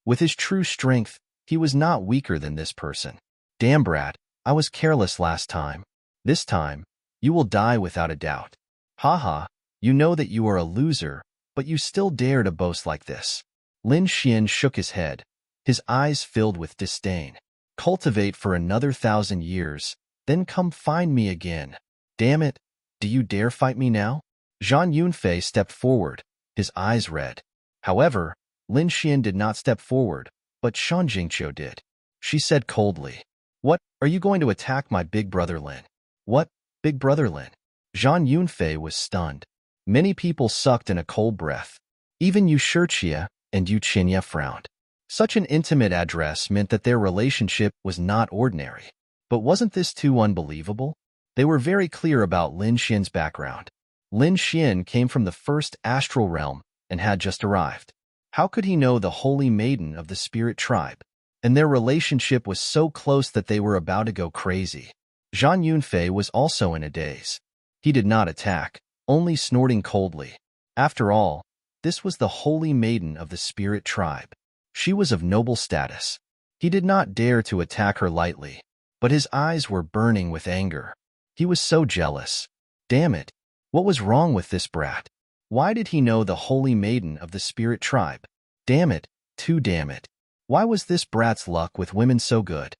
With his true strength, he was not weaker than this person. Damn brat, I was careless last time. This time, you will die without a doubt. Haha, you know that you are a loser, but you still dare to boast like this. Lin Xian shook his head, his eyes filled with disdain. Cultivate for another 1,000 years, then come find me again. Damn it, do you dare fight me now? Zhang Yunfei stepped forward, his eyes red. However, Lin Xian did not step forward, but Shan Jingqiu did. She said coldly, "What, are you going to attack my big brother Lin?" "What, big brother Lin?" Zhang Yunfei was stunned. Many people sucked in a cold breath. Even Ushertia and Uchenya frowned. Such an intimate address meant that their relationship was not ordinary. But wasn't this too unbelievable? They were very clear about Lin Xian's background. Lin Xian came from the first astral realm and had just arrived. How could he know the holy maiden of the spirit tribe? And their relationship was so close that they were about to go crazy. Zhang Yunfei was also in a daze. He did not attack, only snorting coldly. After all, this was the holy maiden of the spirit tribe. She was of noble status. He did not dare to attack her lightly, but his eyes were burning with anger. He was so jealous. Damn it, what was wrong with this brat? Why did he know the holy maiden of the spirit tribe? Damn it, too damn it. Why was this brat's luck with women so good?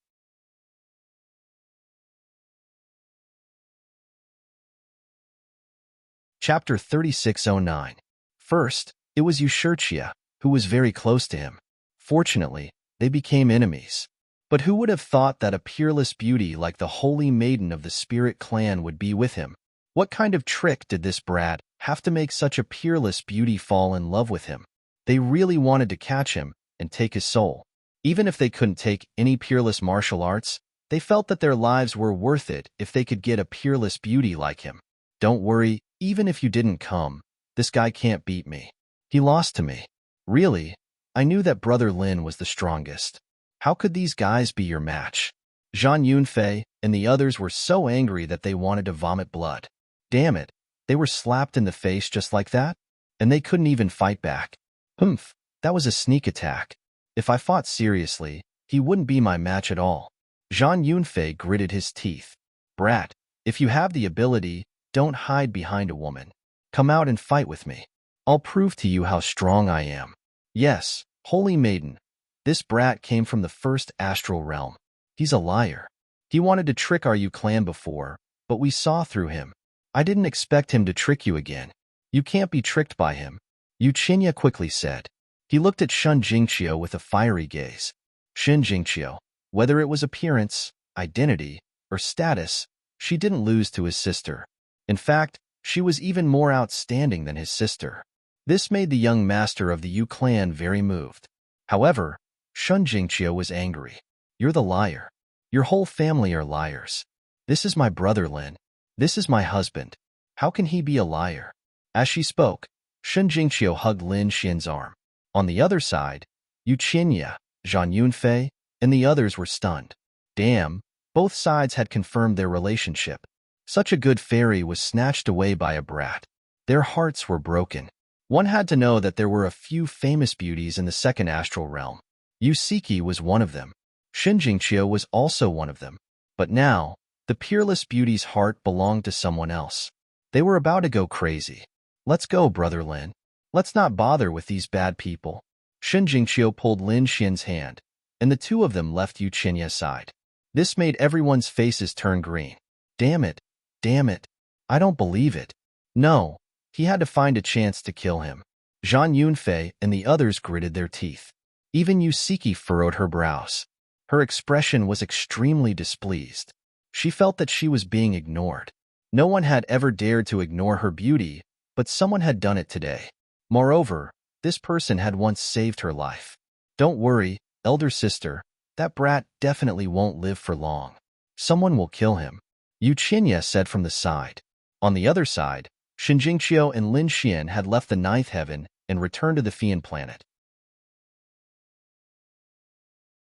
Chapter 3609. First, it was Ushertia, who was very close to him. Fortunately, they became enemies. But who would have thought that a peerless beauty like the holy maiden of the spirit clan would be with him? What kind of trick did this brat have to make such a peerless beauty fall in love with him? They really wanted to catch him and take his soul. Even if they couldn't take any peerless martial arts, they felt that their lives were worth it if they could get a peerless beauty like him. Don't worry, even if you didn't come, this guy can't beat me. He lost to me. Really, I knew that Brother Lin was the strongest. How could these guys be your match? Zhang Yunfei and the others were so angry that they wanted to vomit blood. Damn it, they were slapped in the face just like that? And they couldn't even fight back. Humph, that was a sneak attack. If I fought seriously, he wouldn't be my match at all. Zhang Yunfei gritted his teeth. Brat, if you have the ability, don't hide behind a woman. Come out and fight with me. I'll prove to you how strong I am. Yes, holy maiden. This brat came from the first astral realm. He's a liar. He wanted to trick our Yu clan before, but we saw through him. I didn't expect him to trick you again. You can't be tricked by him, Uchenya quickly said. He looked at Shan Jingqiu with a fiery gaze. Shan Jingqiu, whether it was appearance, identity, or status, she didn't lose to his sister. In fact, she was even more outstanding than his sister. This made the young master of the Yu clan very moved. However, Shan Jingqiu was angry. You're the liar. Your whole family are liars. This is my brother Lin. This is my husband. How can he be a liar? As she spoke, Shan Jingqiu hugged Lin Xian's arm. On the other side, Uchenya, Zhang Yunfei, and the others were stunned. Damn, both sides had confirmed their relationship. Such a good fairy was snatched away by a brat. Their hearts were broken. One had to know that there were a few famous beauties in the second astral realm. Yusiki was one of them. Shan Jingqiu was also one of them. But now, the peerless beauty's heart belonged to someone else. They were about to go crazy. Let's go, Brother Lin. Let's not bother with these bad people. Shan Jingqiu pulled Lin Xian's hand, and the two of them left Uchenya's side. This made everyone's faces turn green. Damn it. Damn it. I don't believe it. No, he had to find a chance to kill him. Zhang Yunfei and the others gritted their teeth. Even Yusiki furrowed her brows. Her expression was extremely displeased. She felt that she was being ignored. No one had ever dared to ignore her beauty, but someone had done it today. Moreover, this person had once saved her life. Don't worry, elder sister, that brat definitely won't live for long. Someone will kill him, Yuqinya said from the side. On the other side, Shinjingqiu and Lin Xian had left the ninth heaven and returned to the Fian planet.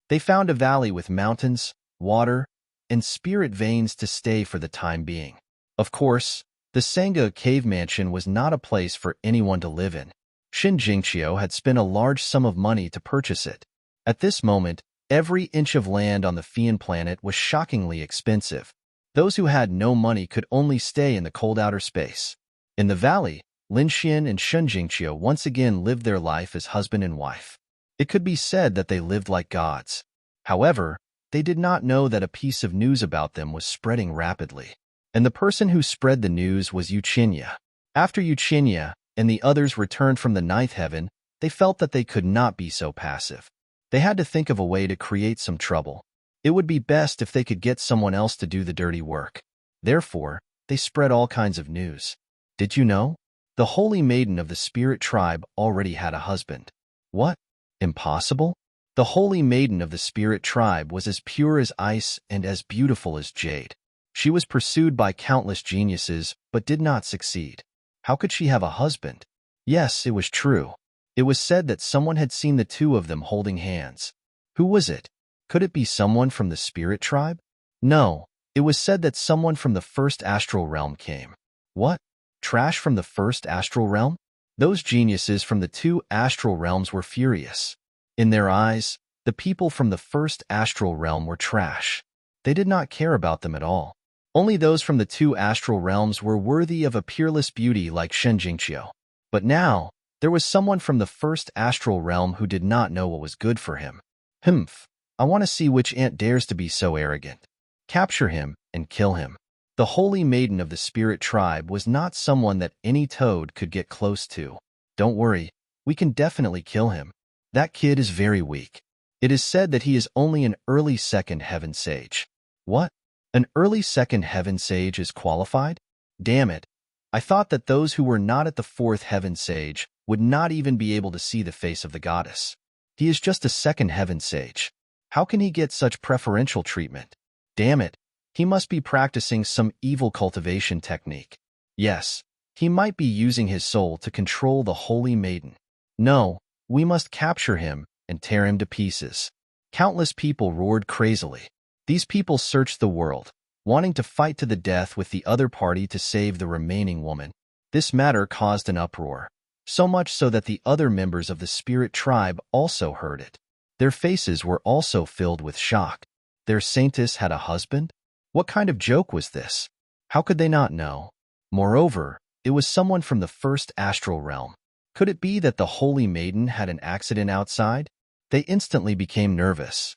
They found a valley with mountains, water, and spirit veins to stay for the time being. Of course, the Sangha cave mansion was not a place for anyone to live in. Shinjingqiu had spent a large sum of money to purchase it. At this moment, every inch of land on the Fian planet was shockingly expensive. Those who had no money could only stay in the cold outer space. In the valley, Lin Xian and Shinjingqiu once again lived their life as husband and wife. It could be said that they lived like gods. However, they did not know that a piece of news about them was spreading rapidly. And the person who spread the news was Yuqinya. After Yuqinya and the others returned from the ninth heaven, they felt that they could not be so passive. They had to think of a way to create some trouble. It would be best if they could get someone else to do the dirty work. Therefore, they spread all kinds of news. Did you know? The holy maiden of the spirit tribe already had a husband. What? Impossible? The holy maiden of the spirit tribe was as pure as ice and as beautiful as jade. She was pursued by countless geniuses, but did not succeed. How could she have a husband? Yes, it was true. It was said that someone had seen the two of them holding hands. Who was it? Could it be someone from the spirit tribe? No, it was said that someone from the first astral realm came. What? Trash from the first astral realm? Those geniuses from the two astral realms were furious. In their eyes, the people from the first astral realm were trash. They did not care about them at all. Only those from the two astral realms were worthy of a peerless beauty like Shinjingqiu. But now, there was someone from the first astral realm who did not know what was good for him. Humph, I want to see which ant dares to be so arrogant. Capture him and kill him. The holy maiden of the spirit tribe was not someone that any toad could get close to. Don't worry, we can definitely kill him. That kid is very weak. It is said that he is only an early second heaven sage. What? An early second heaven sage is qualified? Damn it. I thought that those who were not at the fourth heaven sage would not even be able to see the face of the goddess. He is just a second heaven sage. How can he get such preferential treatment? Damn it. He must be practicing some evil cultivation technique. Yes, he might be using his soul to control the holy maiden. No, we must capture him and tear him to pieces. Countless people roared crazily. These people searched the world, wanting to fight to the death with the other party to save the remaining woman. This matter caused an uproar, so much so that the other members of the spirit tribe also heard it. Their faces were also filled with shock. Their saintess had a husband? What kind of joke was this? How could they not know? Moreover, it was someone from the first astral realm. Could it be that the holy maiden had an accident outside? They instantly became nervous.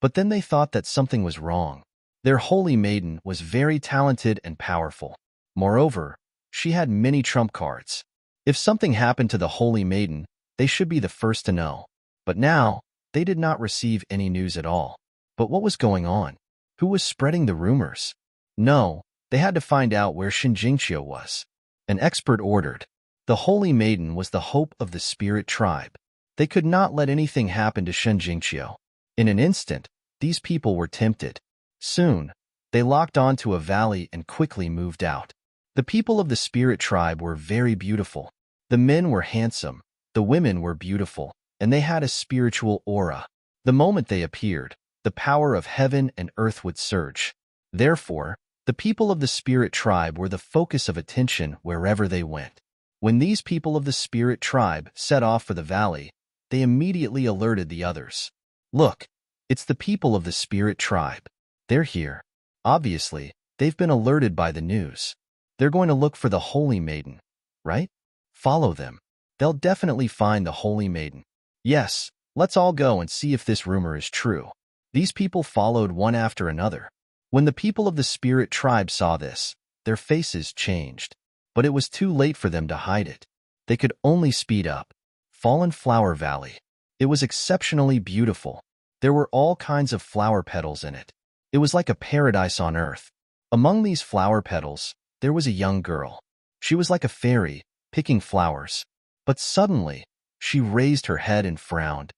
But then they thought that something was wrong. Their holy maiden was very talented and powerful. Moreover, she had many trump cards. If something happened to the holy maiden, they should be the first to know. But now, they did not receive any news at all. But what was going on? Who was spreading the rumors? No, they had to find out where Shinjingqiu was. An expert ordered. The holy maiden was the hope of the spirit tribe. They could not let anything happen to Shinjingqiu. In an instant, these people were tempted. Soon, they locked onto a valley and quickly moved out. The people of the spirit tribe were very beautiful. The men were handsome, the women were beautiful, and they had a spiritual aura. The moment they appeared, the power of heaven and earth would surge. Therefore, the people of the spirit tribe were the focus of attention wherever they went. When these people of the spirit tribe set off for the valley, they immediately alerted the others. Look, it's the people of the spirit tribe. They're here. Obviously, they've been alerted by the news. They're going to look for the holy maiden, right? Follow them. They'll definitely find the holy maiden. Yes, let's all go and see if this rumor is true. These people followed one after another. When the people of the spirit tribe saw this, their faces changed. But it was too late for them to hide it. They could only speed up. Fallen Flower Valley. It was exceptionally beautiful. There were all kinds of flower petals in it. It was like a paradise on earth. Among these flower petals, there was a young girl. She was like a fairy, picking flowers. But suddenly, she raised her head and frowned.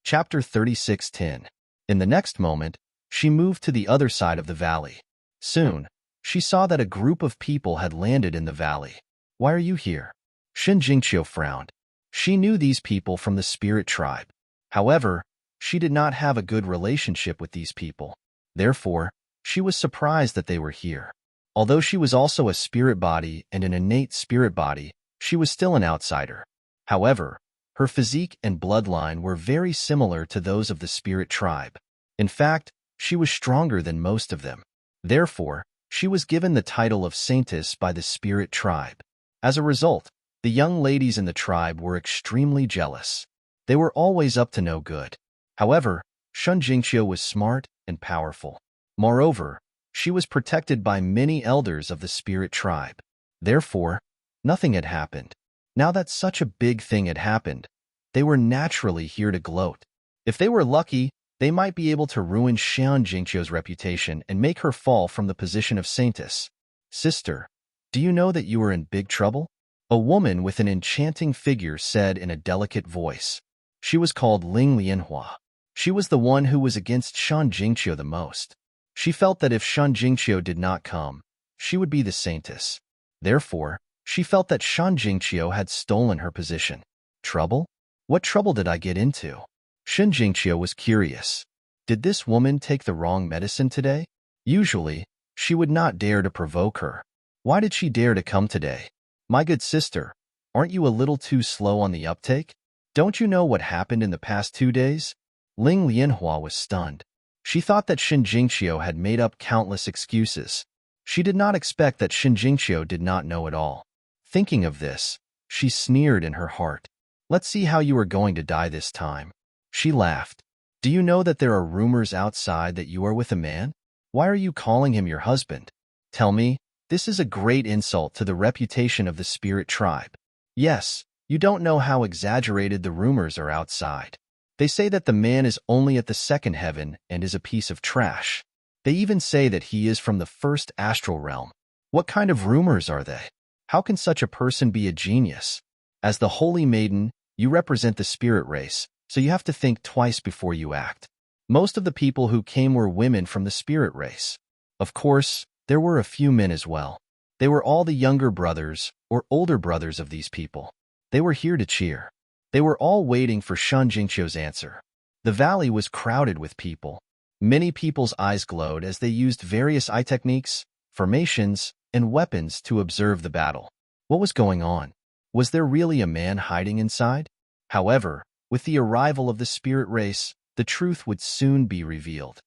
Chapter 36:10. In the next moment, she moved to the other side of the valley. Soon, she saw that a group of people had landed in the valley. Why are you here? Shin Jingqiu frowned. She knew these people from the spirit tribe. However, she did not have a good relationship with these people. Therefore, she was surprised that they were here. Although she was also a spirit body and an innate spirit body, she was still an outsider. However, her physique and bloodline were very similar to those of the spirit tribe. In fact, she was stronger than most of them. Therefore, she was given the title of saintess by the spirit tribe. As a result, the young ladies in the tribe were extremely jealous. They were always up to no good. However, Shun Jingqiu was smart and powerful. Moreover, she was protected by many elders of the spirit tribe. Therefore, nothing had happened. Now that such a big thing had happened, they were naturally here to gloat. If they were lucky, they might be able to ruin Xian Jingqiu's reputation and make her fall from the position of saintess. Sister, do you know that you are in big trouble? A woman with an enchanting figure said in a delicate voice. She was called Ling Lianhua. She was the one who was against Shan Jingqiu the most. She felt that if Shan Jingqiu did not come, she would be the saintess. Therefore, she felt that Shan Jingqiu had stolen her position. Trouble? What trouble did I get into? Shan Jingqiu was curious. Did this woman take the wrong medicine today? Usually, she would not dare to provoke her. Why did she dare to come today? My good sister, aren't you a little too slow on the uptake? Don't you know what happened in the past 2 days? Ling Lianhua was stunned. She thought that Shin Jingqiu had made up countless excuses. She did not expect that Shin Jingqiu did not know it all. Thinking of this, she sneered in her heart. Let's see how you are going to die this time. She laughed. Do you know that there are rumors outside that you are with a man? Why are you calling him your husband? Tell me, this is a great insult to the reputation of the spirit tribe. Yes, you don't know how exaggerated the rumors are outside. They say that the man is only at the second heaven and is a piece of trash. They even say that he is from the first astral realm. What kind of rumors are they? How can such a person be a genius? As the holy maiden, you represent the spirit race, so you have to think twice before you act. Most of the people who came were women from the spirit race. Of course, there were a few men as well. They were all the younger brothers or older brothers of these people. They were here to cheer. They were all waiting for Shan Jingqiu's answer. The valley was crowded with people. Many people's eyes glowed as they used various eye techniques, formations, and weapons to observe the battle. What was going on? Was there really a man hiding inside? However, with the arrival of the spirit race, the truth would soon be revealed.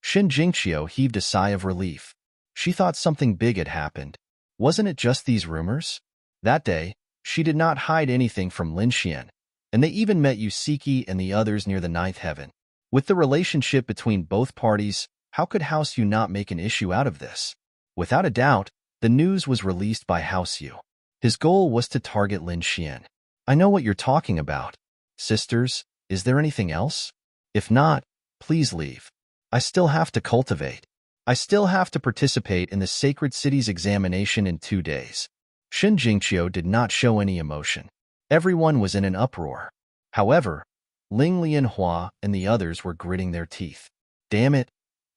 Shin Jingqiu heaved a sigh of relief. She thought something big had happened. Wasn't it just these rumors? That day, she did not hide anything from Lin Xian, and they even met Yusiki and the others near the ninth heaven. With the relationship between both parties, how could House Yu not make an issue out of this? Without a doubt, the news was released by House Yu. His goal was to target Lin Xian. I know what you're talking about. Sisters, is there anything else? If not, please leave. I still have to cultivate. I still have to participate in the Sacred City's examination in 2 days. Shin Jingqiu did not show any emotion. Everyone was in an uproar. However, Ling Lianhua and the others were gritting their teeth. Damn it,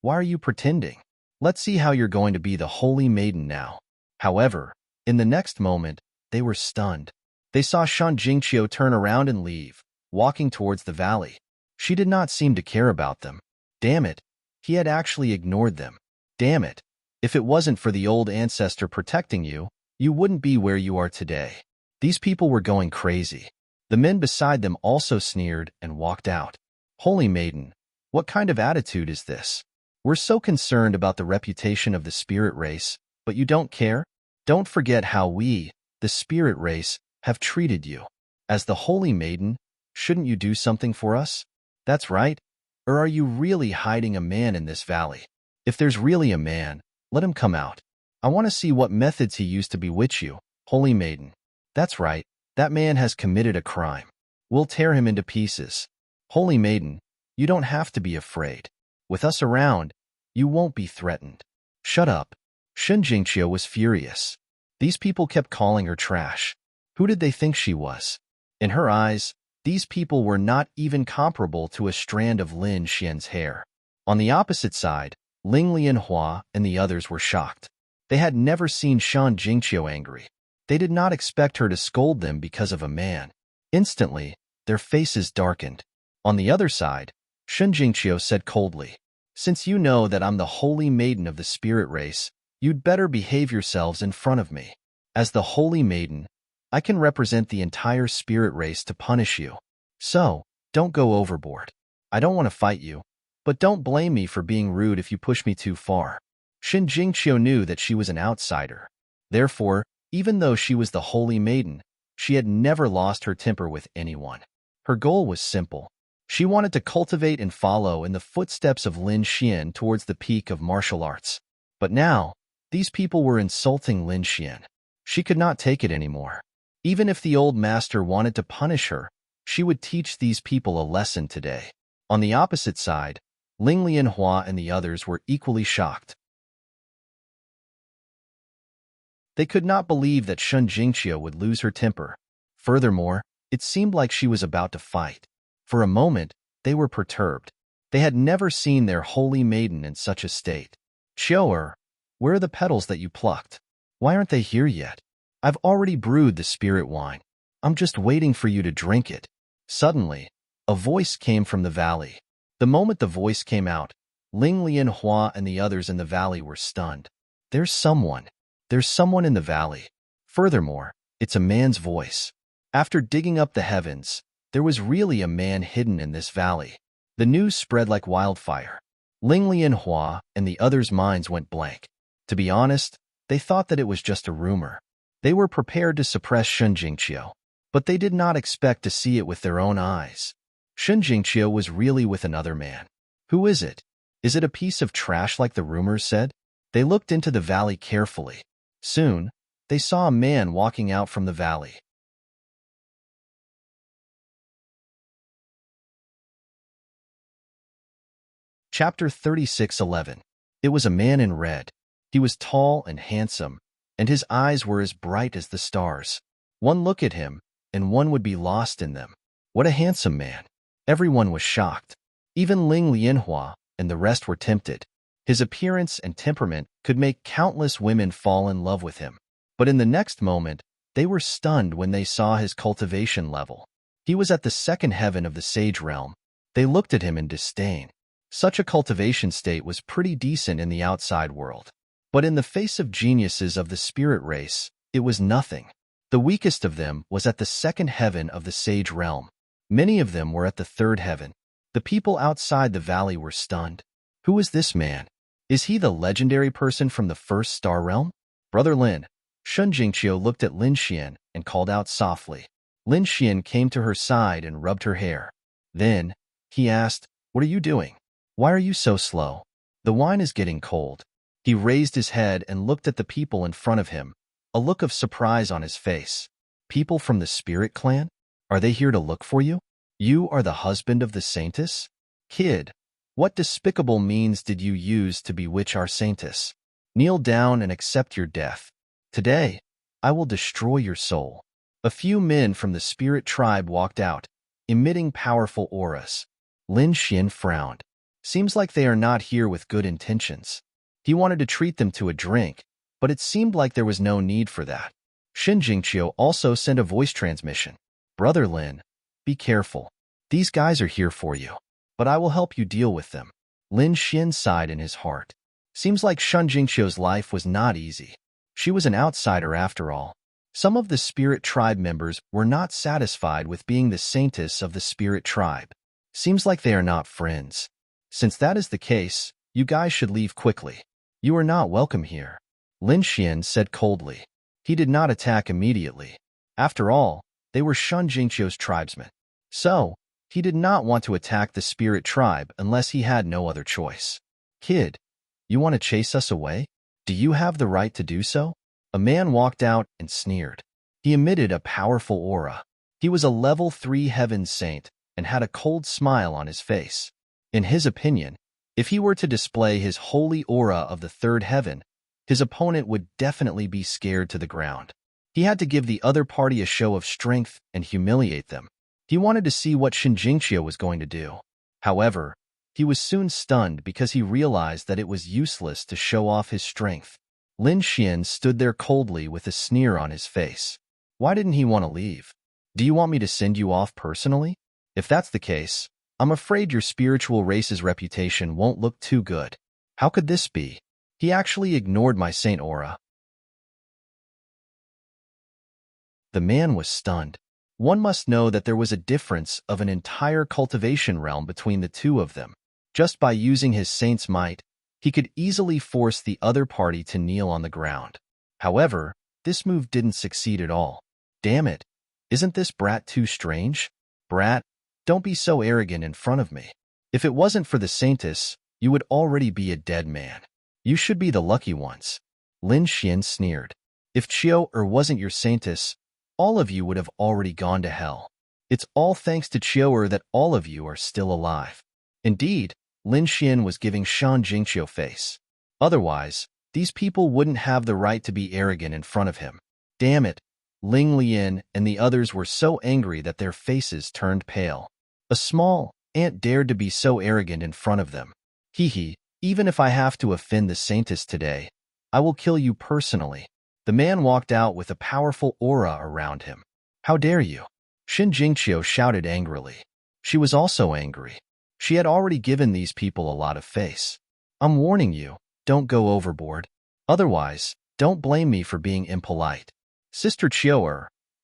why are you pretending? Let's see how you're going to be the holy maiden now. However, in the next moment, they were stunned. They saw Shan Jingqiu turn around and leave, walking towards the valley. She did not seem to care about them. Damn it, he had actually ignored them. Damn it, if it wasn't for the old ancestor protecting you, you wouldn't be where you are today. These people were going crazy. The men beside them also sneered and walked out. Holy maiden, what kind of attitude is this? We're so concerned about the reputation of the spirit race, but you don't care? Don't forget how we, the spirit race, have treated you. As the holy maiden, shouldn't you do something for us? That's right. Or are you really hiding a man in this valley? If there's really a man, let him come out. I want to see what methods he used to bewitch you, holy maiden. That's right, that man has committed a crime. We'll tear him into pieces. Holy maiden, you don't have to be afraid. With us around, you won't be threatened. Shut up. Shun Jingqiu was furious. These people kept calling her trash. Who did they think she was? In her eyes, these people were not even comparable to a strand of Lin Xian's hair. On the opposite side, Ling Lianhua and the others were shocked. They had never seen Shan Jingqiu angry. They did not expect her to scold them because of a man. Instantly, their faces darkened. On the other side, Shun Jingqiu said coldly, "Since you know that I'm the holy maiden of the spirit race, you'd better behave yourselves in front of me. As the holy maiden, I can represent the entire spirit race to punish you. So, don't go overboard. I don't want to fight you, but don't blame me for being rude if you push me too far." Shin Jingqiu knew that she was an outsider. Therefore, even though she was the holy maiden, she had never lost her temper with anyone. Her goal was simple. She wanted to cultivate and follow in the footsteps of Lin Xian towards the peak of martial arts. But now, these people were insulting Lin Xian. She could not take it anymore. Even if the old master wanted to punish her, she would teach these people a lesson today. On the opposite side, Ling Lianhua and the others were equally shocked. They could not believe that Shun Jingqiu would lose her temper. Furthermore, it seemed like she was about to fight. For a moment, they were perturbed. They had never seen their holy maiden in such a state. "Qiu'er, where are the petals that you plucked? Why aren't they here yet? I've already brewed the spirit wine. I'm just waiting for you to drink it." Suddenly, a voice came from the valley. The moment the voice came out, Ling Lianhua and the others in the valley were stunned. There's someone in the valley. Furthermore, it's a man's voice. After digging up the heavens, there was really a man hidden in this valley. The news spread like wildfire. Ling Lianhua and the others' minds went blank. To be honest, they thought that it was just a rumor. They were prepared to suppress Shun Jingqiu, but they did not expect to see it with their own eyes. Shun Jingqiu was really with another man. Who is it? Is it a piece of trash like the rumors said? They looked into the valley carefully. Soon, they saw a man walking out from the valley. Chapter 36:11. It was a man in red. He was tall and handsome, and his eyes were as bright as the stars. One look at him, and one would be lost in them. What a handsome man! Everyone was shocked. Even Ling Lianhua and the rest were tempted. His appearance and temperament could make countless women fall in love with him. But in the next moment, they were stunned when they saw his cultivation level. He was at the second heaven of the sage realm. They looked at him in disdain. Such a cultivation state was pretty decent in the outside world. But in the face of geniuses of the spirit race, it was nothing. The weakest of them was at the second heaven of the sage realm. Many of them were at the third heaven. The people outside the valley were stunned. Who is this man? Is he the legendary person from the first star realm? Brother Lin. Shun Jingqiu looked at Lin Xian and called out softly. Lin Xian came to her side and rubbed her hair. Then, he asked, "What are you doing? Why are you so slow? The wine is getting cold." He raised his head and looked at the people in front of him, a look of surprise on his face. "People from the spirit clan? Are they here to look for you? You are the husband of the saintess? Kid, what despicable means did you use to bewitch our saintess? Kneel down and accept your death. Today, I will destroy your soul." A few men from the spirit tribe walked out, emitting powerful auras. Lin Xian frowned. Seems like they are not here with good intentions. He wanted to treat them to a drink, but it seemed like there was no need for that. Shin Jingqiu also sent a voice transmission. "Brother Lin, be careful. These guys are here for you, but I will help you deal with them." Lin Xian sighed in his heart. Seems like Shun Jingqiu's life was not easy. She was an outsider after all. Some of the spirit tribe members were not satisfied with being the saintess of the spirit tribe. Seems like they are not friends. Since that is the case, you guys should leave quickly. You are not welcome here. Lin Xian said coldly. He did not attack immediately. After all, they were Shun Jingqiu's tribesmen. So, he did not want to attack the spirit tribe unless he had no other choice. "Kid, you want to chase us away? Do you have the right to do so?" A man walked out and sneered. He emitted a powerful aura. He was a level 3 heaven saint and had a cold smile on his face. In his opinion, if he were to display his holy aura of the third heaven, his opponent would definitely be scared to the ground. He had to give the other party a show of strength and humiliate them. He wanted to see what Shinjingqiu was going to do. However, he was soon stunned because he realized that it was useless to show off his strength. Lin Xian stood there coldly with a sneer on his face. Why didn't he want to leave? Do you want me to send you off personally? If that's the case, I'm afraid your spiritual race's reputation won't look too good. How could this be? He actually ignored my saint aura. The man was stunned. One must know that there was a difference of an entire cultivation realm between the two of them. Just by using his saint's might, he could easily force the other party to kneel on the ground. However, this move didn't succeed at all. Damn it! Isn't this brat too strange? Brat, don't be so arrogant in front of me. If it wasn't for the saintess, you would already be a dead man. You should be the lucky ones. Lin Xian sneered. If Chiu wasn't your saintess, all of you would have already gone to hell. It's all thanks to Chiu that all of you are still alive. Indeed, Lin Xian was giving Shan Jingqiu face. Otherwise, these people wouldn't have the right to be arrogant in front of him. Damn it! Ling Lian and the others were so angry that their faces turned pale. A small ant dared to be so arrogant in front of them. Hee, even if I have to offend the saintess today, I will kill you personally. The man walked out with a powerful aura around him. How dare you? Shin Jingqiu shouted angrily. She was also angry. She had already given these people a lot of face. I'm warning you, don't go overboard. Otherwise, don't blame me for being impolite. Sister Chiu,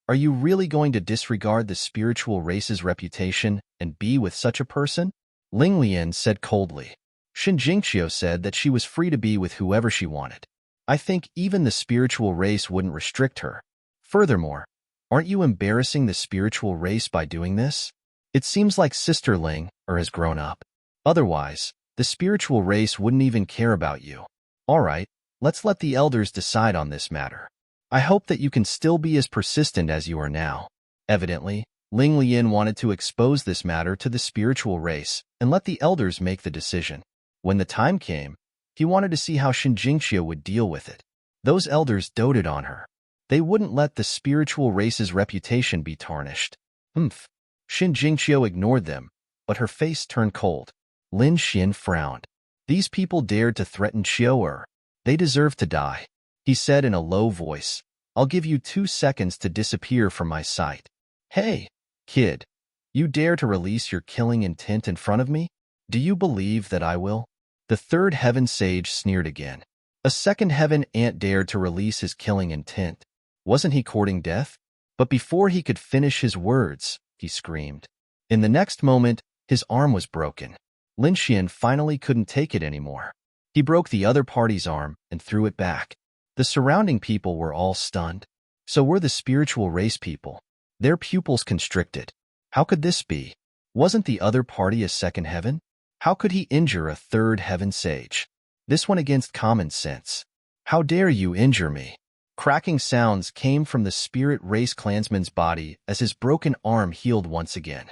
are you really going to disregard the spiritual race's reputation and be with such a person? Ling Lian said coldly. Shin Jingqiu said that she was free to be with whoever she wanted. I think even the spiritual race wouldn't restrict her. Furthermore, aren't you embarrassing the spiritual race by doing this? It seems like Sister Ling has grown up. Otherwise, the spiritual race wouldn't even care about you. All right, let's let the elders decide on this matter. I hope that you can still be as persistent as you are now. Evidently, Ling Lian wanted to expose this matter to the spiritual race and let the elders make the decision. When the time came, he wanted to see how Shin Jingqiu would deal with it. Those elders doted on her. They wouldn't let the spiritual race's reputation be tarnished. Shin Jingqiu ignored them, but her face turned cold. Lin Xian frowned. These people dared to threaten Chiu. They deserve to die. He said in a low voice, I'll give you 2 seconds to disappear from my sight. Hey, kid, you dare to release your killing intent in front of me? Do you believe that I will? The third heaven sage sneered again. A second heaven ant dared to release his killing intent. Wasn't he courting death? But before he could finish his words, he screamed. In the next moment, his arm was broken. Lin Xian finally couldn't take it anymore. He broke the other party's arm and threw it back. The surrounding people were all stunned. So were the spiritual race people. Their pupils constricted. How could this be? Wasn't the other party a second heaven? How could he injure a third heaven sage? This went against common sense. How dare you injure me? Cracking sounds came from the spirit race clansman's body as his broken arm healed once again.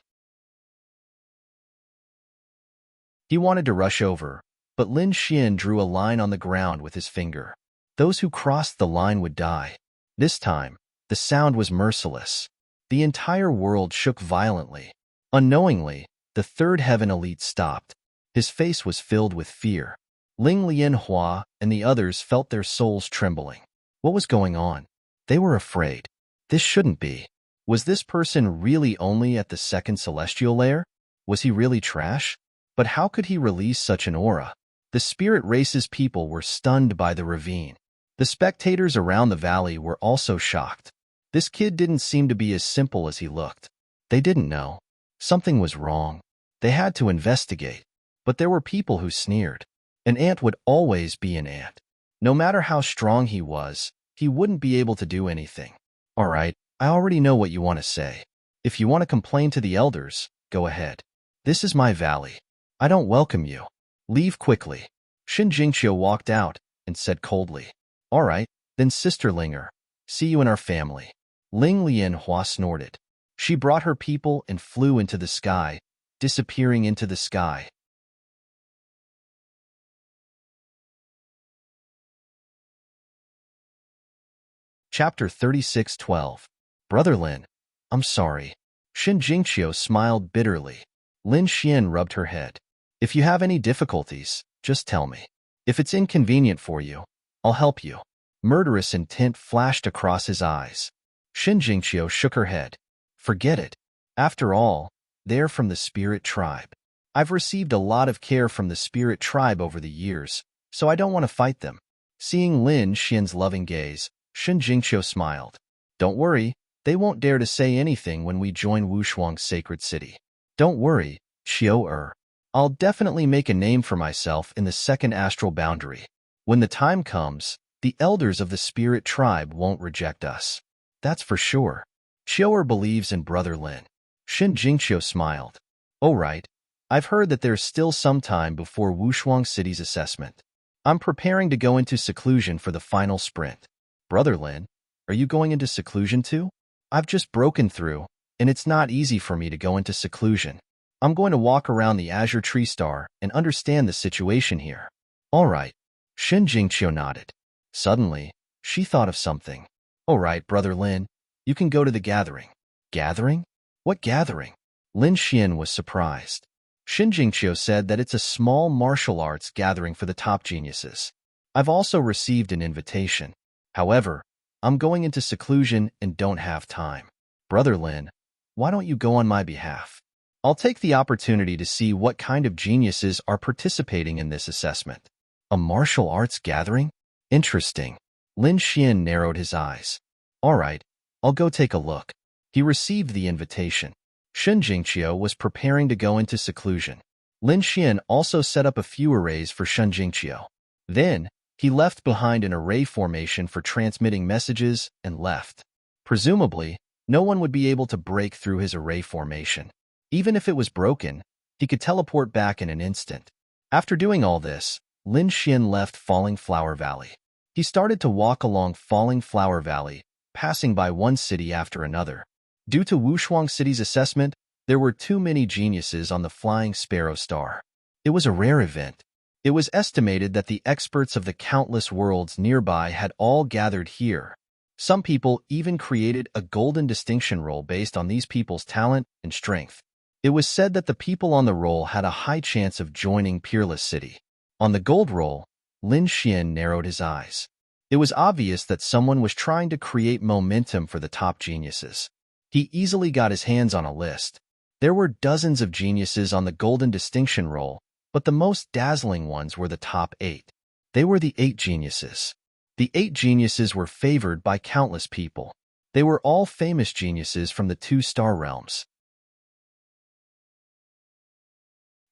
He wanted to rush over, but Lin Xian drew a line on the ground with his finger. Those who crossed the line would die. This time, the sound was merciless. The entire world shook violently. Unknowingly, the third heaven elite stopped. His face was filled with fear. Ling Lianhua and the others felt their souls trembling. What was going on? They were afraid. This shouldn't be. Was this person really only at the second celestial layer? Was he really trash? But how could he release such an aura? The spirit race's people were stunned by the ravine. The spectators around the valley were also shocked. This kid didn't seem to be as simple as he looked. They didn't know. Something was wrong. They had to investigate. But there were people who sneered. An ant would always be an ant. No matter how strong he was, he wouldn't be able to do anything. All right, I already know what you want to say. If you want to complain to the elders, go ahead. This is my valley. I don't welcome you. Leave quickly. Shin Jingqiu walked out and said coldly, All right, then Sister Linger, see you in our family. Ling Lianhua snorted. She brought her people and flew into the sky, disappearing into the sky. Chapter 36:12. Brother Lin, I'm sorry. Xin Jingqiu smiled bitterly. Lin Xian rubbed her head. If you have any difficulties, just tell me. If it's inconvenient for you, I'll help you. Murderous intent flashed across his eyes. Xin Jingqiu shook her head. Forget it. After all, they're from the spirit tribe. I've received a lot of care from the spirit tribe over the years, so I don't want to fight them. Seeing Lin Xian's loving gaze, Xin Jingqiu smiled. Don't worry, they won't dare to say anything when we join Wushuang's sacred city. Don't worry, Qiu. I'll definitely make a name for myself in the second astral boundary. When the time comes, the elders of the spirit tribe won't reject us. That's for sure. Qiu believes in Brother Lin. Xin Jingqiu smiled. Oh right, I've heard that there's still some time before Wushuang City's assessment. I'm preparing to go into seclusion for the final sprint. Brother Lin, are you going into seclusion too? I've just broken through, and it's not easy for me to go into seclusion. I'm going to walk around the Azure Tree Star and understand the situation here. All right. Xin Jingqiu nodded. Suddenly, she thought of something. All right, Brother Lin, you can go to the gathering. Gathering? What gathering? Lin Xian was surprised. Xin Jingqiu said that it's a small martial arts gathering for the top geniuses. I've also received an invitation. However, I'm going into seclusion and don't have time. Brother Lin, why don't you go on my behalf? I'll take the opportunity to see what kind of geniuses are participating in this assessment. A martial arts gathering? Interesting. Lin Xian narrowed his eyes. All right, I'll go take a look. He received the invitation. Xin Jingqiu was preparing to go into seclusion. Lin Xian also set up a few arrays for Xin Jingqiu. Then, he left behind an array formation for transmitting messages and left. Presumably, no one would be able to break through his array formation. Even if it was broken, he could teleport back in an instant. After doing all this, Lin Xian left Falling Flower Valley. He started to walk along Falling Flower Valley, passing by one city after another. Due to Wushuang City's assessment, there were too many geniuses on the Flying Sparrow Star. It was a rare event. It was estimated that the experts of the countless worlds nearby had all gathered here. Some people even created a golden distinction roll based on these people's talent and strength. It was said that the people on the roll had a high chance of joining Peerless City. On the gold roll, Lin Xian narrowed his eyes. It was obvious that someone was trying to create momentum for the top geniuses. He easily got his hands on a list. There were dozens of geniuses on the golden distinction roll, but the most dazzling ones were the top 8. They were the 8 geniuses. The 8 geniuses were favored by countless people. They were all famous geniuses from the 2 star realms.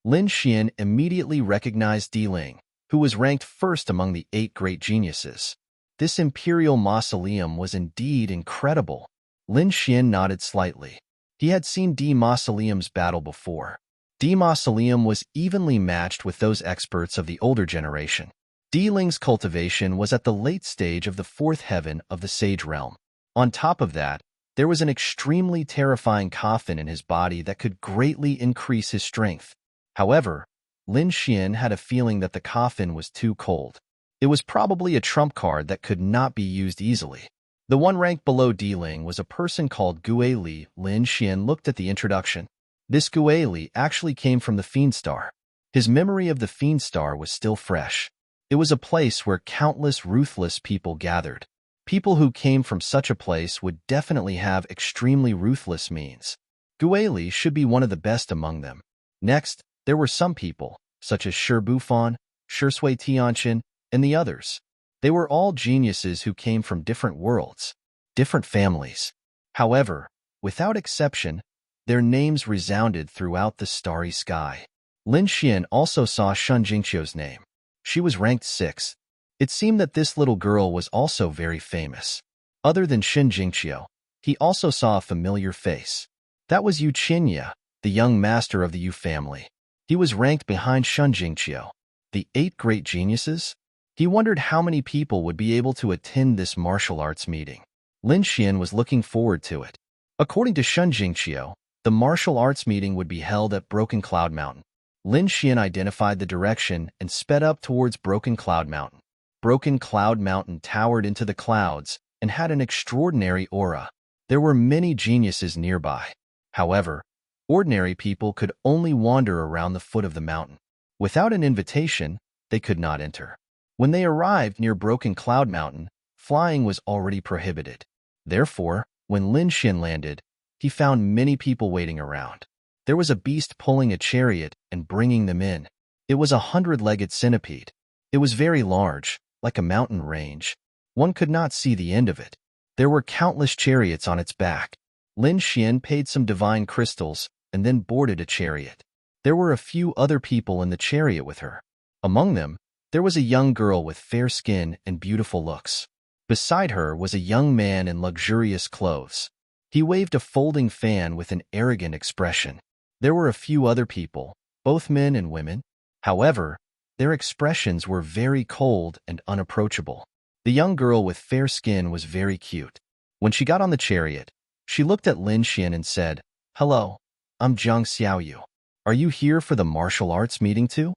Lin Xian immediately recognized Di Ling, who was ranked first among the 8 great geniuses. This imperial mausoleum was indeed incredible. Lin Xian nodded slightly. He had seen Di Mausoleum's battle before. Di Mausoleum was evenly matched with those experts of the older generation. Di Ling's cultivation was at the late stage of the 4th heaven of the Sage Realm. On top of that, there was an extremely terrifying coffin in his body that could greatly increase his strength. However, Lin Xian had a feeling that the coffin was too cold. It was probably a trump card that could not be used easily. The one ranked below Di Ling was a person called Gue Li. Lin Xian looked at the introduction. This Gue Li actually came from the Fiend Star. His memory of the Fiend Star was still fresh. It was a place where countless ruthless people gathered. People who came from such a place would definitely have extremely ruthless means. Gue Li should be one of the best among them. Next, there were some people, such as Shi Bufan, Shi Sui Tianqin, and the others. They were all geniuses who came from different worlds, different families. However, without exception, their names resounded throughout the starry sky. Lin Xian also saw Xin Jingqiu's name. She was ranked 6th. It seemed that this little girl was also very famous. Other than Xin Jingqiu, he also saw a familiar face. That was Yu Qinya, the young master of the Yu family. He was ranked behind Xin Jingqiu. The 8 great geniuses? He wondered how many people would be able to attend this martial arts meeting. Lin Xian was looking forward to it. According to Shun Jingqiu, the martial arts meeting would be held at Broken Cloud Mountain. Lin Xian identified the direction and sped up towards Broken Cloud Mountain. Broken Cloud Mountain towered into the clouds and had an extraordinary aura. There were many geniuses nearby. However, ordinary people could only wander around the foot of the mountain. Without an invitation, they could not enter. When they arrived near Broken Cloud Mountain, flying was already prohibited. Therefore, when Lin Xian landed, he found many people waiting around. There was a beast pulling a chariot and bringing them in. It was a 100-legged centipede. It was very large, like a mountain range. One could not see the end of it. There were countless chariots on its back. Lin Xian paid some divine crystals and then boarded a chariot. There were a few other people in the chariot with her. Among them, there was a young girl with fair skin and beautiful looks. Beside her was a young man in luxurious clothes. He waved a folding fan with an arrogant expression. There were a few other people, both men and women. However, their expressions were very cold and unapproachable. The young girl with fair skin was very cute. When she got on the chariot, she looked at Lin Xian and said, "Hello, I'm Zhang Xiaoyu. Are you here for the martial arts meeting too?"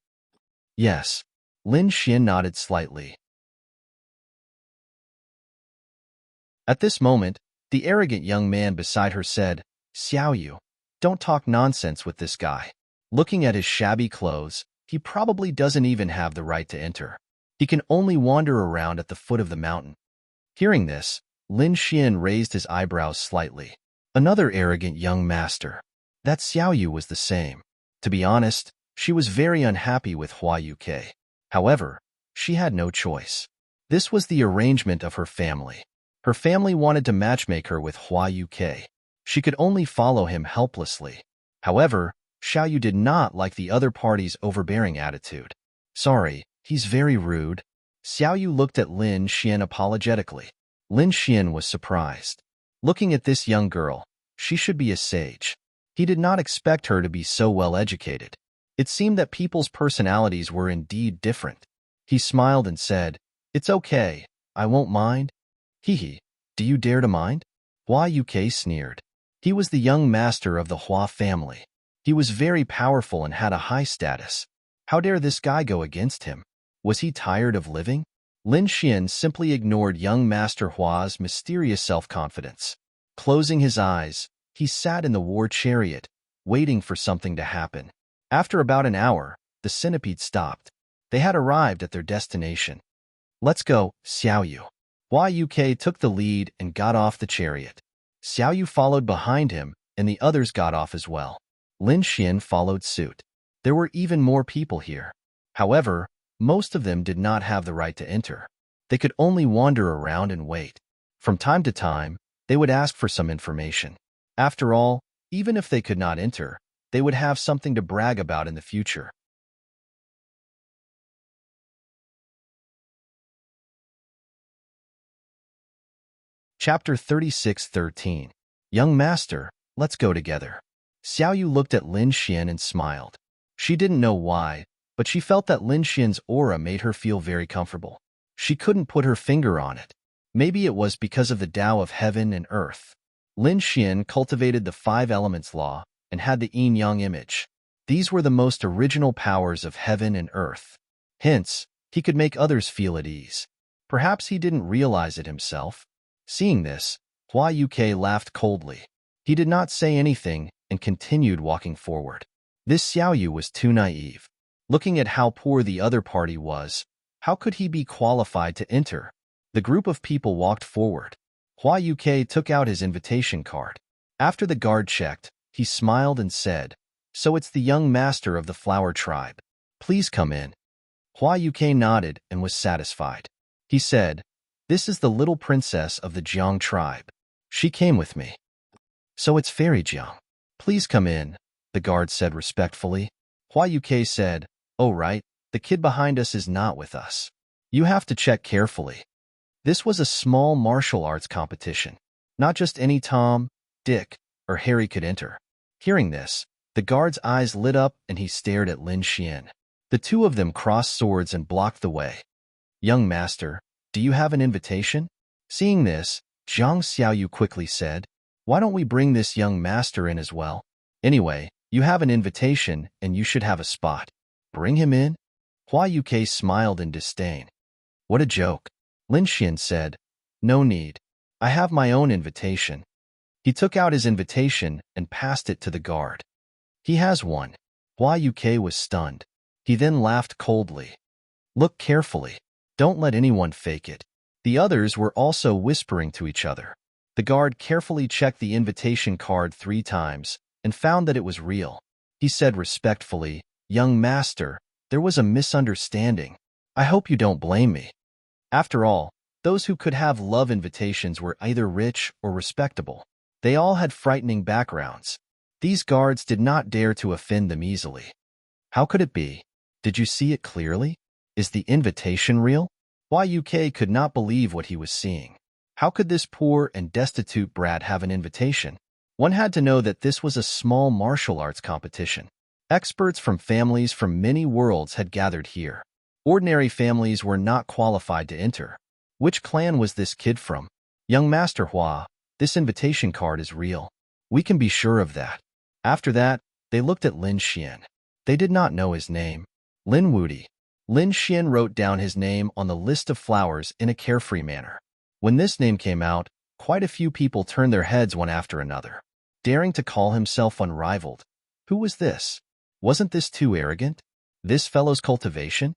"Yes." Lin Xian nodded slightly. At this moment, the arrogant young man beside her said, "Xiaoyu, don't talk nonsense with this guy. Looking at his shabby clothes, he probably doesn't even have the right to enter. He can only wander around at the foot of the mountain." Hearing this, Lin Xian raised his eyebrows slightly. Another arrogant young master. That Xiaoyu was the same. To be honest, she was very unhappy with Hua Yuke. However, she had no choice. This was the arrangement of her family. Her family wanted to matchmake her with Hua Yuke. She could only follow him helplessly. However, Xiaoyu did not like the other party's overbearing attitude. "Sorry, he's very rude." Xiaoyu looked at Lin Xian apologetically. Lin Xian was surprised. Looking at this young girl, she should be a sage. He did not expect her to be so well educated. It seemed that people's personalities were indeed different. He smiled and said, "It's okay, I won't mind." "Hee, do you dare to mind?" Hua Yuke sneered. He was the young master of the Hua family. He was very powerful and had a high status. How dare this guy go against him? Was he tired of living? Lin Xian simply ignored young Master Hua's mysterious self-confidence. Closing his eyes, he sat in the war chariot, waiting for something to happen. After about an hour, the centipede stopped. They had arrived at their destination. "Let's go, Xiaoyu." Hua Yuke took the lead and got off the chariot. Xiaoyu followed behind him, and the others got off as well. Lin Xian followed suit. There were even more people here. However, most of them did not have the right to enter. They could only wander around and wait. From time to time, they would ask for some information. After all, even if they could not enter, they would have something to brag about in the future. Chapter 36:13. Young Master, let's go together. Xiaoyu looked at Lin Xian and smiled. She didn't know why, but she felt that Lin Xian's aura made her feel very comfortable. She couldn't put her finger on it. Maybe it was because of the Tao of heaven and earth. Lin Xian cultivated the 5 elements law and had the yin-yang image. These were the most original powers of heaven and earth. Hence, he could make others feel at ease. Perhaps he didn't realize it himself. Seeing this, Hua Yuke laughed coldly. He did not say anything and continued walking forward. This Xiaoyu was too naive. Looking at how poor the other party was, how could he be qualified to enter? The group of people walked forward. Hua Yuke took out his invitation card. After the guard checked, he smiled and said, "So it's the young master of the flower tribe. Please come in." Hua Yuke nodded and was satisfied. He said, "This is the little princess of the Jiang tribe. She came with me." "So it's Fairy Jiang. Please come in," the guard said respectfully. Hua Yuke said, "Oh right, the kid behind us is not with us. You have to check carefully." This was a small martial arts competition. Not just any Tom, Dick, or Harry could enter. Hearing this, the guard's eyes lit up and he stared at Lin Xian. The two of them crossed swords and blocked the way. "Young master, do you have an invitation?" Seeing this, Zhang Xiaoyu quickly said. Why don't we bring this young master in as well? Anyway, you have an invitation and you should have a spot. Bring him in? Hua Yuke smiled in disdain. What a joke. Lin Xian said. No need. I have my own invitation. He took out his invitation and passed it to the guard. He has one. Hua Yuke was stunned. He then laughed coldly. Look carefully. Don't let anyone fake it. The others were also whispering to each other. The guard carefully checked the invitation card 3 times and found that it was real. He said respectfully, Young master, there was a misunderstanding. I hope you don't blame me. After all, those who could have love invitations were either rich or respectable. They all had frightening backgrounds. These guards did not dare to offend them easily. How could it be? Did you see it clearly? Is the invitation real? YUK could not believe what he was seeing. How could this poor and destitute brat have an invitation? One had to know that this was a small martial arts competition. Experts from families from many worlds had gathered here. Ordinary families were not qualified to enter. Which clan was this kid from? Young Master Hua, this invitation card is real. We can be sure of that. After that, they looked at Lin Xian. They did not know his name. Lin Wudi. Lin Xian wrote down his name on the list of flowers in a carefree manner. When this name came out, quite a few people turned their heads one after another. Daring to call himself unrivaled. Who was this? Wasn't this too arrogant? This fellow's cultivation?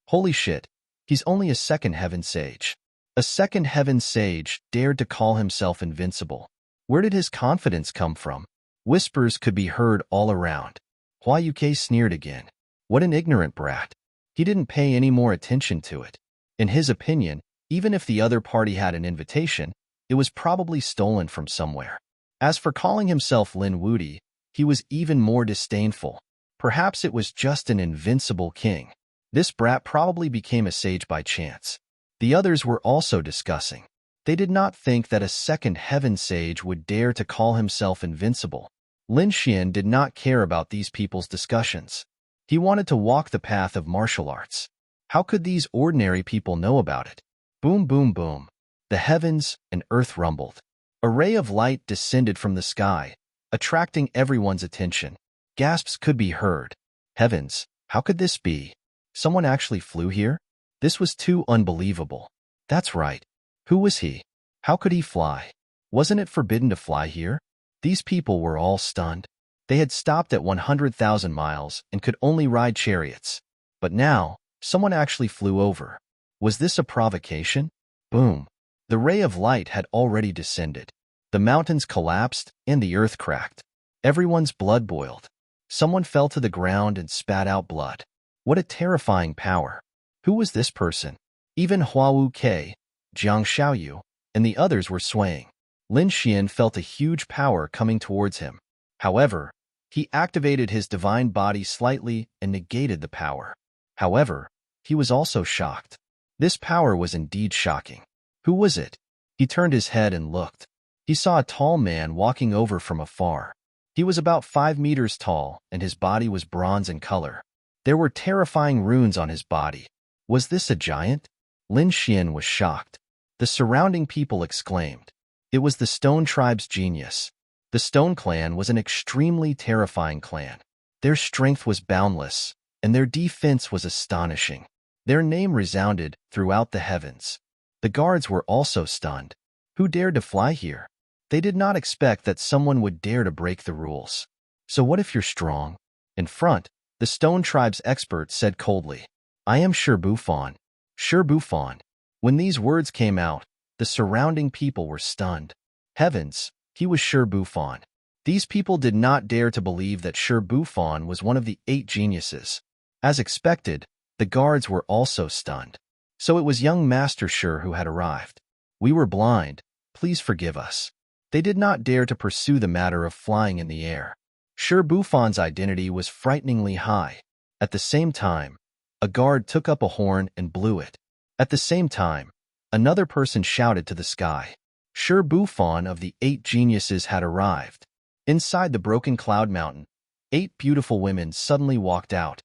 Holy shit, he's only a second heaven sage. A second heaven sage dared to call himself invincible. Where did his confidence come from? Whispers could be heard all around. Hua Yuke sneered again. What an ignorant brat. He didn't pay any more attention to it. In his opinion, even if the other party had an invitation, it was probably stolen from somewhere. As for calling himself Lin Wudi, he was even more disdainful. Perhaps it was just an invincible king. This brat probably became a sage by chance. The others were also discussing. They did not think that a second heaven sage would dare to call himself invincible. Lin Xian did not care about these people's discussions. He wanted to walk the path of martial arts. How could these ordinary people know about it? Boom, boom, boom. The heavens and earth rumbled. A ray of light descended from the sky, attracting everyone's attention. Gasps could be heard. Heavens, how could this be? Someone actually flew here? This was too unbelievable. That's right. Who was he? How could he fly? Wasn't it forbidden to fly here? These people were all stunned. They had stopped at 100,000 miles and could only ride chariots. But now, someone actually flew over. Was this a provocation? Boom. The ray of light had already descended. The mountains collapsed and the earth cracked. Everyone's blood boiled. Someone fell to the ground and spat out blood. What a terrifying power. Who was this person? Even Hua Wuke, Jiang Xiaoyu, and the others were swaying. Lin Xian felt a huge power coming towards him. However, he activated his divine body slightly and negated the power. However, he was also shocked. This power was indeed shocking. Who was it? He turned his head and looked. He saw a tall man walking over from afar. He was about 5 meters tall, and his body was bronze in color. There were terrifying runes on his body. Was this a giant? Lin Xian was shocked. The surrounding people exclaimed. It was the Stone Tribe's genius. The Stone Clan was an extremely terrifying clan. Their strength was boundless, and their defense was astonishing. Their name resounded throughout the heavens. The guards were also stunned. Who dared to fly here? They did not expect that someone would dare to break the rules. So what if you're strong? In front, the Stone Tribe's expert said coldly, I am Shi Bufan. Shi Bufan. When these words came out, the surrounding people were stunned. Heavens, he was Shi Bufan. These people did not dare to believe that Shi Bufan was one of the 8 geniuses. As expected, the guards were also stunned. So it was young Master Shi who had arrived. We were blind. Please forgive us. They did not dare to pursue the matter of flying in the air. Shi Bufan's identity was frighteningly high. At the same time, a guard took up a horn and blew it. At the same time, another person shouted to the sky. Shi Bufan of the 8 geniuses had arrived. Inside the broken cloud mountain, 8 beautiful women suddenly walked out.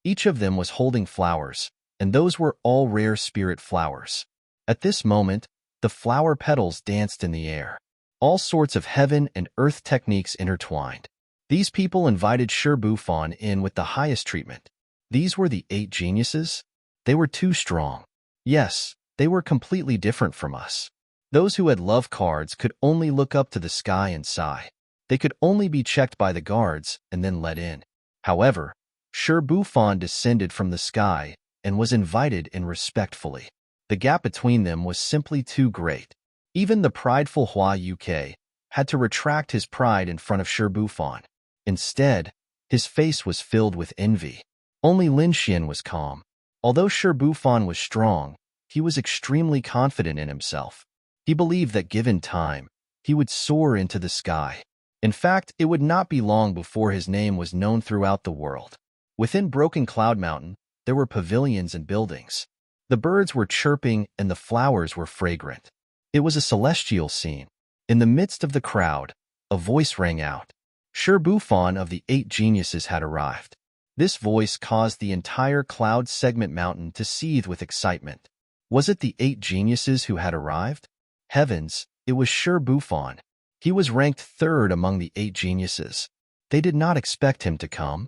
Each of them was holding flowers, and those were all rare spirit flowers. At this moment, the flower petals danced in the air. All sorts of heaven and earth techniques intertwined. These people invited Bufon in with the highest treatment. These were the 8 geniuses? They were too strong. Yes, they were completely different from us. Those who had love cards could only look up to the sky and sigh. They could only be checked by the guards and then let in. However, Bufon descended from the sky and was invited in respectfully. The gap between them was simply too great. Even the prideful Hua UK had to retract his pride in front of Bufon. Instead, his face was filled with envy. Only Linxian was calm. Although Bufon was strong, he was extremely confident in himself. He believed that given time, he would soar into the sky. In fact, it would not be long before his name was known throughout the world. Within Broken Cloud Mountain, there were pavilions and buildings. The birds were chirping and the flowers were fragrant. It was a celestial scene. In the midst of the crowd, a voice rang out. Bufon of the 8 geniuses had arrived. This voice caused the entire cloud segment mountain to seethe with excitement. Was it the 8 geniuses who had arrived? Heavens, it was Bufon. He was ranked 3rd among the 8 geniuses. They did not expect him to come.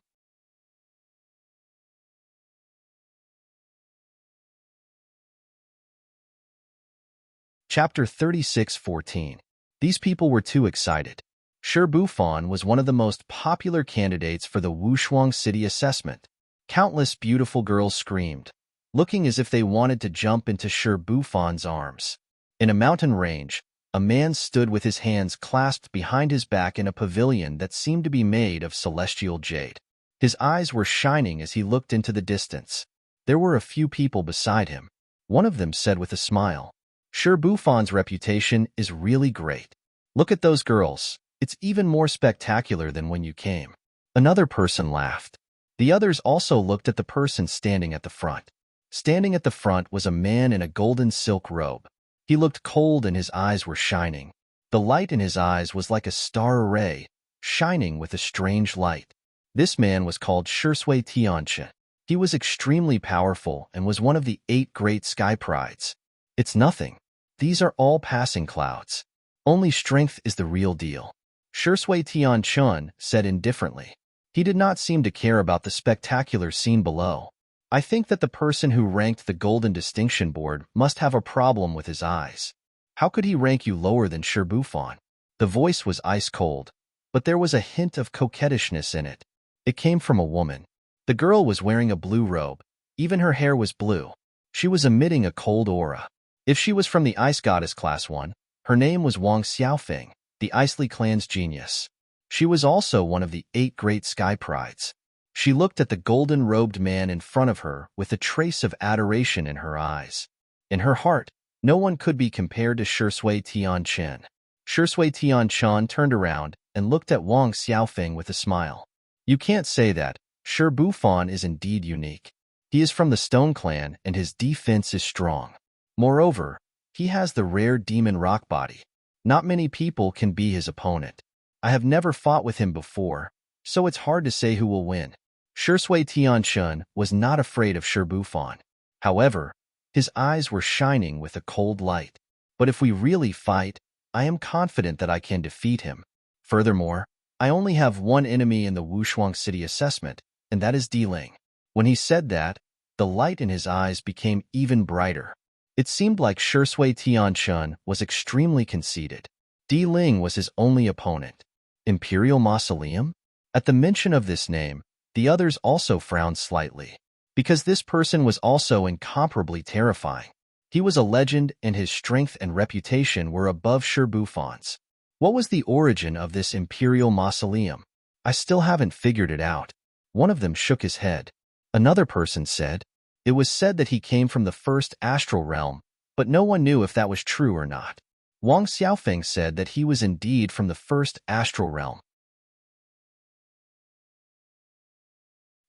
Chapter 36:14. These people were too excited. Bufon was one of the most popular candidates for the Wushuang City assessment. Countless beautiful girls screamed, looking as if they wanted to jump into Bufon's arms. In a mountain range, a man stood with his hands clasped behind his back in a pavilion that seemed to be made of celestial jade. His eyes were shining as he looked into the distance. There were a few people beside him. One of them said with a smile, Bufon's reputation is really great. Look at those girls. It's even more spectacular than when you came. Another person laughed. The others also looked at the person standing at the front. Standing at the front was a man in a golden silk robe. He looked cold and his eyes were shining. The light in his eyes was like a star array, shining with a strange light. This man was called Shui Tianchen. He was extremely powerful and was one of the 8 great sky prides. It's nothing. These are all passing clouds. Only strength is the real deal. Shui Tianchen said indifferently. He did not seem to care about the spectacular scene below. I think that the person who ranked the Golden Distinction Board must have a problem with his eyes. How could he rank you lower than Bufon? The voice was ice cold, but there was a hint of coquettishness in it. It came from a woman. The girl was wearing a blue robe. Even her hair was blue. She was emitting a cold aura. If she was from the Ice Goddess Class 1, her name was Wang Xiaofeng, the Icely Clan's genius. She was also one of the 8 great sky prides. She looked at the golden-robed man in front of her with a trace of adoration in her eyes. In her heart, no one could be compared to Shui Tianchen. Shui Tianchen turned around and looked at Wang Xiaofeng with a smile. You can't say that. Bufon is indeed unique. He is from the Stone Clan and his defense is strong. Moreover, he has the rare demon rock body. Not many people can be his opponent. I have never fought with him before, so it's hard to say who will win. Shui Tianchen was not afraid of Bufon. However, his eyes were shining with a cold light. But if we really fight, I am confident that I can defeat him. Furthermore, I only have one enemy in the Wushuang City assessment, and that is Ling. When he said that, the light in his eyes became even brighter. It seemed like Shui Tianchen was extremely conceited. Ling was his only opponent. Imperial Mausoleum? At the mention of this name, the others also frowned slightly, because this person was also incomparably terrifying. He was a legend and his strength and reputation were above Bufon's. What was the origin of this Imperial Mausoleum? I still haven't figured it out. One of them shook his head. Another person said, it was said that he came from the first astral realm, but no one knew if that was true or not. Wang Xiaofeng said that he was indeed from the first astral realm.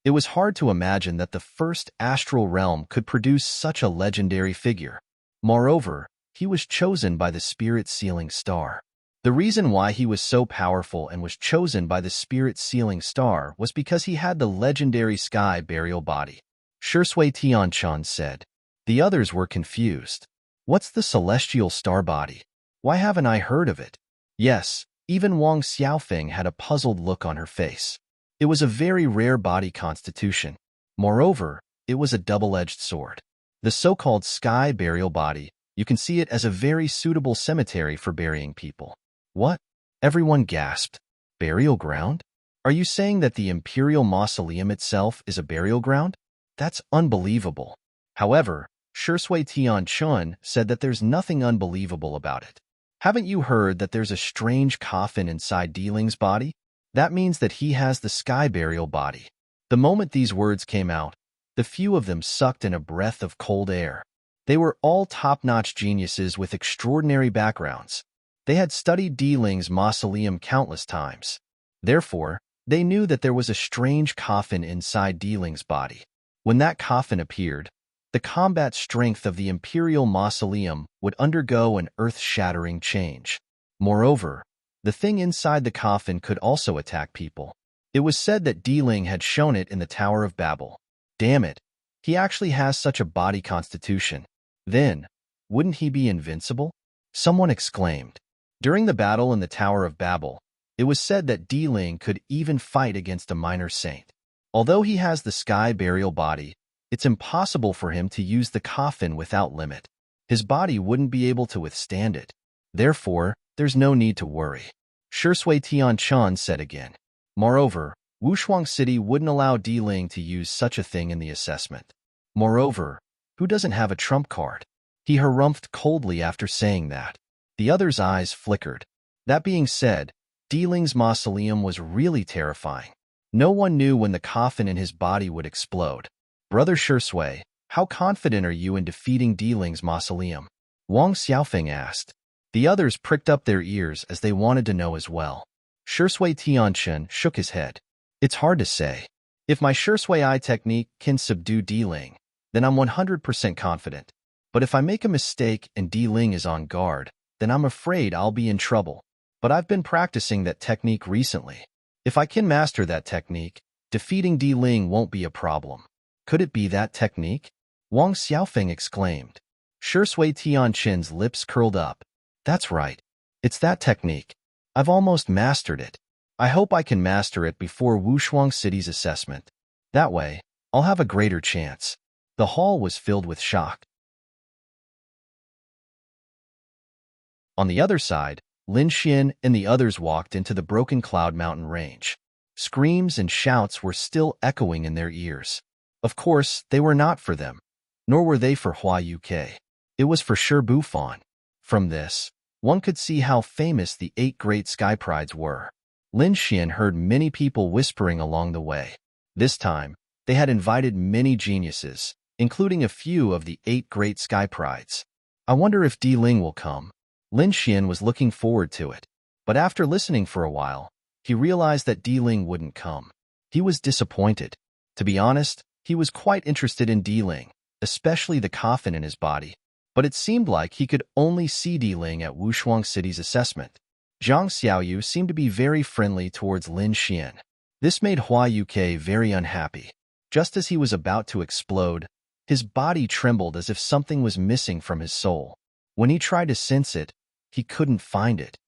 It was hard to imagine that the first astral realm could produce such a legendary figure. Moreover, he was chosen by the spirit sealing star. The reason why he was so powerful and was chosen by the spirit-sealing star was because he had the legendary sky burial body. Shui Tianchan said. The others were confused. What's the celestial star body? Why haven't I heard of it? Yes, even Wang Xiaofeng had a puzzled look on her face. It was a very rare body constitution. Moreover, it was a double-edged sword. The so-called sky burial body, you can see it as a very suitable cemetery for burying people. What? Everyone gasped. Burial ground? Are you saying that the imperial mausoleum itself is a burial ground? That's unbelievable. However, Shui Tianchun said that there's nothing unbelievable about it. Haven't you heard that there's a strange coffin inside Diling's body? That means that he has the sky burial body. The moment these words came out, the few of them sucked in a breath of cold air. They were all top-notch geniuses with extraordinary backgrounds. They had studied Diling's mausoleum countless times. Therefore, they knew that there was a strange coffin inside Diling's body. When that coffin appeared, the combat strength of the imperial mausoleum would undergo an earth-shattering change. Moreover, the thing inside the coffin could also attack people. It was said that Diling had shown it in the Tower of Babel. Damn it, he actually has such a body constitution. Then, wouldn't he be invincible? Someone exclaimed. During the battle in the Tower of Babel, it was said that Diling could even fight against a minor saint. Although he has the sky burial body, it's impossible for him to use the coffin without limit. His body wouldn't be able to withstand it. Therefore, there's no need to worry. Shui Tianchan said again. Moreover, Wushuang City wouldn't allow Diling to use such a thing in the assessment. Moreover, who doesn't have a trump card? He harumphed coldly after saying that. The other's eyes flickered. That being said, Diling's mausoleum was really terrifying. No one knew when the coffin in his body would explode. Brother Shui, how confident are you in defeating Diling's mausoleum? Wang Xiaofeng asked. The others pricked up their ears as they wanted to know as well. Shui Tianchen shook his head. It's hard to say. If my Shui eye technique can subdue Diling, then I'm 100% confident. But if I make a mistake and Diling is on guard, then I'm afraid I'll be in trouble. But I've been practicing that technique recently. If I can master that technique, defeating Diling won't be a problem. Could it be that technique? Wang Xiaofeng exclaimed. Shui Tianchen's lips curled up. That's right. It's that technique. I've almost mastered it. I hope I can master it before Wushuang City's assessment. That way, I'll have a greater chance. The hall was filled with shock. On the other side, Lin Xian and the others walked into the broken Cloud Mountain range. Screams and shouts were still echoing in their ears. Of course, they were not for them, nor were they for Hua Yuke. It was for Shi Bufan. From this, one could see how famous the 8 great sky prides were. Lin Xian heard many people whispering along the way. This time, they had invited many geniuses, including a few of the 8 great sky prides. I wonder if Diling will come. Lin Xian was looking forward to it, but after listening for a while, he realized that Diling wouldn't come. He was disappointed. To be honest, he was quite interested in Diling, especially the coffin in his body, but it seemed like he could only see Diling at Wushuang City's assessment. Zhang Xiaoyu seemed to be very friendly towards Lin Xian. This made Hua Yuke very unhappy. Just as he was about to explode, his body trembled as if something was missing from his soul. When he tried to sense it, he couldn't find it.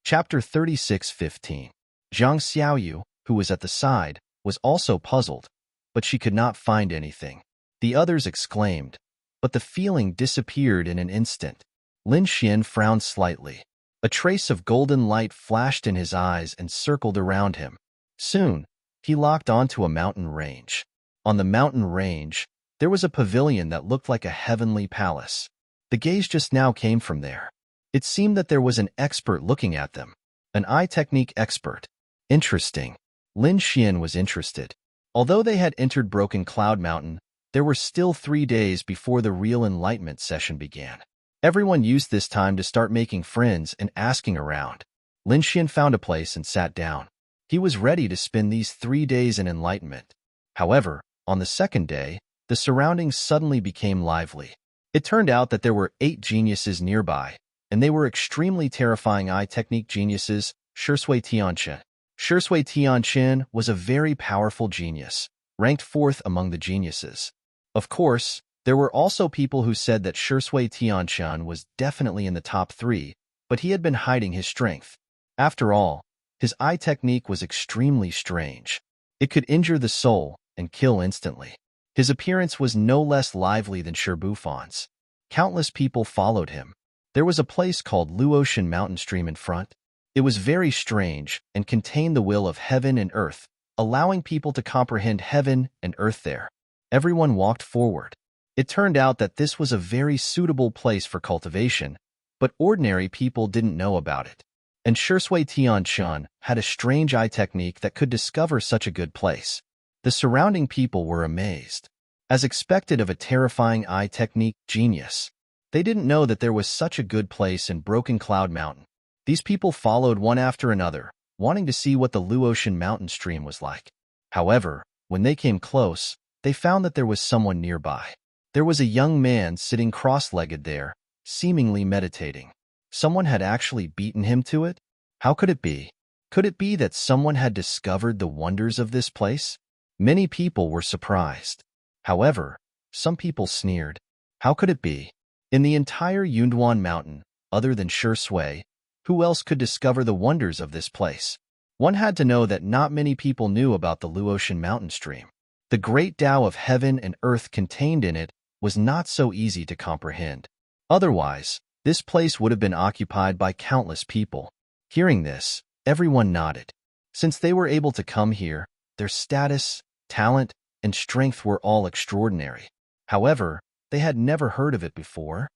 Chapter 36:15. Zhang Xiaoyu, who was at the side, was also puzzled, but she could not find anything. The others exclaimed, but the feeling disappeared in an instant. Lin Xian frowned slightly. A trace of golden light flashed in his eyes and circled around him. Soon, he locked onto a mountain range. On the mountain range, there was a pavilion that looked like a heavenly palace. The gaze just now came from there. It seemed that there was an expert looking at them. An eye technique expert. Interesting. Lin Xian was interested. Although they had entered Broken Cloud Mountain, there were still 3 days before the real enlightenment session began. Everyone used this time to start making friends and asking around. Lin Xian found a place and sat down. He was ready to spend these 3 days in enlightenment. However, on the second day, the surroundings suddenly became lively. It turned out that there were 8 geniuses nearby, and they were extremely terrifying eye technique geniuses. Shui Tianqin. Shui Tianqin was a very powerful genius, ranked 4th among the geniuses. Of course, there were also people who said that Shui Tianqin was definitely in the top 3, but he had been hiding his strength. After all, his eye technique was extremely strange. It could injure the soul and kill instantly. His appearance was no less lively than Shi Buffan's. Countless people followed him. There was a place called Luotian Mountain Stream in front. It was very strange and contained the will of heaven and earth, allowing people to comprehend heaven and earth there. Everyone walked forward. It turned out that this was a very suitable place for cultivation, but ordinary people didn't know about it. And Shui Tianqin had a strange eye technique that could discover such a good place. The surrounding people were amazed. As expected of a terrifying eye technique genius, they didn't know that there was such a good place in Broken Cloud Mountain. These people followed one after another, wanting to see what the Luotian mountain stream was like. However, when they came close, they found that there was someone nearby. There was a young man sitting cross-legged there, seemingly meditating. Someone had actually beaten him to it? How could it be? Could it be that someone had discovered the wonders of this place? Many people were surprised. However, some people sneered. How could it be? In the entire Yunduan Mountain, other than Shui, who else could discover the wonders of this place? One had to know that not many people knew about the Luotian mountain stream. The great Tao of heaven and earth contained in it was not so easy to comprehend. Otherwise, this place would have been occupied by countless people. Hearing this, everyone nodded. Since they were able to come here, their status, talent, and strength were all extraordinary. However, they had never heard of it before.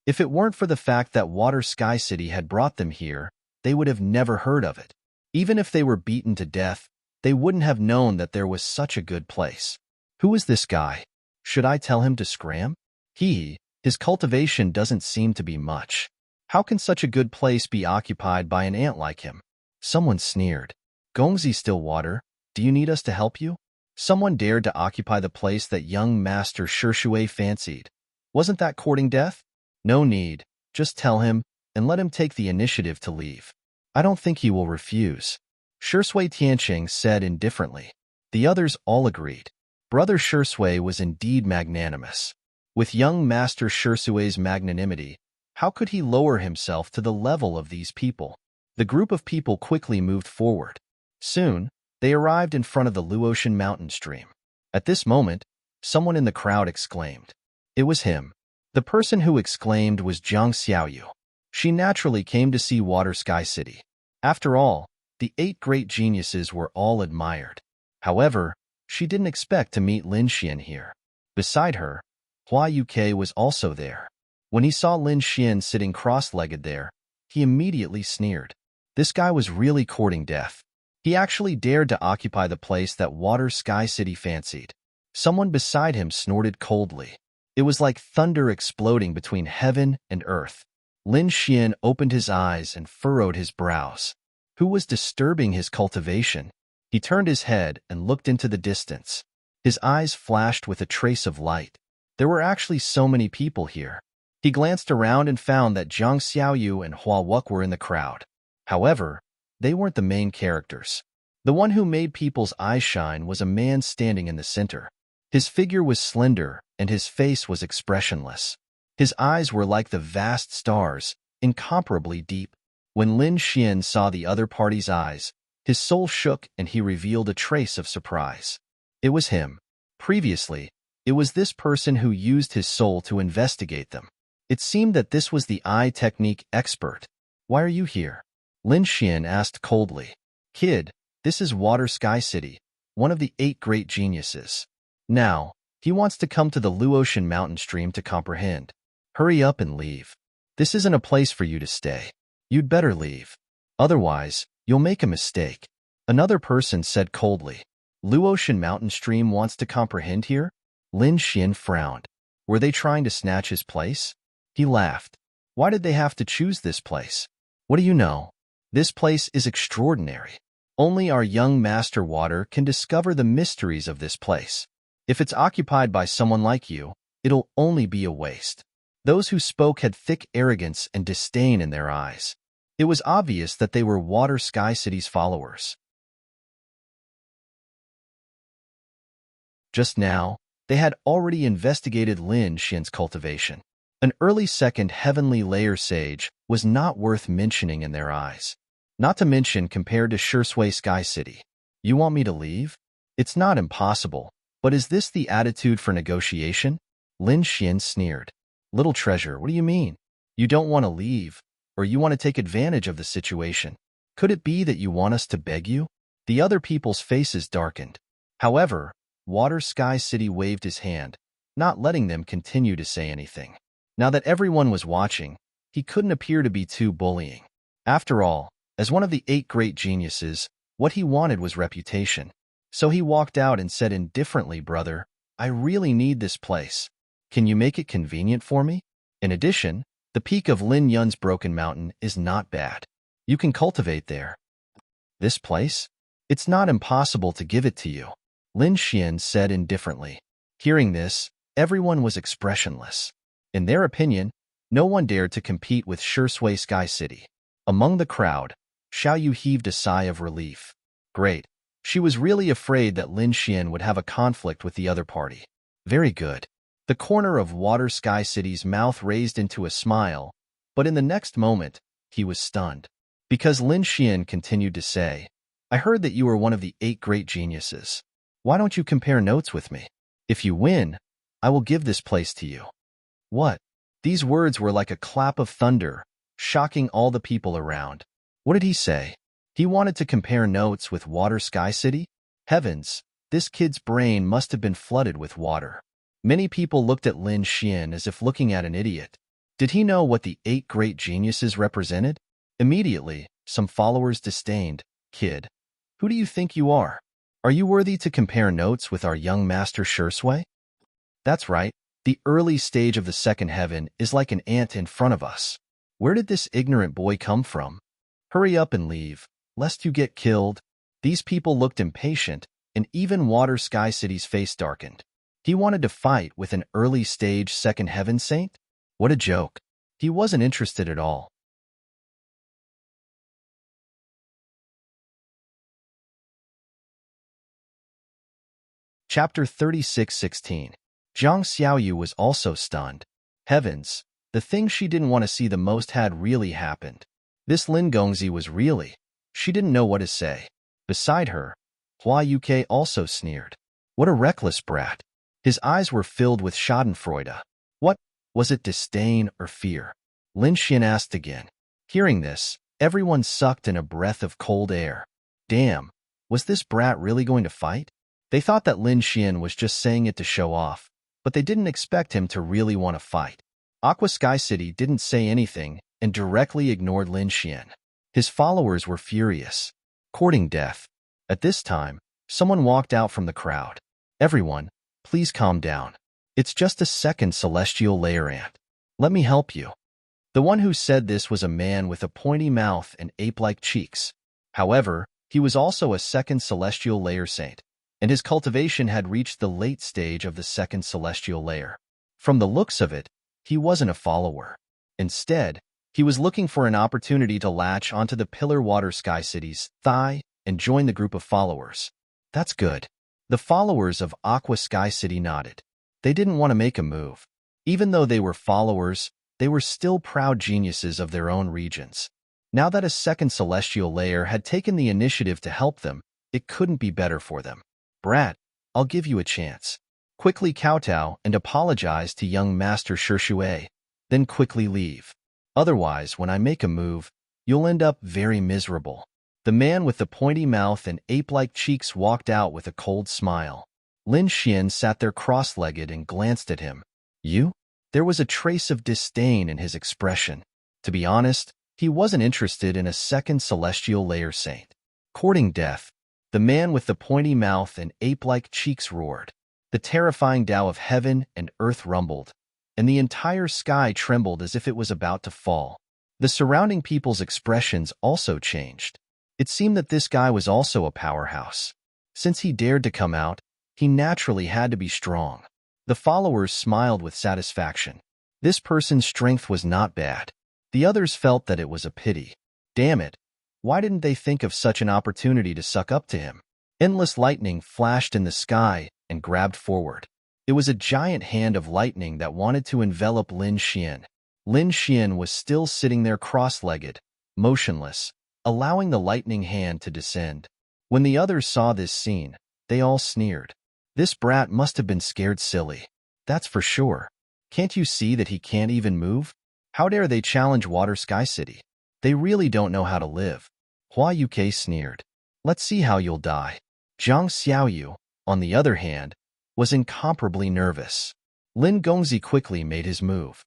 If it weren't for the fact that Water Sky City had brought them here, they would have never heard of it. Even if they were beaten to death, they wouldn't have known that there was such a good place. Who is this guy? Should I tell him to scram? His cultivation doesn't seem to be much. How can such a good place be occupied by an ant like him? Someone sneered. Gongzi Stillwater, do you need us to help you? Someone dared to occupy the place that young Master Shui fancied. Wasn't that courting death? No need. Just tell him, and let him take the initiative to leave. I don't think he will refuse. Shui Tianqing said indifferently. The others all agreed. Brother Shui was indeed magnanimous. With young Master Shui's magnanimity, how could he lower himself to the level of these people? The group of people quickly moved forward. Soon, they arrived in front of the Luotian mountain stream. At this moment, someone in the crowd exclaimed. It was him. The person who exclaimed was Jiang Xiaoyu. She naturally came to see Water Sky City. After all, the 8 great geniuses were all admired. However, she didn't expect to meet Lin Xian here. Beside her, Hua Yuke was also there. When he saw Lin Xian sitting cross-legged there, he immediately sneered. This guy was really courting death. He actually dared to occupy the place that Water Sky City fancied. Someone beside him snorted coldly. It was like thunder exploding between heaven and earth. Lin Xian opened his eyes and furrowed his brows. Who was disturbing his cultivation? He turned his head and looked into the distance. His eyes flashed with a trace of light. There were actually so many people here. He glanced around and found that Jiang Xiaoyu and Hua Wuk were in the crowd. However, they weren't the main characters. The one who made people's eyes shine was a man standing in the center. His figure was slender and his face was expressionless. His eyes were like the vast stars, incomparably deep. When Lin Xian saw the other party's eyes, his soul shook and he revealed a trace of surprise. It was him. Previously, it was this person who used his soul to investigate them. It seemed that this was the eye technique expert. Why are you here? Lin Xian asked coldly. Kid, this is Water Sky City, one of the 8 great geniuses. Now, he wants to come to the Luotian mountain stream to comprehend. Hurry up and leave. This isn't a place for you to stay. You'd better leave. Otherwise, you'll make a mistake. Another person said coldly. Luotian mountain stream wants to comprehend here? Lin Xian frowned. Were they trying to snatch his place? He laughed. Why did they have to choose this place? What do you know? This place is extraordinary. Only our young Master Water can discover the mysteries of this place. If it's occupied by someone like you, it'll only be a waste. Those who spoke had thick arrogance and disdain in their eyes. It was obvious that they were Water Sky City's followers. Just now, they had already investigated Lin Xian's cultivation. An early second heavenly layer sage was not worth mentioning in their eyes. Not to mention compared to Shui Sky City. You want me to leave? It's not impossible, but is this the attitude for negotiation? Lin Xian sneered. Little treasure, what do you mean? You don't want to leave, or you want to take advantage of the situation? Could it be that you want us to beg you? The other people's faces darkened. However, Water Sky City waved his hand, not letting them continue to say anything. Now that everyone was watching, he couldn't appear to be too bullying. After all, as one of the 8 great geniuses, what he wanted was reputation. So he walked out and said indifferently, "Brother, I really need this place. Can you make it convenient for me? In addition, the peak of Lin Yun's Broken Mountain is not bad. You can cultivate there." "This place? It's not impossible to give it to you," Lin Xian said indifferently. Hearing this, everyone was expressionless. In their opinion, no one dared to compete with Shui Sky City. Among the crowd, Xiaoyu heaved a sigh of relief. Great. She was really afraid that Lin Xian would have a conflict with the other party. Very good. The corner of Water Sky City's mouth raised into a smile, but in the next moment, he was stunned. Because Lin Xian continued to say, "I heard that you are one of the 8 great geniuses. Why don't you compare notes with me? If you win, I will give this place to you." What? These words were like a clap of thunder, shocking all the people around. What did he say? He wanted to compare notes with Water Sky City? Heavens, this kid's brain must have been flooded with water. Many people looked at Lin Xian as if looking at an idiot. Did he know what the 8 great geniuses represented? Immediately, some followers disdained. "Kid, who do you think you are? Are you worthy to compare notes with our young master Shui?" "That's right. The early stage of the second heaven is like an ant in front of us. Where did this ignorant boy come from? Hurry up and leave, lest you get killed." These people looked impatient, and even Water Sky City's face darkened. He wanted to fight with an early stage second heaven saint? What a joke. He wasn't interested at all. Chapter 36:16. Zhang Xiaoyu was also stunned. Heavens, the thing she didn't want to see the most had really happened. This Lin Gongzi was really. She didn't know what to say. Beside her, Hua Yuke also sneered. What a reckless brat. His eyes were filled with schadenfreude. What? Was it disdain or fear? Lin Xian asked again. Hearing this, everyone sucked in a breath of cold air. Damn, was this brat really going to fight? They thought that Lin Xian was just saying it to show off, but they didn't expect him to really want to fight. Aqua Sky City didn't say anything and directly ignored Lin Xian. His followers were furious. Courting death. At this time, someone walked out from the crowd. Everyone, please calm down. It's just a second celestial layer ant. Let me help you. The one who said this was a man with a pointy mouth and ape-like cheeks. However, he was also a second celestial layer saint, and his cultivation had reached the late stage of the second celestial layer. From the looks of it, he wasn't a follower. Instead, he was looking for an opportunity to latch onto the Pillar Water Sky City's thigh and join the group of followers. That's good. The followers of Aqua Sky City nodded. They didn't want to make a move. Even though they were followers, they were still proud geniuses of their own regions. Now that a second celestial layer had taken the initiative to help them, it couldn't be better for them. Brat, I'll give you a chance. Quickly kowtow and apologize to young Master Shui, then quickly leave. Otherwise, when I make a move, you'll end up very miserable. The man with the pointy mouth and ape-like cheeks walked out with a cold smile. Lin Xian sat there cross-legged and glanced at him. You? There was a trace of disdain in his expression. To be honest, he wasn't interested in a second celestial layer saint. Courting death. The man with the pointy mouth and ape-like cheeks roared. The terrifying Tao of heaven and earth rumbled, and the entire sky trembled as if it was about to fall. The surrounding people's expressions also changed. It seemed that this guy was also a powerhouse. Since he dared to come out, he naturally had to be strong. The followers smiled with satisfaction. This person's strength was not bad. The others felt that it was a pity. Damn it, why didn't they think of such an opportunity to suck up to him? Endless lightning flashed in the sky and grabbed forward. It was a giant hand of lightning that wanted to envelop Lin Xian. Lin Xian was still sitting there cross-legged, motionless, allowing the lightning hand to descend. When the others saw this scene, they all sneered. This brat must have been scared silly. That's for sure. Can't you see that he can't even move? How dare they challenge Water Sky City? They really don't know how to live. Hua Yuke sneered. Let's see how you'll die. Zhang Xiaoyu, on the other hand, was incomparably nervous. Lin Gongzi quickly made his move.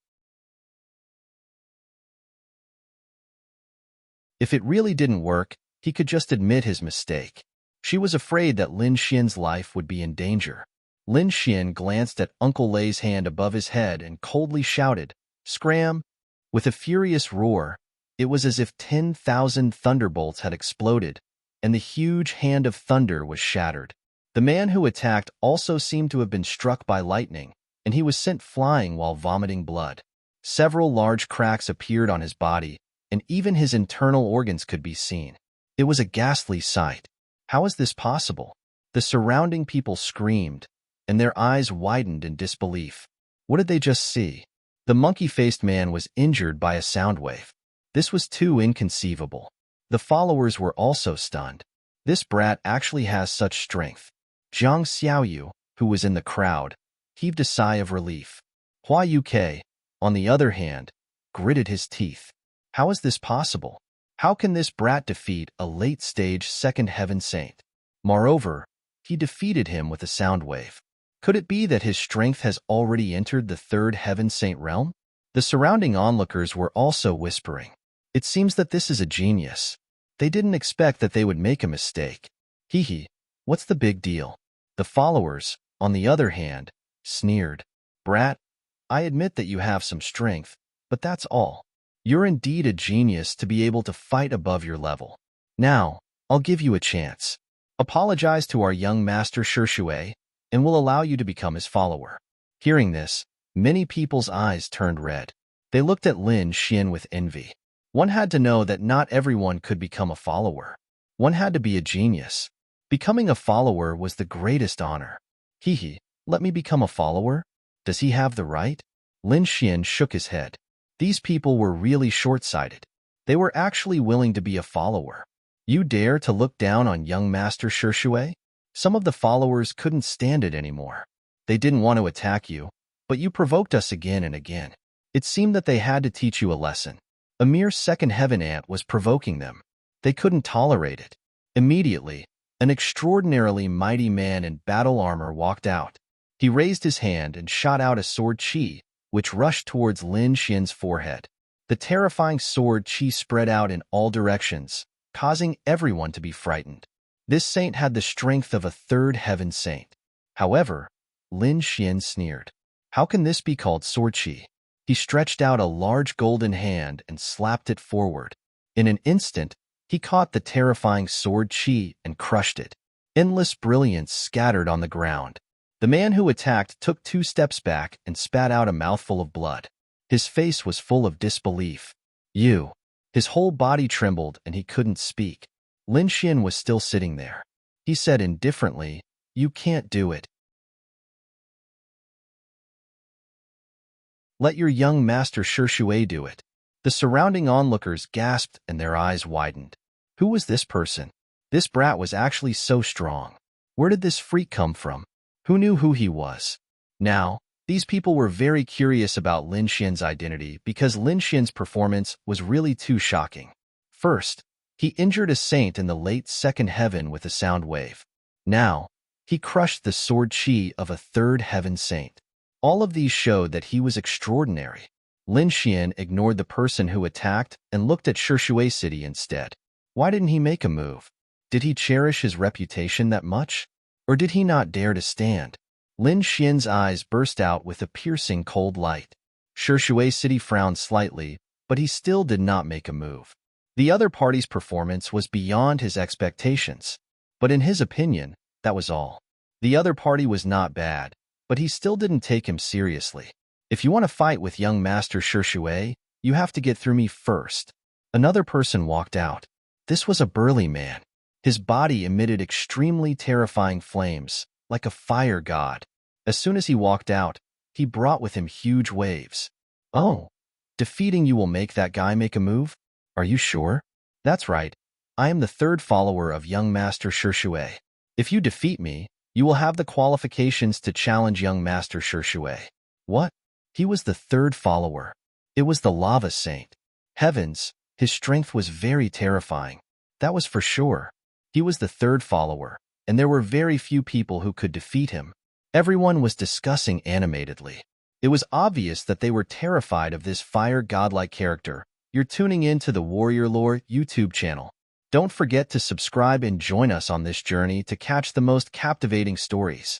If it really didn't work, he could just admit his mistake. She was afraid that Lin Xian's life would be in danger. Lin Xian glanced at Uncle Lei's hand above his head and coldly shouted, "Scram!" With a furious roar, it was as if 10,000 thunderbolts had exploded, and the huge hand of thunder was shattered. The man who attacked also seemed to have been struck by lightning, and he was sent flying while vomiting blood. Several large cracks appeared on his body, and even his internal organs could be seen. It was a ghastly sight. How is this possible? The surrounding people screamed, and their eyes widened in disbelief. What did they just see? The monkey-faced man was injured by a sound wave. This was too inconceivable. The followers were also stunned. This brat actually has such strength. Zhang Xiaoyu, who was in the crowd, heaved a sigh of relief. Hua Yuke, on the other hand, gritted his teeth. How is this possible? How can this brat defeat a late-stage second heaven saint? Moreover, he defeated him with a sound wave. Could it be that his strength has already entered the third heaven saint realm? The surrounding onlookers were also whispering. It seems that this is a genius. They didn't expect that they would make a mistake. Hee, what's the big deal? The followers, on the other hand, sneered. Brat, I admit that you have some strength, but that's all. You're indeed a genius to be able to fight above your level. Now, I'll give you a chance. Apologize to our young master Shishue, and we'll allow you to become his follower. Hearing this, many people's eyes turned red. They looked at Lin Xian with envy. One had to know that not everyone could become a follower. One had to be a genius. Becoming a follower was the greatest honor. Hee, let me become a follower? Does he have the right? Lin Xian shook his head. These people were really short-sighted. They were actually willing to be a follower. You dare to look down on young Master Shishue? Some of the followers couldn't stand it anymore. They didn't want to attack you, but you provoked us again and again. It seemed that they had to teach you a lesson. A mere second heaven ant was provoking them. They couldn't tolerate it. Immediately, an extraordinarily mighty man in battle armor walked out. He raised his hand and shot out a sword chi, which rushed towards Lin Xian's forehead. The terrifying sword chi spread out in all directions, causing everyone to be frightened. This saint had the strength of a third heaven saint. However, Lin Xian sneered. How can this be called sword chi? He stretched out a large golden hand and slapped it forward. In an instant, he caught the terrifying sword chi and crushed it. Endless brilliance scattered on the ground. The man who attacked took 2 steps back and spat out a mouthful of blood. His face was full of disbelief. You. His whole body trembled and he couldn't speak. Lin Xian was still sitting there. He said indifferently, "You can't do it. Let your young master Shishue do it." The surrounding onlookers gasped and their eyes widened. Who was this person? This brat was actually so strong. Where did this freak come from? Who knew who he was? Now, these people were very curious about Lin Xian's identity because Lin Xian's performance was really too shocking. First, he injured a saint in the late second heaven with a sound wave. Now, he crushed the sword chi of a third heaven saint. All of these showed that he was extraordinary. Lin Xian ignored the person who attacked and looked at Shishue City instead. Why didn't he make a move? Did he cherish his reputation that much? Or did he not dare to stand? Lin Xian's eyes burst out with a piercing cold light. Shishue City frowned slightly, but he still did not make a move. The other party's performance was beyond his expectations, but in his opinion, that was all. The other party was not bad, but he still didn't take him seriously. If you want to fight with young Master Shui, you have to get through me first. Another person walked out. This was a burly man. His body emitted extremely terrifying flames, like a fire god. As soon as he walked out, he brought with him huge waves. Oh, defeating you will make that guy make a move? Are you sure? That's right. I am the third follower of young Master Shui. If you defeat me, you will have the qualifications to challenge young Master Shui. What? He was the third follower. It was the Lava Saint. Heavens, his strength was very terrifying. That was for sure. He was the third follower, and there were very few people who could defeat him. Everyone was discussing animatedly. It was obvious that they were terrified of this fire godlike character. You're tuning in to the Warrior Lore YouTube channel. Don't forget to subscribe and join us on this journey to catch the most captivating stories.